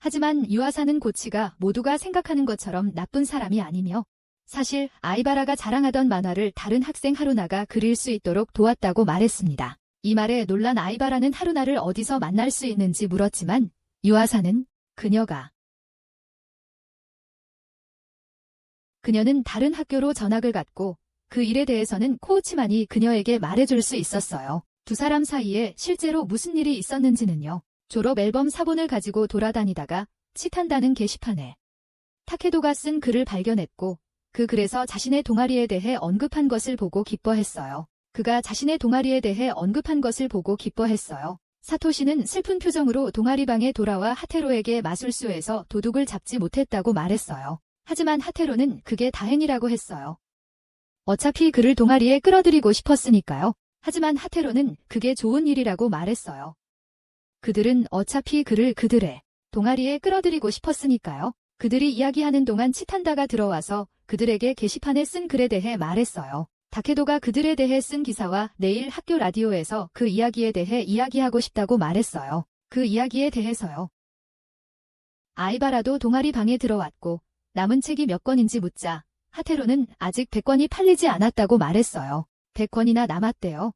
하지만 유아사는 고치가 모두가 생각하는 것처럼 나쁜 사람이 아니며 사실 아이바라가 자랑하던 만화를 다른 학생 하루나가 그릴 수 있도록 도왔다고 말했습니다. 이 말에 놀란 아이바라는 하루나를 어디서 만날 수 있는지 물었지만 유아사는 그녀는 다른 학교로 전학을 갔고 그 일에 대해서는 코우치만이 그녀에게 말해줄 수 있었어요. 두 사람 사이에 실제로 무슨 일이 있었는지는요. 졸업 앨범 사본을 가지고 돌아다니다가 치탄다는 게시판에 타케도가 쓴 글을 발견했고 그 글에서 자신의 동아리에 대해 언급한 것을 보고 기뻐했어요. 그가 자신의 동아리에 대해 언급한 것을 보고 기뻐했어요. 사토시는 슬픈 표정으로 동아리방에 돌아와 하테로에게 마술소에서 도둑을 잡지 못했다고 말했어요. 하지만 하테로는 그게 다행이라고 했어요. 어차피 그를 동아리에 끌어들이고 싶었으니까요. 하지만 하테로는 그게 좋은 일이라고 말했어요. 그들은 어차피 그를 그들의 동아리에 끌어들이고 싶었으니까요. 그들이 이야기하는 동안 치탄다가 들어와서 그들에게 게시판에 쓴 글에 대해 말했어요. 다케도가 그들에 대해 쓴 기사와 내일 학교 라디오에서 그 이야기에 대해 이야기하고 싶다고 말했어요. 그 이야기에 대해서요. 아이바라도 동아리 방에 들어왔고 남은 책이 몇 권인지 묻자 하테로는 아직 100권이 팔리지 않았다고 말했어요. 100권이나 남았대요.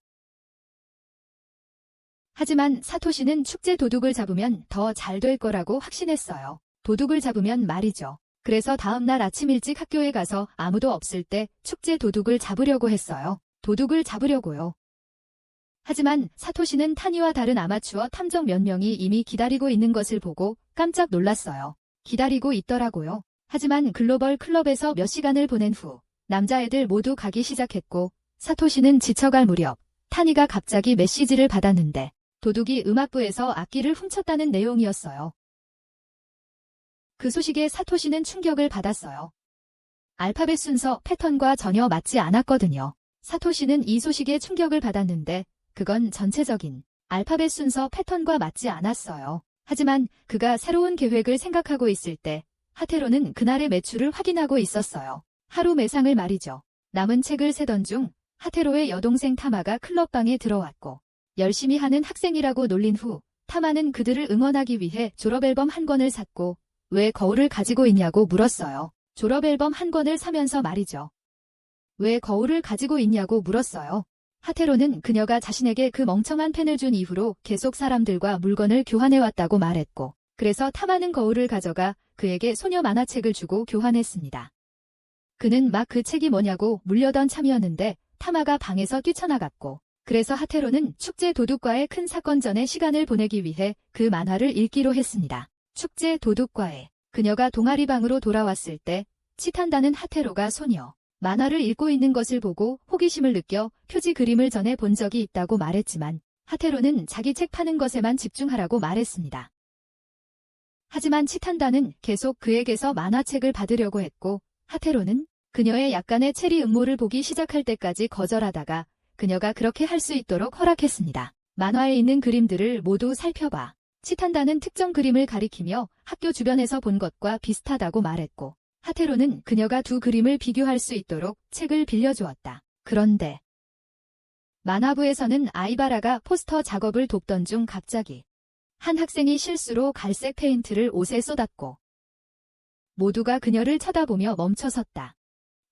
하지만 사토시는 축제 도둑을 잡으면 더 잘 될 거라고 확신했어요. 도둑을 잡으면 말이죠. 그래서 다음 날 아침 일찍 학교에 가서 아무도 없을 때 축제 도둑을 잡으려고 했어요. 도둑을 잡으려고요. 하지만 사토시는 타니와 다른 아마추어 탐정 몇 명이 이미 기다리고 있는 것을 보고 깜짝 놀랐어요. 기다리고 있더라고요. 하지만 글로벌 클럽에서 몇 시간을 보낸 후 남자애들 모두 가기 시작했고 사토시는 지쳐갈 무렵 타니가 갑자기 메시지를 받았는데 도둑이 음악부에서 악기를 훔쳤다는 내용이었어요. 그 소식에 사토시는 충격을 받았어요. 알파벳 순서 패턴과 전혀 맞지 않았거든요. 사토시는 이 소식에 충격을 받았는데 그건 전체적인 알파벳 순서 패턴과 맞지 않았어요. 하지만 그가 새로운 계획을 생각하고 있을 때 하테로는 그날의 매출을 확인하고 있었어요. 하루 매상을 말이죠. 남은 책을 세던 중 하테로의 여동생 타마가 클럽방에 들어왔고 열심히 하는 학생이라고 놀린 후 타마는 그들을 응원하기 위해 졸업앨범 한 권을 샀고 왜 거울을 가지고 있냐고 물었어요. 졸업앨범 한 권을 사면서 말이죠. 왜 거울을 가지고 있냐고 물었어요. 하테로는 그녀가 자신에게 그 멍청한 펜을 준 이후로 계속 사람들과 물건을 교환해왔다고 말했고 그래서 타마는 거울을 가져가 그에게 소녀 만화책을 주고 교환했습니다. 그는 막 그 책이 뭐냐고 물려던 참이었는데 타마가 방에서 뛰쳐나갔고 그래서 하테로는 축제 도둑과의 큰 사건 전에 시간을 보내기 위해 그 만화를 읽기로 했습니다. 축제 도둑과의 그녀가 동아리방으로 돌아왔을 때 치탄다는 하테로가 소녀 만화를 읽고 있는 것을 보고 호기심을 느껴 표지 그림을 전에 본 적이 있다고 말했지만 하테로는 자기 책 파는 것에만 집중하라고 말했습니다. 하지만 치탄다는 계속 그에게서 만화책을 받으려고 했고 하테로는 그녀의 약간의 체리 음모를 보기 시작할 때까지 거절하다가 그녀가 그렇게 할 수 있도록 허락했습니다. 만화에 있는 그림들을 모두 살펴봐. 치탄다는 특정 그림을 가리키며 학교 주변에서 본 것과 비슷하다고 말했고 하테로는 그녀가 두 그림을 비교할 수 있도록 책을 빌려주었다. 그런데 만화부에서는 아이바라가 포스터 작업을 돕던 중 갑자기 한 학생이 실수로 갈색 페인트를 옷에 쏟았고 모두가 그녀를 쳐다보며 멈춰섰다.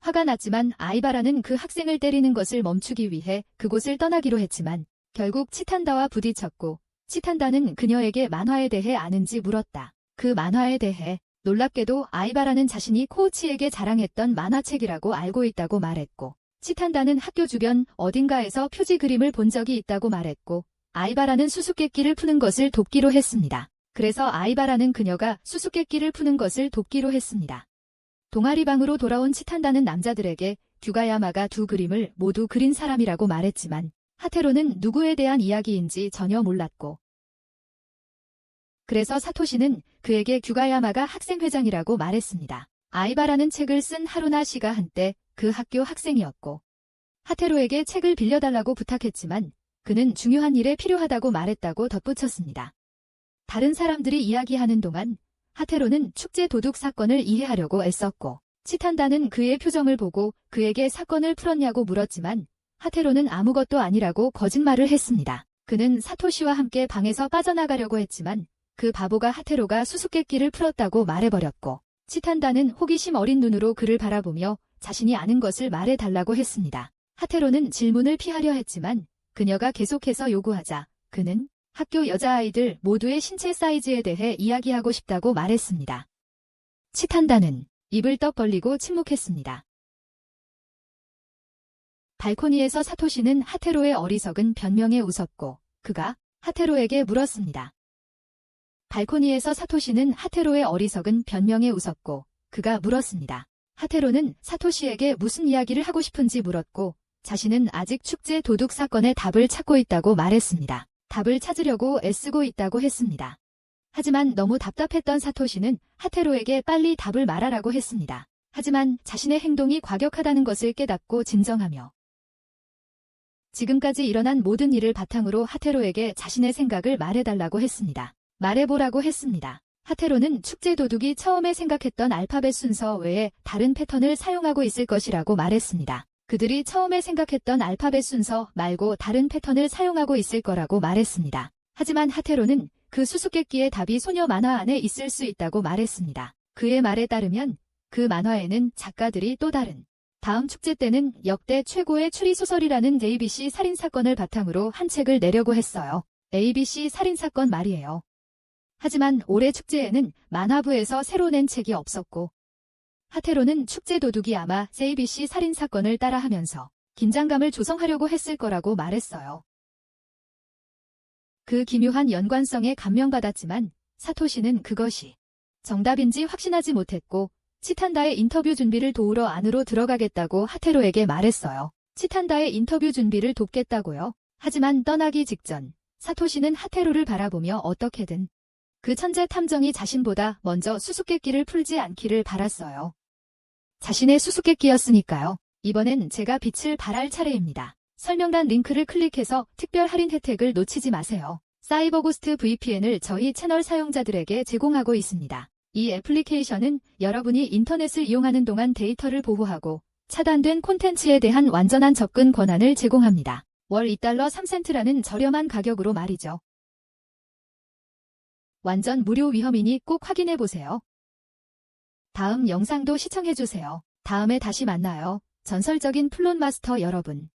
화가 났지만 아이바라는 그 학생을 때리는 것을 멈추기 위해 그곳을 떠나기로 했지만 결국 치탄다와 부딪혔고 치탄다는 그녀에게 만화에 대해 아는지 물었다. 그 만화에 대해 놀랍게도 아이바라는 자신이 코우치에게 자랑했던 만화책이라고 알고 있다고 말했고 치탄다는 학교 주변 어딘가에서 표지 그림을 본 적이 있다고 말했고 아이바라는 수수께끼를 푸는 것을 돕기로 했습니다. 그래서 아이바라는 그녀가 수수께끼를 푸는 것을 돕기로 했습니다. 동아리방으로 돌아온 치탄다는 남자들에게 규가야마가 두 그림을 모두 그린 사람이라고 말했지만 하테로는 누구에 대한 이야기인지 전혀 몰랐고, 그래서 사토시는 그에게 규가야마가 학생회장이라고 말했습니다. 아이바라는 책을 쓴 하루나 씨가 한때 그 학교 학생이었고 하테로에게 책을 빌려달라고 부탁했지만 그는 중요한 일에 필요하다고 말했다고 덧붙였습니다. 다른 사람들이 이야기하는 동안 하테로는 축제 도둑 사건을 이해하려고 애썼고 치탄다는 그의 표정을 보고 그에게 사건을 풀었냐고 물었지만 하테로는 아무것도 아니라고 거짓말을 했습니다. 그는 사토시와 함께 방에서 빠져나가려고 했지만 그 바보가 하테로가 수수께끼를 풀었다고 말해버렸고 치탄다는 호기심 어린 눈으로 그를 바라보며 자신이 아는 것을 말해달라고 했습니다. 하테로는 질문을 피하려 했지만 그녀가 계속해서 요구하자 그는 학교 여자아이들 모두의 신체 사이즈에 대해 이야기하고 싶다고 말했습니다. 치탄다는 입을 떡 벌리고 침묵했습니다. 발코니에서 사토시는 하테로의 어리석은 변명에 웃었고 그가 하테로에게 물었습니다. 발코니에서 사토시는 하테로의 어리석은 변명에 웃었고 그가 물었습니다. 하테로는 사토시에게 무슨 이야기를 하고 싶은지 물었고 자신은 아직 축제 도둑 사건의 답을 찾고 있다고 말했습니다. 답을 찾으려고 애쓰고 있다고 했습니다. 하지만 너무 답답했던 사토시는 하테로에게 빨리 답을 말하라고 했습니다. 하지만 자신의 행동이 과격하다는 것을 깨닫고 진정하며 지금까지 일어난 모든 일을 바탕으로 하테로에게 자신의 생각을 말해달라고 했습니다. 말해보라고 했습니다. 하테로는 축제 도둑이 처음에 생각했던 알파벳 순서 외에 다른 패턴을 사용하고 있을 것이라고 말했습니다. 그들이 처음에 생각했던 알파벳 순서 말고 다른 패턴을 사용하고 있을 거라고 말했습니다. 하지만 하테로는 그 수수께끼의 답이 소녀 만화 안에 있을 수 있다고 말했습니다. 그의 말에 따르면 그 만화에는 작가들이 또 다른 다음 축제 때는 역대 최고의 추리소설이라는 ABC 살인사건을 바탕으로 한 책을 내려고 했어요. ABC 살인사건 말이에요. 하지만 올해 축제에는 만화부에서 새로 낸 책이 없었고 하테로는 축제 도둑이 아마 ABC 살인사건을 따라하면서 긴장감을 조성하려고 했을 거라고 말했어요. 그 기묘한 연관성에 감명받았지만 사토시는 그것이 정답인지 확신하지 못했고 치탄다의 인터뷰 준비를 도우러 안으로 들어가겠다고 하테로에게 말했어요. 치탄다의 인터뷰 준비를 돕겠다고요. 하지만 떠나기 직전 사토시는 하테로를 바라보며 어떻게든 그 천재 탐정이 자신보다 먼저 수수께끼를 풀지 않기를 바랐어요. 자신의 수수께끼였으니까요. 이번엔 제가 빛을 발할 차례입니다. 설명란 링크를 클릭해서 특별 할인 혜택을 놓치지 마세요. 사이버고스트 VPN을 저희 채널 사용자들에게 제공하고 있습니다. 이 애플리케이션은 여러분이 인터넷을 이용하는 동안 데이터를 보호하고 차단된 콘텐츠에 대한 완전한 접근 권한을 제공합니다. 월 $2.3라는 저렴한 가격으로 말이죠. 완전 무료 위험이니 꼭 확인해보세요. 다음 영상도 시청해주세요. 다음에 다시 만나요. 전설적인 플롯 마스터 여러분.